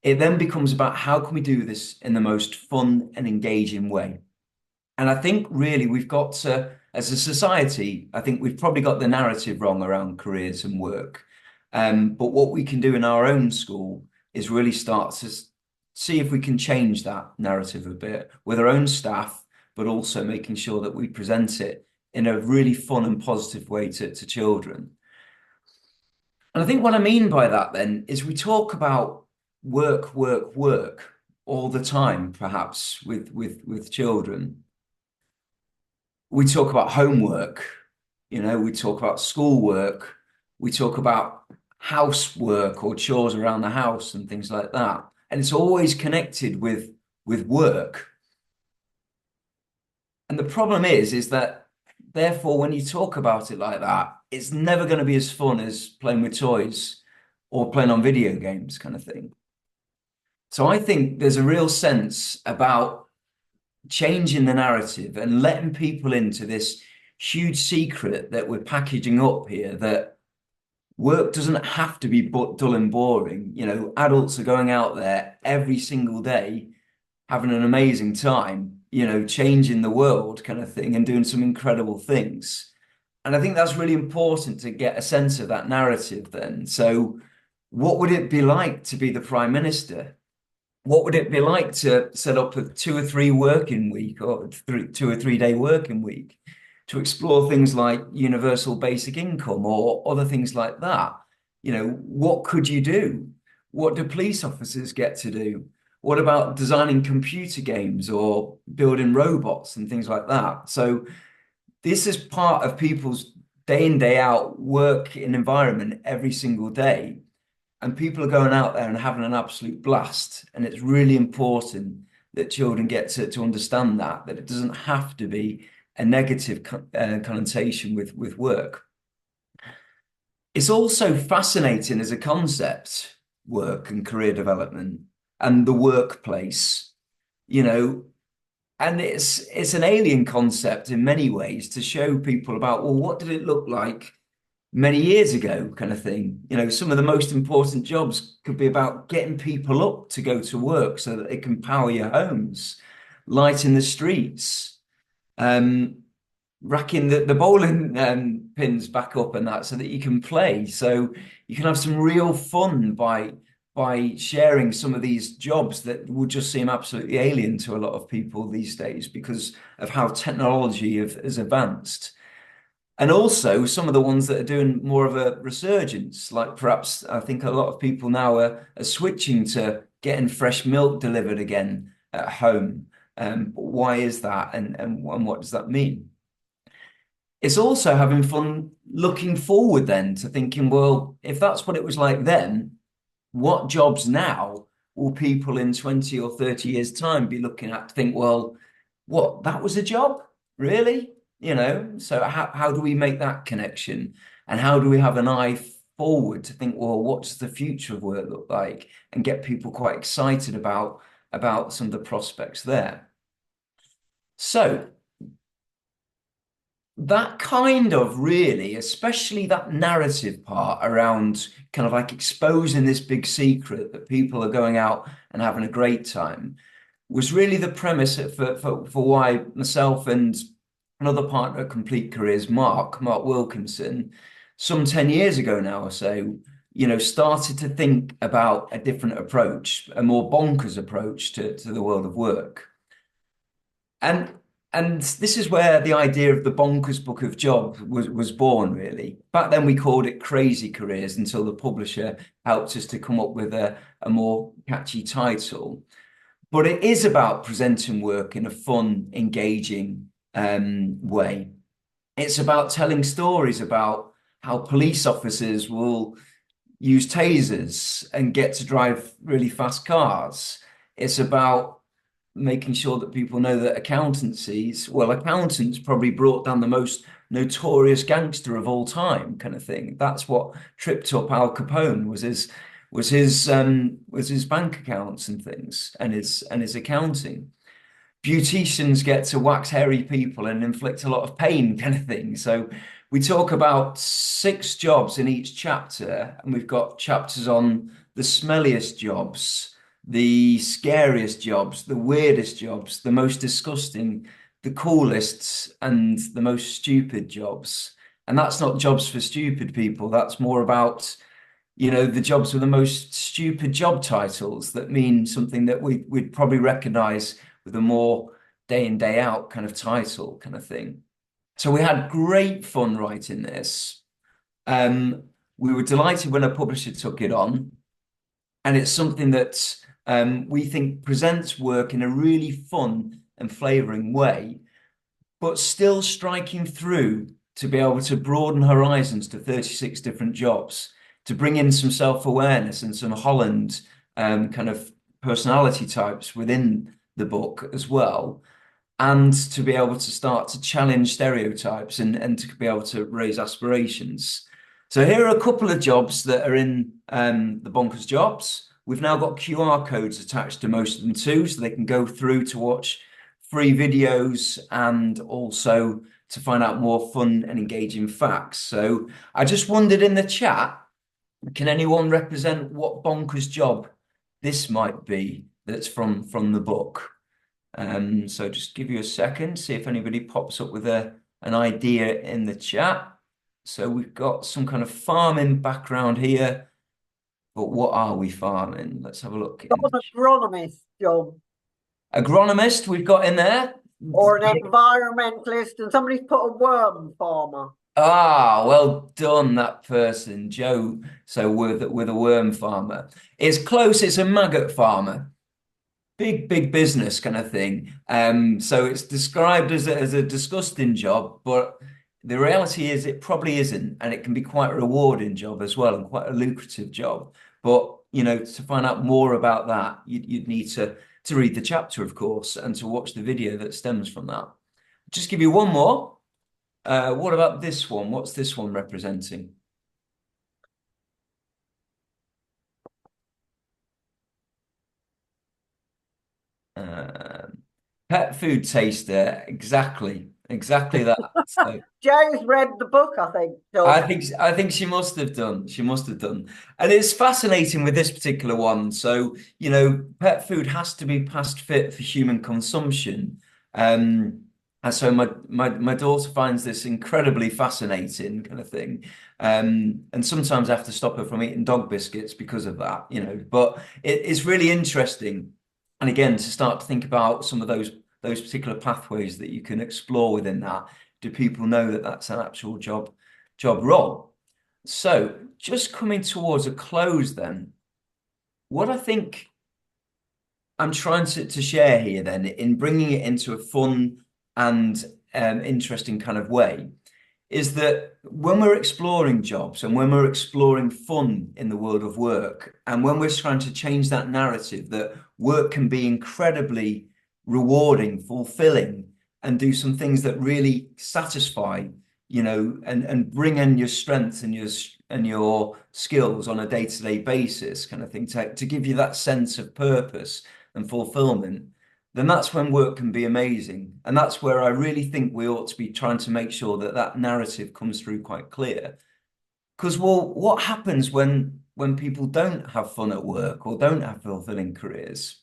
Speaker 8: it then becomes about how can we do this in the most fun and engaging way. And I think really we've got to, as a society, I think we've probably got the narrative wrong around careers and work. But what we can do in our own school is really start to see if we can change that narrative a bit with our own staff, but also making sure that we present it in a really fun and positive way to children. And I think what I mean by that then is we talk about work all the time, perhaps with children. We talk about homework, we talk about schoolwork, we talk about housework or chores around the house and things like that. And it's always connected with work. And the problem is that therefore, when you talk about it like that, it's never going to be as fun as playing with toys or playing on video games kind of thing. So I think there's a real sense about changing the narrative and letting people into this huge secret that we're packaging up here, that work doesn't have to be dull and boring. Adults are going out there every single day, having an amazing time, changing the world kind of thing and doing some incredible things. And I think that's really important to get a sense of that narrative then. So what would it be like to be the Prime Minister? What would it be like to set up a 2 or 3 working week or 2 or 3 day working week to explore things like universal basic income or other things like that? What could you do? What do police officers get to do? What about designing computer games or building robots and things like that? So this is part of people's day in, day out work and environment every single day. And people are going out there and having an absolute blast. And it's really important that children get to understand that it doesn't have to be a negative connotation with work. It's also fascinating as a concept, work and career development and the workplace, and it's an alien concept in many ways to show people about, well, what did it look like many years ago kind of thing? Some of the most important jobs could be about getting people up to go to work so that they can power your homes, lighting the streets, racking the bowling pins back up and that so that you can play. So you can have some real fun by sharing some of these jobs that would just seem absolutely alien to a lot of people these days because of how technology has advanced. And also some of the ones that are doing more of a resurgence, like perhaps I think a lot of people now are switching to getting fresh milk delivered again at home. Why is that, and what does that mean? It's also having fun looking forward then to thinking, well, if that's what it was like then, what jobs now will people in 20 or 30 years' time be looking at to think, well, what, that was a job? Really? You know, so how do we make that connection? And how do we have an eye forward to think, well, what does the future of work look like? And get people quite excited about some of the prospects there. So that kind of really, especially that narrative part around kind of like exposing this big secret that people are going out and having a great time, was really the premise for why myself and another partner at Complete Careers, Mark Wilkinson, some 10 years ago now or so, you know, started to think about a different approach, a more bonkers approach to the world of work. And this is where the idea of the Bonkers Book of Jobs was born, really. Back then we called it Crazy Careers until the publisher helped us to come up with a more catchy title. But it is about presenting work in a fun, engaging way. It's about telling stories about how police officers will use tasers and get to drive really fast cars. It's about making sure that people know that accountants probably brought down the most notorious gangster of all time, kind of thing. That's what tripped up Al Capone was his bank accounts and things, and his accounting. Beauticians get to wax hairy people and inflict a lot of pain, kind of thing. So we talk about 6 jobs in each chapter, and we've got chapters on the smelliest jobs, the scariest jobs, the weirdest jobs, the most disgusting, the coolest, and the most stupid jobs. And that's not jobs for stupid people. That's more about, you know, the jobs with the most stupid job titles that mean something that we'd probably recognize with a more day in, day out kind of title kind of thing. So we had great fun writing this. We were delighted when a publisher took it on. And it's something that we think presents work in a really fun and flavouring way, but still striking through to be able to broaden horizons to 36 different jobs, to bring in some self-awareness and some Holland kind of personality types within the book as well, and to be able to start to challenge stereotypes and to be able to raise aspirations. So here are a couple of jobs that are in the Bonkers Jobs. We've now got QR codes attached to most of them too, so they can go through to watch free videos and also to find out more fun and engaging facts. So I just wondered in the chat, can anyone represent what bonkers job this might be that's from the book? So just give you a second, see if anybody pops up with an idea in the chat. So we've got some kind of farming background here. But what are we farming? Let's have a look.
Speaker 1: Got an agronomist job.
Speaker 8: Agronomist we've got in there.
Speaker 1: Or an environmentalist, and somebody's put a worm farmer.
Speaker 8: Ah, well done, that person, Joe. So with a worm farmer. It's close, it's a maggot farmer. Big business kind of thing. So it's described as a disgusting job, but the reality is it probably isn't, and it can be quite a rewarding job as well, and quite a lucrative job. But, you know, to find out more about that, you'd need to read the chapter, of course, and to watch the video that stems from that. Just give you one more. What about this one? What's this one representing? Pet food taster, exactly that. So,
Speaker 1: Joe's read the book, I think. So.
Speaker 8: I think she must have done. She must have done. And it's fascinating with this particular one. So, you know, pet food has to be past fit for human consumption. And so my daughter finds this incredibly fascinating kind of thing. And sometimes I have to stop her from eating dog biscuits because of that, you know. But it's really interesting. And again, to start to think about some of those particular pathways that you can explore within that, do people know that that's an actual job role? So just coming towards a close then, what I think I'm trying to share here then, in bringing it into a fun and interesting kind of way, is that when we're exploring jobs and when we're exploring fun in the world of work, and when we're trying to change that narrative that work can be incredibly rewarding, fulfilling, and do some things that really satisfy, you know, and bring in your strengths and your skills on a day-to-day basis, kind of thing, to give you that sense of purpose and fulfillment, then that's when work can be amazing. And that's where I really think we ought to be trying to make sure that that narrative comes through quite clear. Because, well, what happens when people don't have fun at work or don't have fulfilling careers?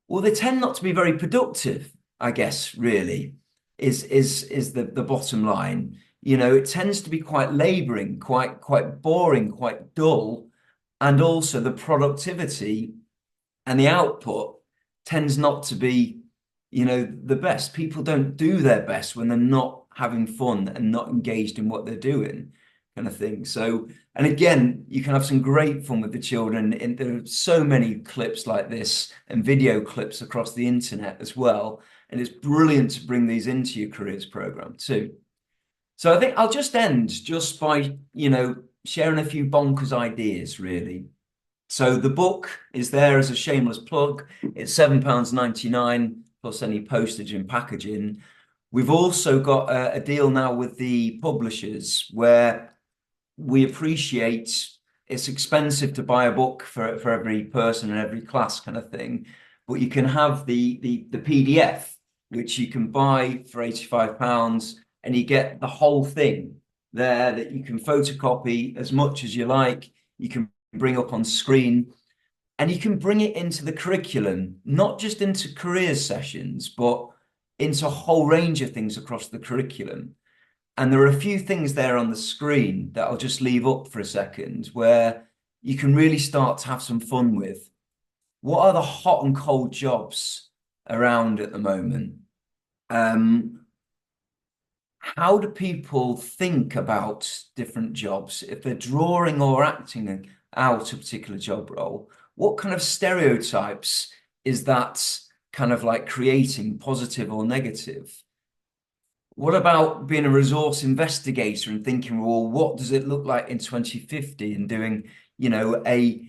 Speaker 8: Well, they tend not to be very productive, I guess, really, is the bottom line. You know, it tends to be quite laboring, quite boring, quite dull. And also the productivity and the output tends not to be, you know, the best. People don't do their best when they're not having fun and not engaged in what they're doing, kind of thing. So, and again, you can have some great fun with the children. And there are so many clips like this and video clips across the internet as well. And it's brilliant to bring these into your careers program too. So I think I'll just end just by, you know, sharing a few bonkers ideas, really. So the book is there as a shameless plug. It's £7.99 plus any postage and packaging. We've also got a deal now with the publishers where we appreciate it's expensive to buy a book for every person and every class, kind of thing, but you can have the PDF, which you can buy for £85, and you get the whole thing there that you can photocopy as much as you like. You can bring up on screen, and you can bring it into the curriculum, not just into careers sessions, but into a whole range of things across the curriculum. And there are a few things there on the screen that I'll just leave up for a second, where you can really start to have some fun with. What are the hot and cold jobs around at the moment? How do people think about different jobs? If they're drawing or acting out a particular job role, what kind of stereotypes is that kind of like creating, positive or negative? What about being a resource investigator and thinking, well, what does it look like in 2050, and doing, you know, a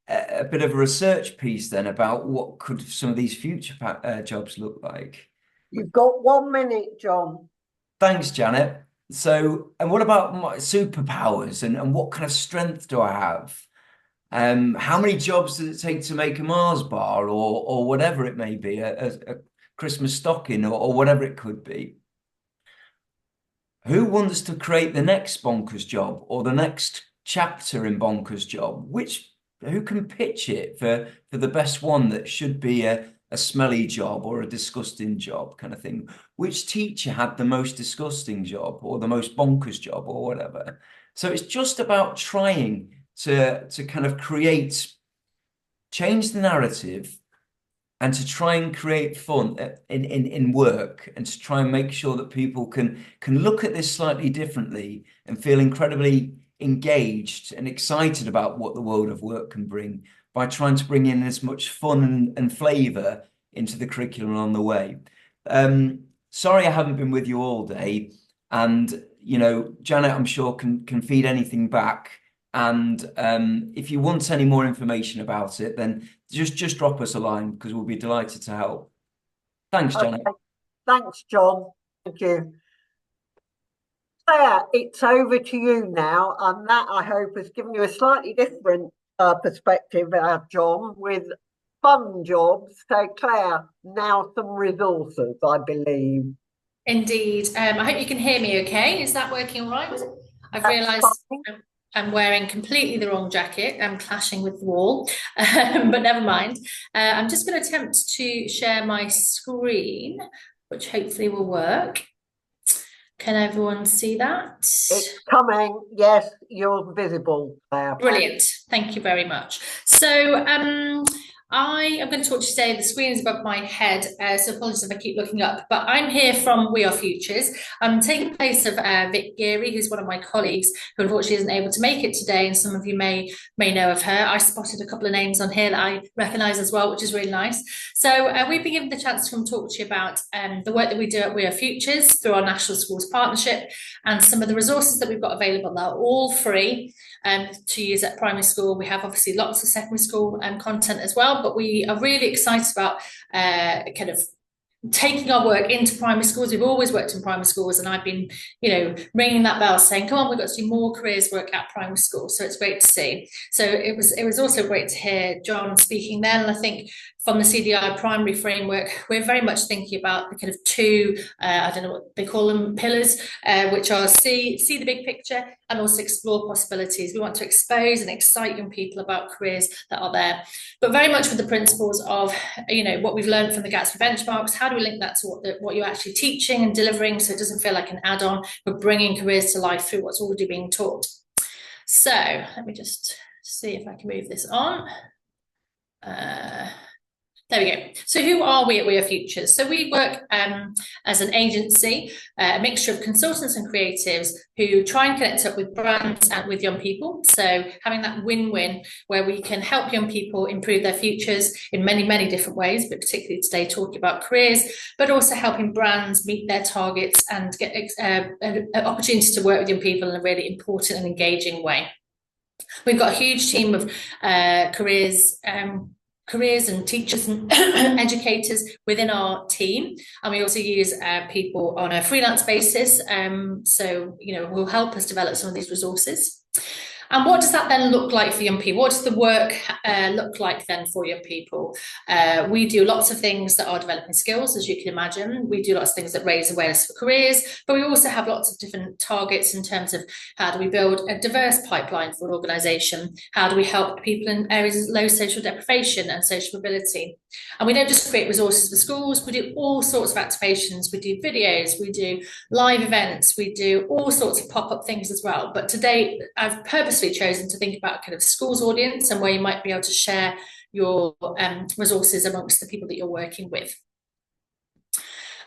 Speaker 8: bit of a research piece then about what could some of these future jobs look like?
Speaker 1: You've got 1 minute, John.
Speaker 8: Thanks, Janet. So, and what about my superpowers, and what kind of strength do I have? How many jobs does it take to make a Mars bar, or whatever it may be, a Christmas stocking, or whatever it could be? Who wants to create the next bonkers job or the next chapter in bonkers job? Who can pitch it for the best one that should be a smelly job or a disgusting job, kind of thing? Which teacher had the most disgusting job or the most bonkers job or whatever? So it's just about trying to kind of change the narrative, and to try and create fun in work, and to try and make sure that people can look at this slightly differently and feel incredibly engaged and excited about what the world of work can bring, by trying to bring in as much fun and flavour into the curriculum along the way. Sorry I haven't been with you all day, and you know, Janet, I'm sure can feed anything back. And if you want any more information about it, then just drop us a line, because we'll be delighted to help. Thanks, Janet.
Speaker 1: Okay. Thanks, John. Thank you. Claire, it's over to you now, and that, I hope, has given you a slightly different perspective, John, with fun jobs. So, Claire, now some resources, I believe.
Speaker 9: Indeed. I hope you can hear me okay. Is that working all right? I've
Speaker 1: That's
Speaker 9: realised
Speaker 1: fine.
Speaker 9: I'm wearing completely the wrong jacket. I'm clashing with the wall, but never mind. I'm just going to attempt to share my screen, which hopefully will work. Can everyone see that?
Speaker 1: It's coming. Yes, you're visible, Claire.
Speaker 9: Brilliant. Thank you very much. So I am going to talk to you today. The screen is above my head, so apologies if I keep looking up, but I'm here from We Are Futures. I'm taking the place of Vic Geary, who's one of my colleagues who unfortunately isn't able to make it today, and some of you may know of her. I spotted a couple of names on here that I recognise as well, which is really nice. So we've been given the chance to come talk to you about the work that we do at We Are Futures through our National Schools Partnership, and some of the resources that we've got available that are all free to use at primary school. We have obviously lots of secondary school content as well, but we are really excited about kind of taking our work into primary schools. We've always worked in primary schools, and I've been, ringing that bell saying, come on, we've got to do more careers work at primary school. So it's great to see. So it was also great to hear John speaking then. And I think from the CDI primary framework, we're very much thinking about the kind of two, I don't know what they call them, pillars, which are see the big picture and also explore possibilities. We want to expose and excite young people about careers that are there, but very much with the principles of, what we've learned from the Gatsby benchmarks. How do we link that to what you're actually teaching and delivering, so it doesn't feel like an add-on? We're bringing careers to life through what's already being taught. So let me just see if I can move this on. There we go. So who are we at We Are Futures? So we work as an agency, a mixture of consultants and creatives who try and connect up with brands and with young people. So having that win-win where we can help young people improve their futures in many, many different ways, but particularly today talking about careers, but also helping brands meet their targets and get an opportunity to work with young people in a really important and engaging way. We've got a huge team of careers and teachers and educators within our team, and we also use people on a freelance basis, so will help us develop some of these resources. And what does that then look like for young people? What does the work look like then for young people? We do lots of things that are developing skills, as you can imagine. We do lots of things that raise awareness for careers, but we also have lots of different targets in terms of how do we build a diverse pipeline for an organisation? How do we help people in areas of low social deprivation and social mobility? And we don't just create resources for schools, we do all sorts of activations. We do videos, we do live events, we do all sorts of pop-up things as well. But today I've purposely chosen to think about kind of schools audience and where you might be able to share your resources amongst the people that you're working with.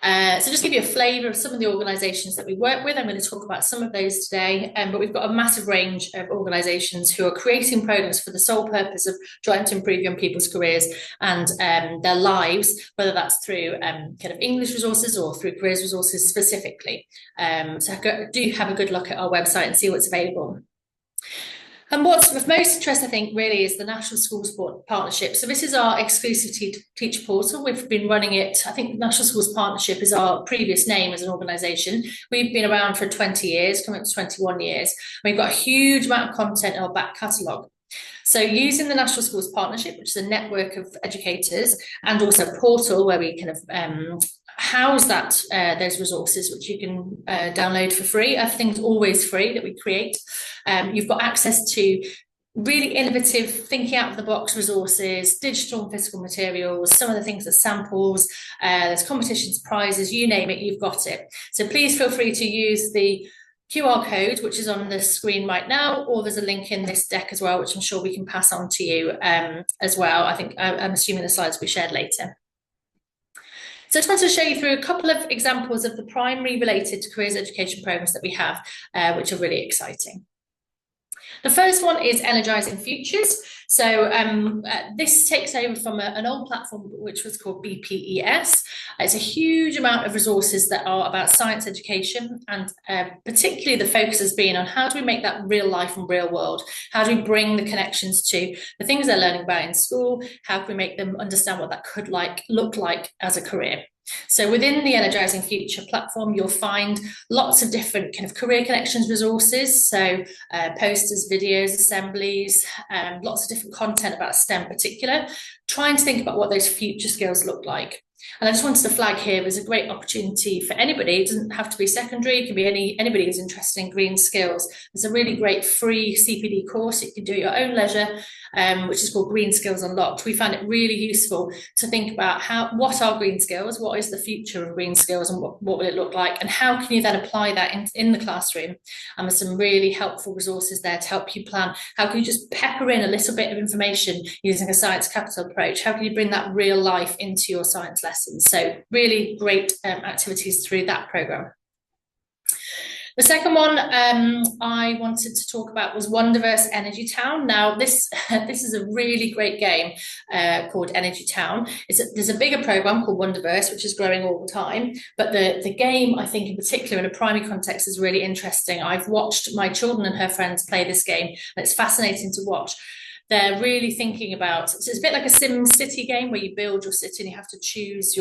Speaker 9: So just give you a flavour of some of the organisations that we work with. I'm going to talk about some of those today, but we've got a massive range of organisations who are creating programmes for the sole purpose of trying to improve young people's careers and their lives, whether that's through kind of English resources or through careers resources specifically. So do have a good look at our website and see what's available. And what's of most interest, I think, really is the National Schools Partnership. So this is our exclusive teacher portal. We've been running it, I think National Schools Partnership is our previous name as an organisation. We've been around for 20 years, coming up to 21 years. We've got a huge amount of content in our back catalogue. So using the National Schools Partnership, which is a network of educators, and also a portal where we kind of house those resources, which you can download for free. Everything's always free that we create. You've got access to really innovative, thinking out of the box resources, digital and physical materials, some of the things are samples, there's competitions, prizes, you name it, you've got it. So please feel free to use the QR code, which is on the screen right now, or there's a link in this deck as well, which I'm sure we can pass on to you as well. I'm assuming the slides will be shared later. So I just wanted to show you through a couple of examples of the primary related to careers education programs that we have, which are really exciting. The first one is Energising Futures. So this takes over from an old platform which was called BPES. It's a huge amount of resources that are about science education, and particularly the focus has been on how do we make that real life and real world? How do we bring the connections to the things they're learning about in school? How can we make them understand what that could look like as a career? So within the Energising Future platform, you'll find lots of different kind of career connections resources. So posters, videos, assemblies, lots of different content about STEM in particular, trying to think about what those future skills look like. And I just wanted to flag here there's a great opportunity for anybody. It doesn't have to be secondary, it can be anybody who's interested in green skills. There's a really great free CPD course you can do at your own leisure, which is called Green Skills Unlocked. We found it really useful to think about what are green skills, what is the future of green skills, and what will it look like, and how can you then apply that in the classroom. And there's some really helpful resources there to help you plan. How can you just pepper in a little bit of information using a science capital approach? How can you bring that real life into your science lessons? So really great activities through that programme. The second one I wanted to talk about was Wonderverse Energy Town. Now, this is a really great game called Energy Town. There's a bigger programme called Wonderverse, which is growing all the time. But the game, I think, in particular, in a primary context, is really interesting. I've watched my children and her friends play this game, and it's fascinating to watch. They're really thinking about, so it's a bit like a Sim City game where you build your city and you have to choose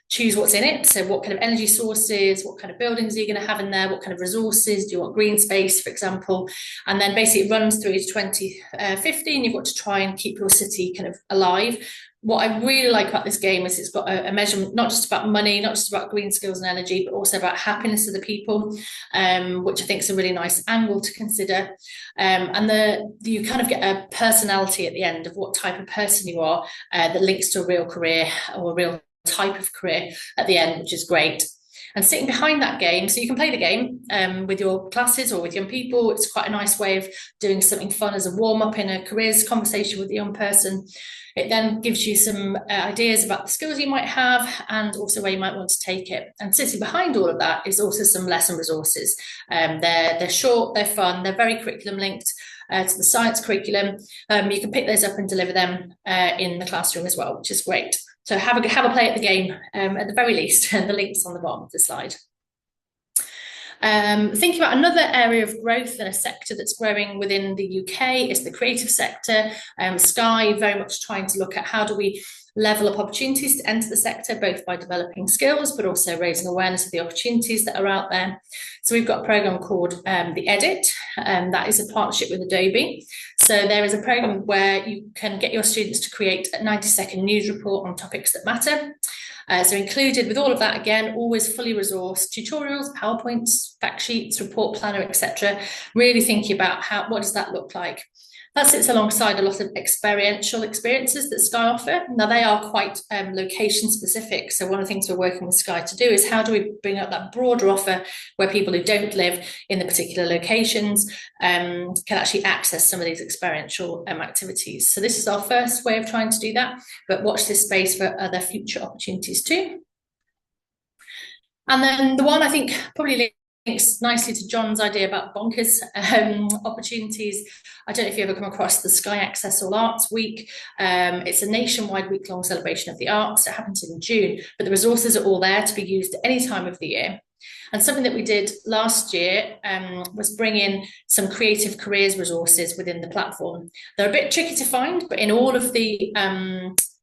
Speaker 9: choose what's in it. So what kind of energy sources, what kind of buildings are you going to have in there, what kind of resources, do you want green space, for example? And then basically it runs through to 2050 and you've got to try and keep your city kind of alive. What I really like about this game is it's got a measurement, not just about money, not just about green skills and energy, but also about happiness of the people, which I think is a really nice angle to consider. And you kind of get a personality at the end of what type of person you are that links to a real career or a real type of career at the end, which is great. And sitting behind that game, so you can play the game with your classes or with young people. It's quite a nice way of doing something fun as a warm-up in a careers conversation with a young person. It then gives you some ideas about the skills you might have and also where you might want to take it. And sitting behind all of that is also some lesson resources. They're short, they're fun, they're very curriculum linked to the science curriculum. You can pick those up and deliver them in the classroom as well, which is great. So have a play at the game at the very least, and the link's on the bottom of the slide. Thinking about another area of growth in a sector that's growing within the UK is the creative sector. Sky very much trying to look at how do we level up opportunities to enter the sector, both by developing skills, but also raising awareness of the opportunities that are out there. So we've got a programme called The Edit, that is a partnership with Adobe. So there is a programme where you can get your students to create a 90-second news report on topics that matter. So included with all of that, again, always fully resourced tutorials, PowerPoints, fact sheets, report planner, etc. Really thinking about what does that look like. That sits alongside a lot of experiential experiences that Sky offer. Now, they are quite location specific. So one of the things we're working with Sky to do is how do we bring up that broader offer where people who don't live in the particular locations can actually access some of these experiential activities. So this is our first way of trying to do that, but watch this space for other future opportunities too. And then the one I think probably links nicely to John's idea about bonkers opportunities. I don't know if you ever come across the Sky Access All Arts Week. It's a nationwide week-long celebration of the arts. It happens in June, but the resources are all there to be used at any time of the year. And something that we did last year was bring in some creative careers resources within the platform. They're a bit tricky to find, but in all of the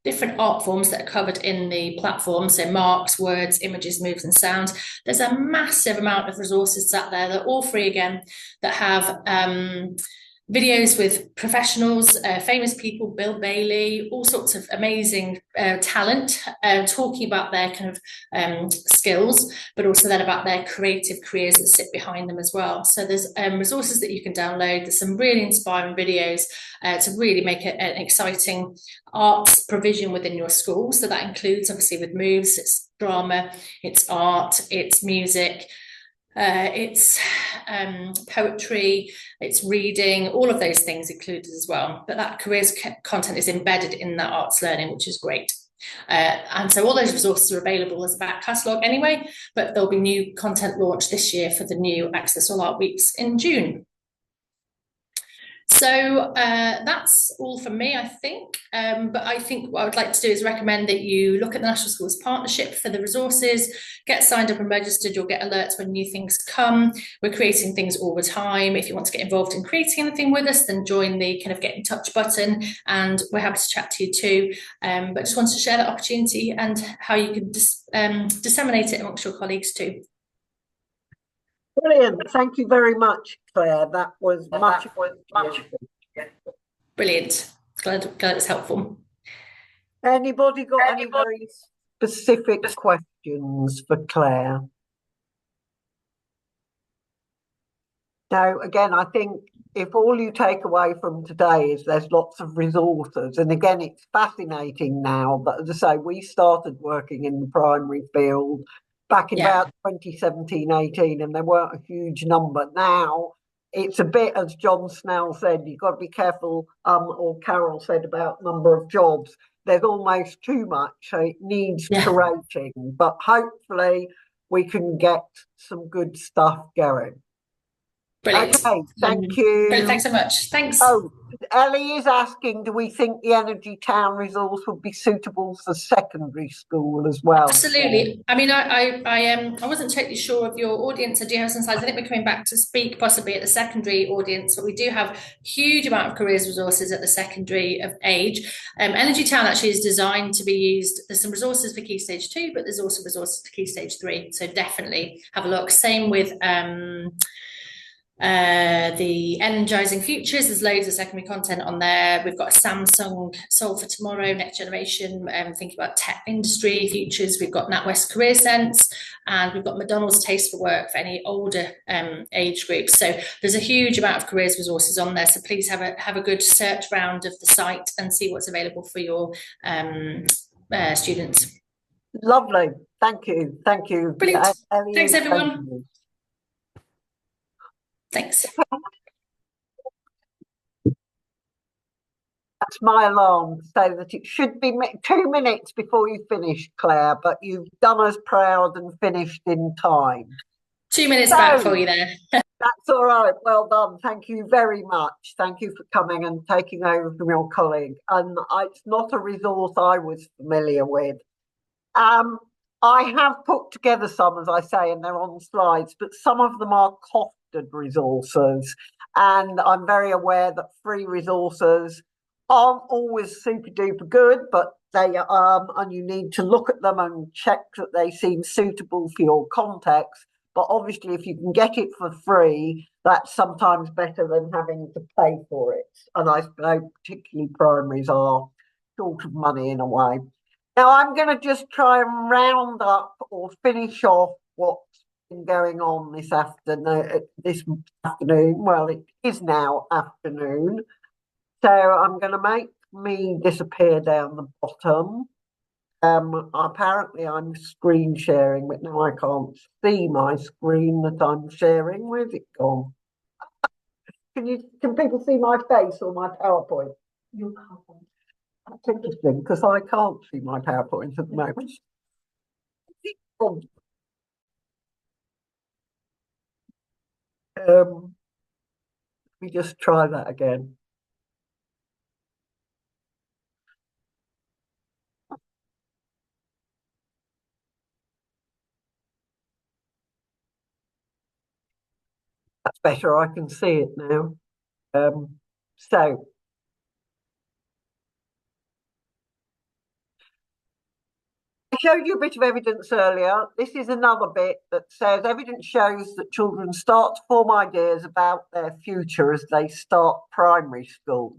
Speaker 9: different art forms that are covered in the platform, so marks, words, images, moves and sounds, there's a massive amount of resources out there. They're all free again, that have videos with professionals, famous people, Bill Bailey, all sorts of amazing talent, talking about their kind of skills, but also then about their creative careers that sit behind them as well. So there's resources that you can download. There's some really inspiring videos to really make it an exciting arts provision within your school. So that includes, obviously, with moves, it's drama, it's art, it's music, it's poetry, it's reading, all of those things included as well. But that careers content is embedded in that arts learning, which is great. And so all those resources are available as a back catalogue anyway, but there'll be new content launched this year for the new Access All Art Weeks in June. So that's all from me, I think. But I think what I would like to do is recommend that you look at the National Schools Partnership for the resources, get signed up and registered. You'll get alerts when new things come. We're creating things all the time. If you want to get involved in creating anything with us, then join the kind of get in touch button, and we're happy to chat to you too. But just wanted to share that opportunity and how you can disseminate it amongst your colleagues too.
Speaker 1: Brilliant. Thank you very much, Claire. That was much.
Speaker 9: Brilliant. Glad it was helpful.
Speaker 1: Anybody got any very specific questions for Claire? Now, again, I think if all you take away from today is there's lots of resources, and again, it's fascinating now, but as I say, we started working in the primary field back in about 2017-18, and there weren't a huge number. Now, it's a bit, as John Snell said, you've got to be careful, or Carol said about number of jobs. There's almost too much, so it needs curating, but hopefully we can get some good stuff going.
Speaker 9: Brilliant.
Speaker 1: Okay, thank you.
Speaker 9: Brilliant, thanks so much. Thanks.
Speaker 1: Oh, Ellie is asking, do we think the Energy Town resource would be suitable for secondary school as well?
Speaker 9: Absolutely. I mean, I wasn't totally sure of your audience. I do have some slides. I think we're coming back to speak possibly at the secondary audience, but we do have a huge amount of careers resources at the secondary of age. Energy Town actually is designed to be used. There's some resources for Key Stage 2, but there's also resources for Key Stage 3. So definitely have a look. Same with the Energizing Futures. There's loads of secondary content on there. We've got a Samsung Solve for Tomorrow, Next Generation, thinking about tech industry futures. We've got NatWest Career Sense, and we've got McDonald's Taste for Work for any older age groups. So there's a huge amount of careers resources on there. So please have a good search round of the site and see what's available for your students.
Speaker 1: Lovely. Thank you. Thank you.
Speaker 9: Brilliant. Thanks, everyone. Thanks.
Speaker 1: That's my alarm to say that it should be 2 minutes before you finish, Claire, but you've done us proud and finished in time.
Speaker 9: 2 minutes back for you there.
Speaker 1: That's all right. Well done. Thank you very much. Thank you for coming and taking over from your colleague. And it's not a resource I was familiar with. I have put together some, as I say, and they're on slides, but some of them are costed resources. And I'm very aware that free resources aren't always super duper good, but they and you need to look at them and check that they seem suitable for your context. But obviously, if you can get it for free, that's sometimes better than having to pay for it. And I know particularly primaries are short of money in a way. Now, I'm going to just try and round up or finish off what's been going on this afternoon. Well, it is now afternoon. So I'm going to make me disappear down the bottom. Apparently, I'm screen sharing, but now I can't see my screen that I'm sharing. Where's it gone? Can people see my face or my PowerPoint? You can't. That's interesting because I can't see my PowerPoint at the moment. Let me just try that again. That's better. I can see it now. So. I showed you a bit of evidence earlier. This is another bit that says evidence shows that children start to form ideas about their future as they start primary school.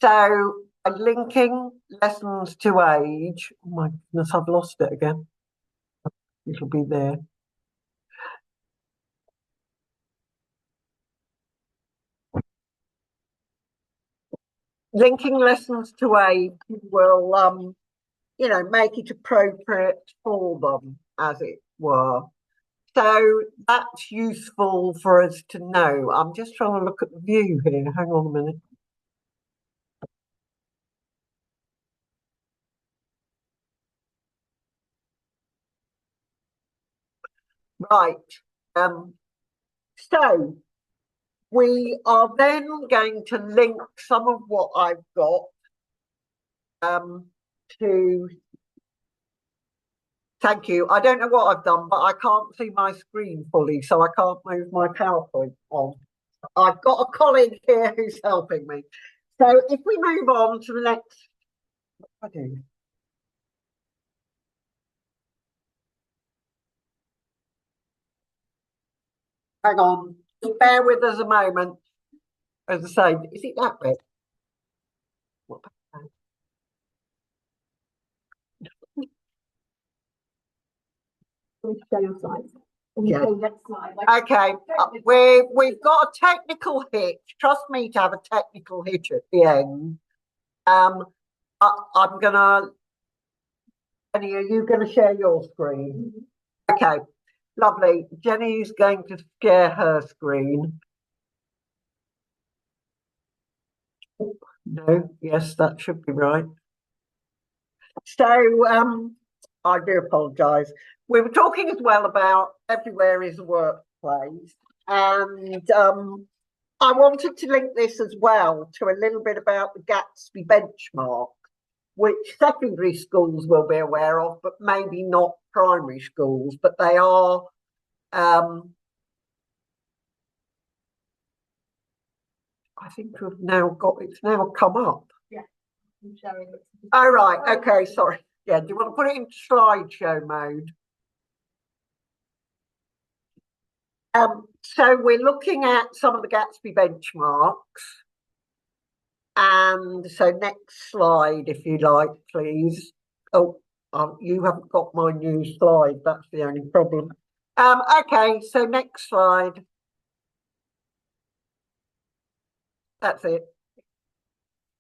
Speaker 1: So linking lessons to age. Oh my goodness, I've lost it again. It'll be there. Linking lessons to age will make it appropriate for them, as it were. So that's useful for us to know. I'm just trying to look at the view here. Hang on a minute. Right. So we are then going to link some of what I've got to. Thank you. I don't know what I've done, but I can't see my screen fully, so I can't move my PowerPoint on. I've got a colleague here who's helping me. So if we move on to the next, what do I do? Hang on, just bear with us a moment. As I say, is it that bit?
Speaker 10: We show your slides.
Speaker 1: Yeah.
Speaker 10: Next slide.
Speaker 1: Okay, we've got a technical hitch. Trust me to have a technical hitch at the end. I'm gonna. Jenny, are you gonna share your screen? Okay, lovely. Jenny's going to share her screen. No, yes, that should be right. So, I do apologise. We were talking as well about everywhere is a workplace, and I wanted to link this as well to a little bit about the Gatsby benchmark, which secondary schools will be aware of, but maybe not primary schools, but they are I think we've now got it's now come up.
Speaker 10: Yeah, I'm showing it.
Speaker 1: Oh, right. Okay, sorry. Yeah, do you want to put it into slideshow mode? So we're looking at some of the Gatsby benchmarks. And so next slide, if you like, please. Oh, you haven't got my new slide. That's the only problem. Okay, so next slide. That's it.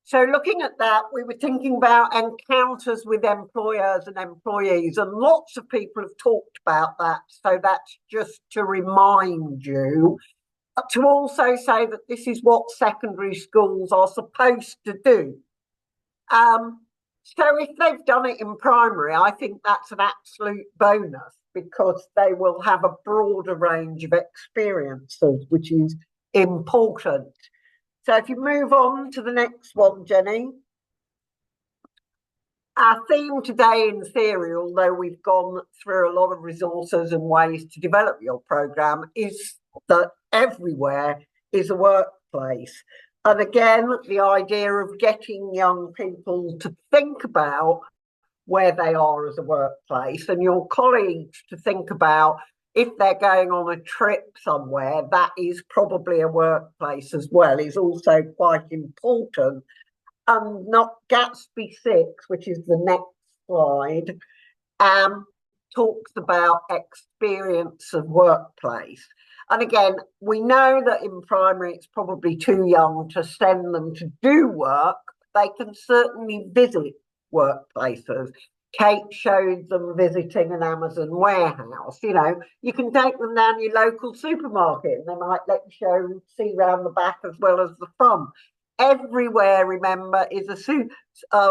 Speaker 1: So looking at that, we were thinking about encounters with employers and employees, and lots of people have talked about that. So that's just to remind you, to also say that this is what secondary schools are supposed to do. So if they've done it in primary, I think that's an absolute bonus because they will have a broader range of experiences, which is important. So if you move on to the next one, Jenny. Our theme today in theory, although we've gone through a lot of resources and ways to develop your programme, is that everywhere is a workplace. And again, the idea of getting young people to think about where they are as a workplace and your colleagues to think about if they're going on a trip somewhere, that is probably a workplace as well, is also quite important. And not Gatsby 6, which is the next slide, talks about experience of workplace. And again, we know that in primary, it's probably too young to send them to do work. They can certainly visit workplaces. Kate showed them visiting an Amazon warehouse. You know, you can take them down your local supermarket and they might let you see round the back as well as the front. Everywhere, remember, is a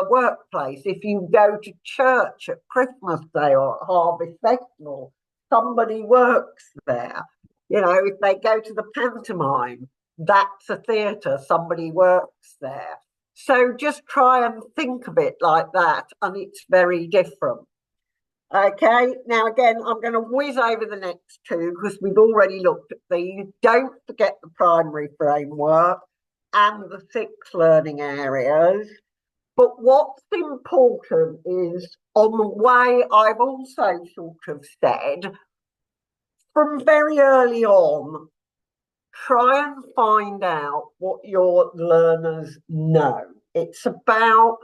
Speaker 1: workplace. If you go to church at Christmas Day or at Harvest Festival, somebody works there. You know, if they go to the pantomime, that's a theatre, somebody works there. So just try and think of it like that, and it's very different. Okay, now again, I'm going to whiz over the next two because we've already looked at these. Don't forget the primary framework and the 6 learning areas. But what's important is, on the way I've also sort of said, from very early on, try and find out what your learners know. It's about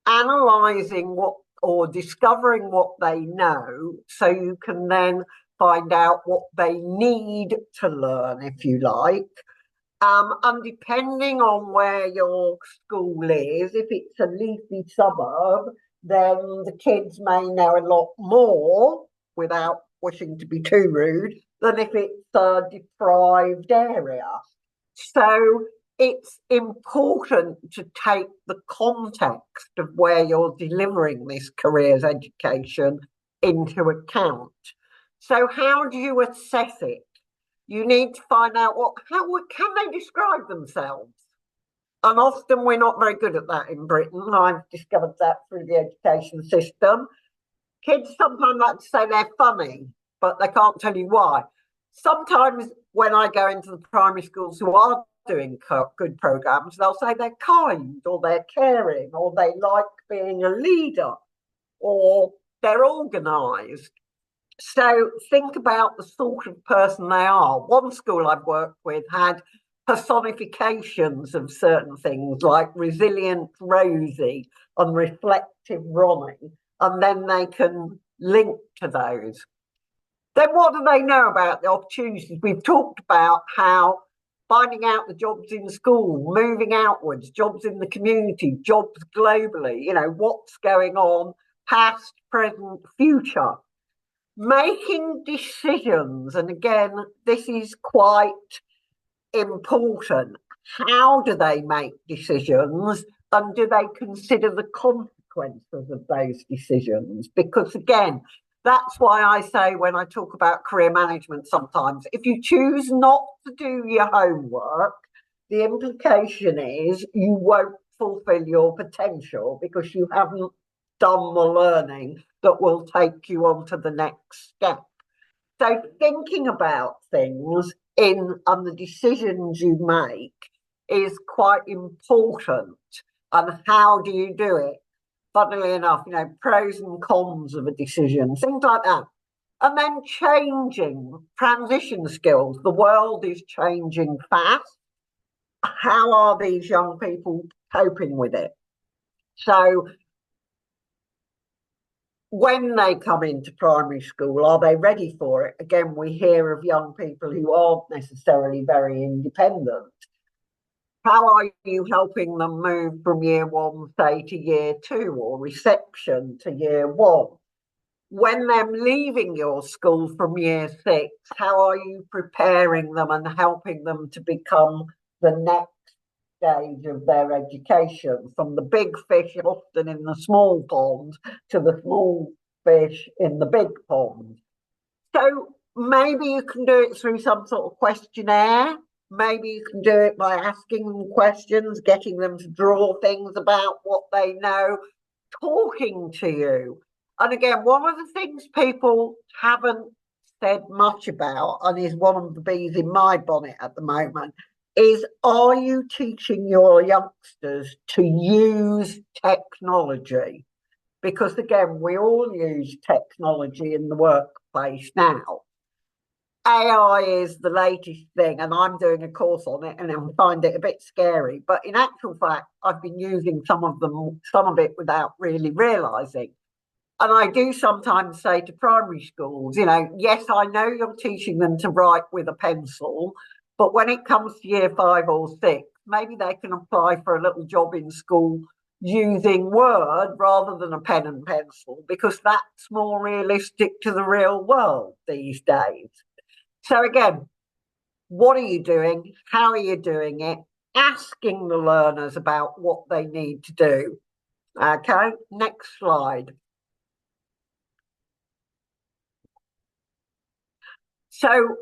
Speaker 1: analysing what or discovering what they know so you can then find out what they need to learn, if you like. And depending on where your school is, if it's a leafy suburb, then the kids may know a lot more, without wishing to be too rude, than if it's a deprived area. So it's important to take the context of where you're delivering this careers education into account. So how do you assess it? You need to find out how can they describe themselves? And often we're not very good at that in Britain. I've discovered that through the education system. Kids sometimes like to say they're funny, but they can't tell you why. Sometimes when I go into the primary schools who are doing good programmes, they'll say they're kind or they're caring or they like being a leader or they're organised. So think about the sort of person they are. One school I've worked with had personifications of certain things like resilient Rosie and reflective Ronnie, and then they can link to those. Then what do they know about the opportunities? We've talked about how finding out the jobs in school, moving outwards, jobs in the community, jobs globally, you know, what's going on, past, present, future. Making decisions, and again, this is quite important. How do they make decisions, and do they consider the consequences of those decisions? Because again, that's why I say when I talk about career management sometimes, if you choose not to do your homework, the implication is you won't fulfill your potential because you haven't done the learning that will take you on to the next step. So thinking about things and the decisions you make is quite important. And how do you do it? Funnily enough, you know, pros and cons of a decision, things like that. And then transition skills. The world is changing fast. How are these young people coping with it? So when they come into primary school, are they ready for it? Again, we hear of young people who aren't necessarily very independent. How are you helping them move from year one, say, to year two, or reception to year one? When they're leaving your school from year six, how are you preparing them and helping them to become the next stage of their education, from the big fish often in the small pond to the small fish in the big pond? So maybe you can do it through some sort of questionnaire. Maybe you can do it by asking them questions, getting them to draw things about what they know, talking to you. And again, one of the things people haven't said much about, and is one of the bees in my bonnet at the moment, is, are you teaching your youngsters to use technology? Because again, we all use technology in the workplace now. AI is the latest thing, and I'm doing a course on it, and I find it a bit scary. But in actual fact, I've been using some of it without really realising. And I do sometimes say to primary schools, you know, yes, I know you're teaching them to write with a pencil, but when it comes to year 5 or 6, maybe they can apply for a little job in school using Word rather than a pen and pencil, because that's more realistic to the real world these days. So again, what are you doing? How are you doing it? Asking the learners about what they need to do. Okay, next slide. So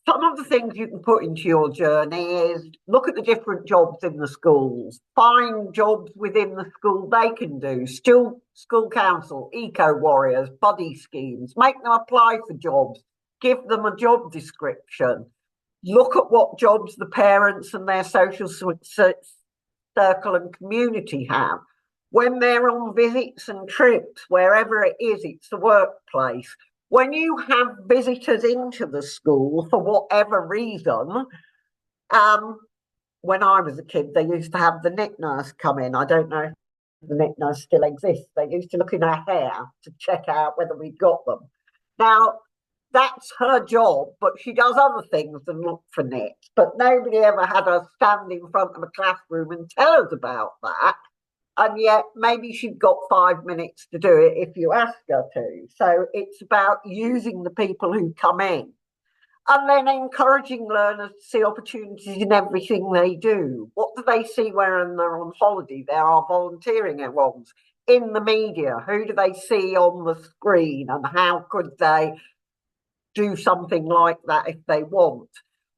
Speaker 1: some of the things you can put into your journey is look at the different jobs in the schools, find jobs within the school they can do, still school council, eco warriors, buddy schemes, make them apply for jobs, give them a job description, look at what jobs the parents and their social circle and community have. When they're on visits and trips, wherever it is, it's the workplace. When you have visitors into the school for whatever reason, when I was a kid, they used to have the knit nurse come in. I don't know if the knit nurse still exists. They used to look in our hair to check out whether we'd got them. Now, that's her job, but she does other things than look for knits. But nobody ever had her stand in front of a classroom and tell us about that. And yet maybe she's got 5 minutes to do it if you ask her to. So it's about using the people who come in and then encouraging learners to see opportunities in everything they do. What do they see when they're on holiday? There are volunteering ones in the media. Who do they see on the screen, and how could they do something like that if they want?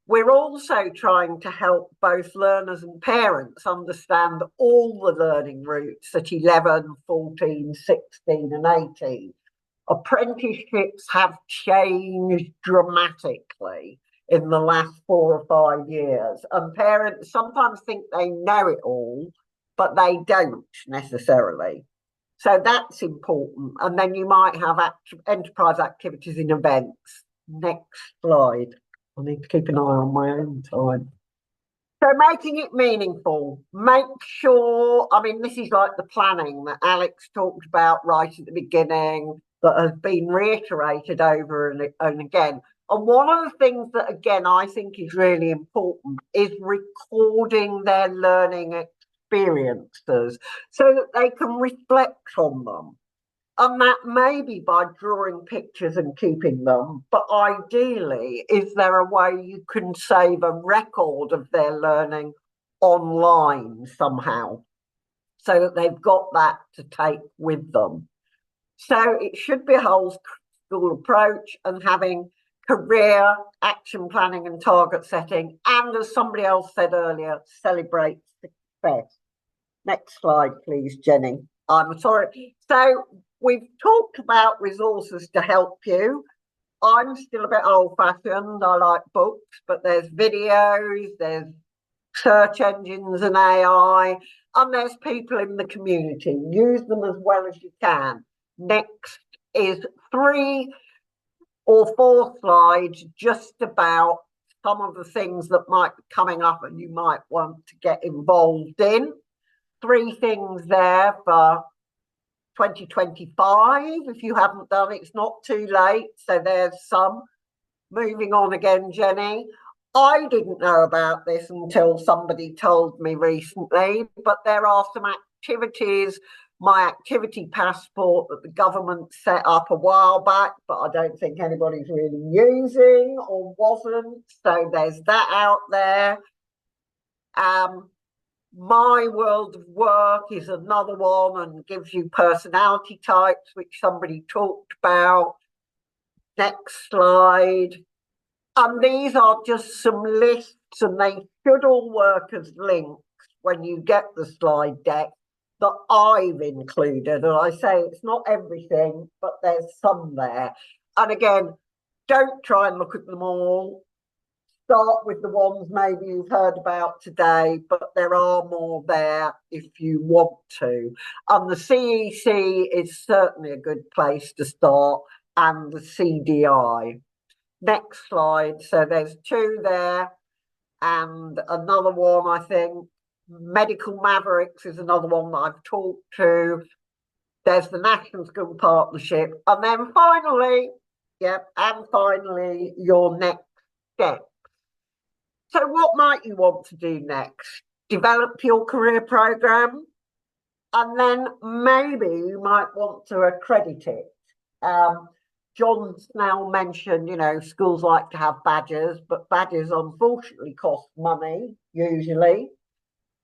Speaker 1: We're also trying to help both learners and parents understand all the learning routes at 11, 14, 16 and 18. Apprenticeships have changed dramatically in the last 4 or 5 years, and parents sometimes think they know it all, but they don't necessarily. So that's important. And then you might have enterprise activities and events. Next slide. I need to keep an eye on my own time. So making it meaningful, make sure, I mean, this is like the planning that Alex talked about right at the beginning, that has been reiterated over and again. And one of the things that, again, I think is really important is recording their learning experiences so that they can reflect on them. And that may be by drawing pictures and keeping them, but ideally, is there a way you can save a record of their learning online somehow so that they've got that to take with them? So it should be a whole school approach and having career, action planning and target setting, and as somebody else said earlier, celebrate success. Next slide, please, Jenny. I'm sorry. So we've talked about resources to help you. I'm still a bit old-fashioned. I like books, but there's videos, there's search engines and AI, and there's people in the community. Use them as well as you can. Next is 3 or 4 slides just about some of the things that might be coming up and you might want to get involved in. 3 things there for 2025. If you haven't done it, it's not too late. So there's some. Moving on again, Jenny. I didn't know about this until somebody told me recently, but there are some activities, my activity passport that the government set up a while back, but I don't think anybody's really using or wasn't. So there's that out there. My World of Work is another one and gives you personality types, which somebody talked about. Next slide. And these are just some lists, and they should all work as links when you get the slide deck that I've included. And I say it's not everything, but there's some there. And again, don't try and look at them all. Start with the ones maybe you've heard about today, but there are more there if you want to. And the CEC is certainly a good place to start, and the CDI. Next slide. So there's 2 there, and another one, I think, Medical Mavericks is another one that I've talked to. There's the National School Partnership. And then finally, your next step. So what might you want to do next? Develop your career programme, and then maybe you might want to accredit it. John Snell mentioned, schools like to have badges, but badges unfortunately cost money, usually.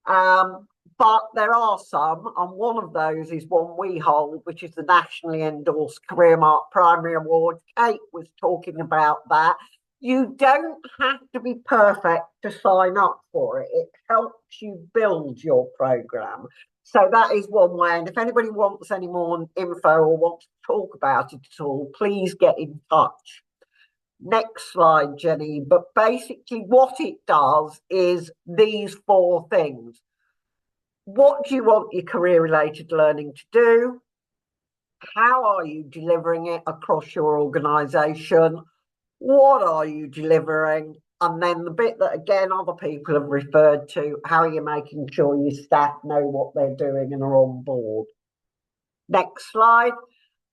Speaker 1: But there are some, and one of those is one we hold, which is the nationally endorsed Career Mark Primary Award. Kate was talking about that. You don't have to be perfect to sign up for it. It helps you build your programme. So that is one way. And if anybody wants any more info or wants to talk about it at all, please get in touch. Next slide, Jenny. But basically what it does is these 4 things. What do you want your career-related learning to do? How are you delivering it across your organisation? What are you delivering? And then the bit that, again, other people have referred to, how are you making sure your staff know what they're doing and are on board? Next slide.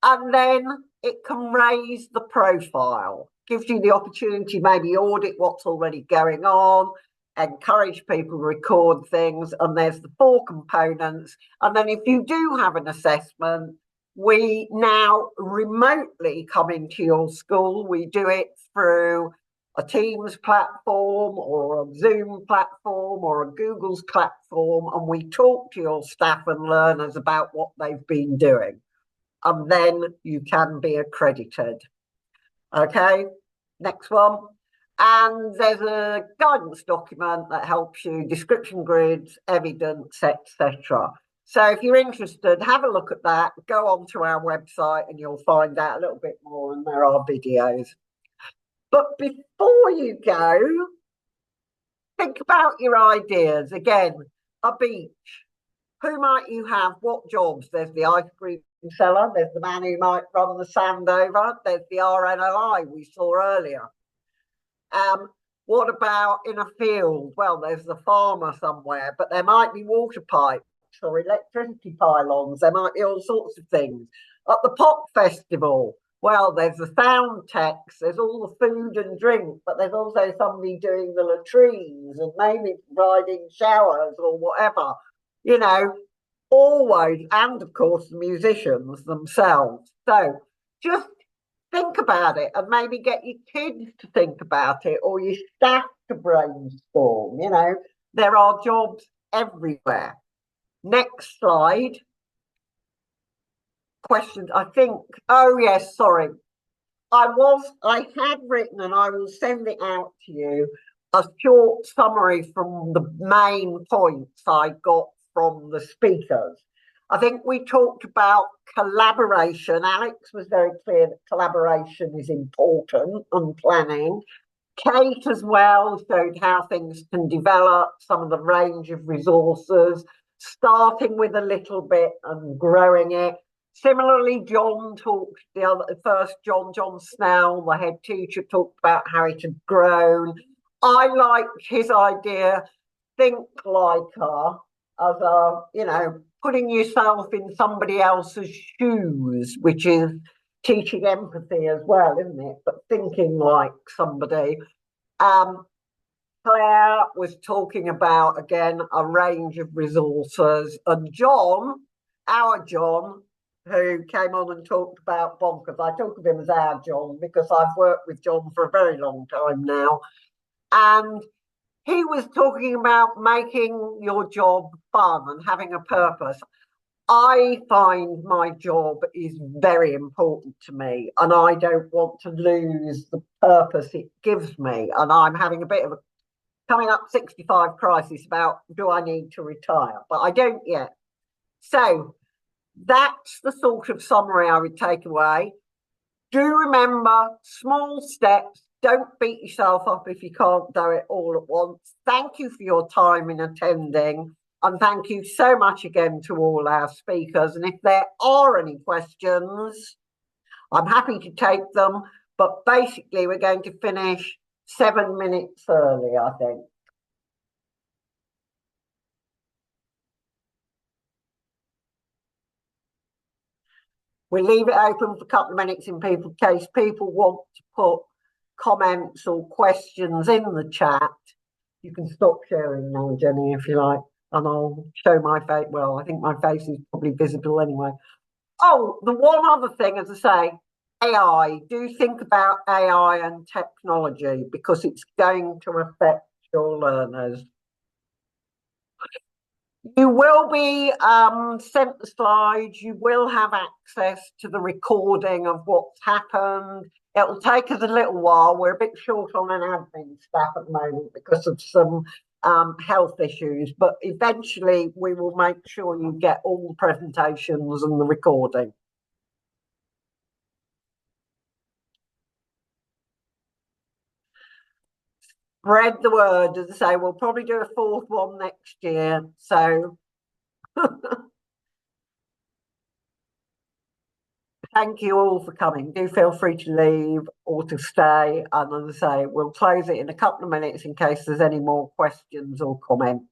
Speaker 1: And then it can raise the profile, gives you the opportunity, maybe audit what's already going on, encourage people to record things, and there's the 4 components. And then if you do have an assessment, we now remotely come into your school. We do it through a Teams platform or a Zoom platform or a Google's platform, and we talk to your staff and learners about what they've been doing. And then you can be accredited. Okay, next one. And there's a guidance document that helps you, description grids, evidence, etc. So if you're interested, have a look at that. Go onto our website and you'll find out a little bit more, and there are videos. But before you go, think about your ideas. Again, a beach. Who might you have? What jobs? There's the ice cream seller. There's the man who might run the sand over. There's the RNLI we saw earlier. What about in a field? Well, there's the farmer somewhere, but there might be water pipes or electricity pylons. There might be all sorts of things. At the pop festival, well, there's the sound techs, there's all the food and drink, but there's also somebody doing the latrines and maybe providing showers or whatever, you know, always, and of course the musicians themselves. So just think about it and maybe get your kids to think about it or your staff to brainstorm. You know, there are jobs everywhere. Next slide. Questions, I think. Oh, yes, sorry. I had written, and I will send it out to you, a short summary from the main points I got from the speakers. I think we talked about collaboration. Alex was very clear that collaboration is important and planning. Kate as well showed how things can develop, some of the range of resources, starting with a little bit and growing it. Similarly, John talked, John Snell, the head teacher, talked about how it had grown. I liked his idea, think like her, as a, you know, putting yourself in somebody else's shoes, which is teaching empathy as well, isn't it? But thinking like somebody. Claire was talking about, again, a range of resources. And John, our John, who came on and talked about bonkers. I talk of him as our John because I've worked with John for a very long time now. And he was talking about making your job fun and having a purpose. I find my job is very important to me and I don't want to lose the purpose it gives me. And I'm having a bit of a coming up 65 crisis about, do I need to retire? But I don't yet. So that's the sort of summary I would take away. Do remember small steps. Don't beat yourself up if you can't do it all at once. Thank you for your time in attending. And thank you so much again to all our speakers. And if there are any questions, I'm happy to take them. But basically, we're going to finish 7 minutes early, I think. We leave it open for a couple of minutes in case people want to put comments or questions in the chat. You can stop sharing now, Jenny, if you like, and I'll show my face. Well, I think my face is probably visible anyway. Oh, the one other thing, as I say, AI. Do think about AI and technology because it's going to affect your learners. You will be sent the slides. You will have access to the recording of what's happened. It will take us a little while. We're a bit short on an admin staff at the moment because of some health issues, but eventually we will make sure you get all the presentations and the recording. Spread the word, as I say, we'll probably do a fourth one next year. So thank you all for coming. Do feel free to leave or to stay. And as I say, we'll close it in a couple of minutes in case there's any more questions or comments.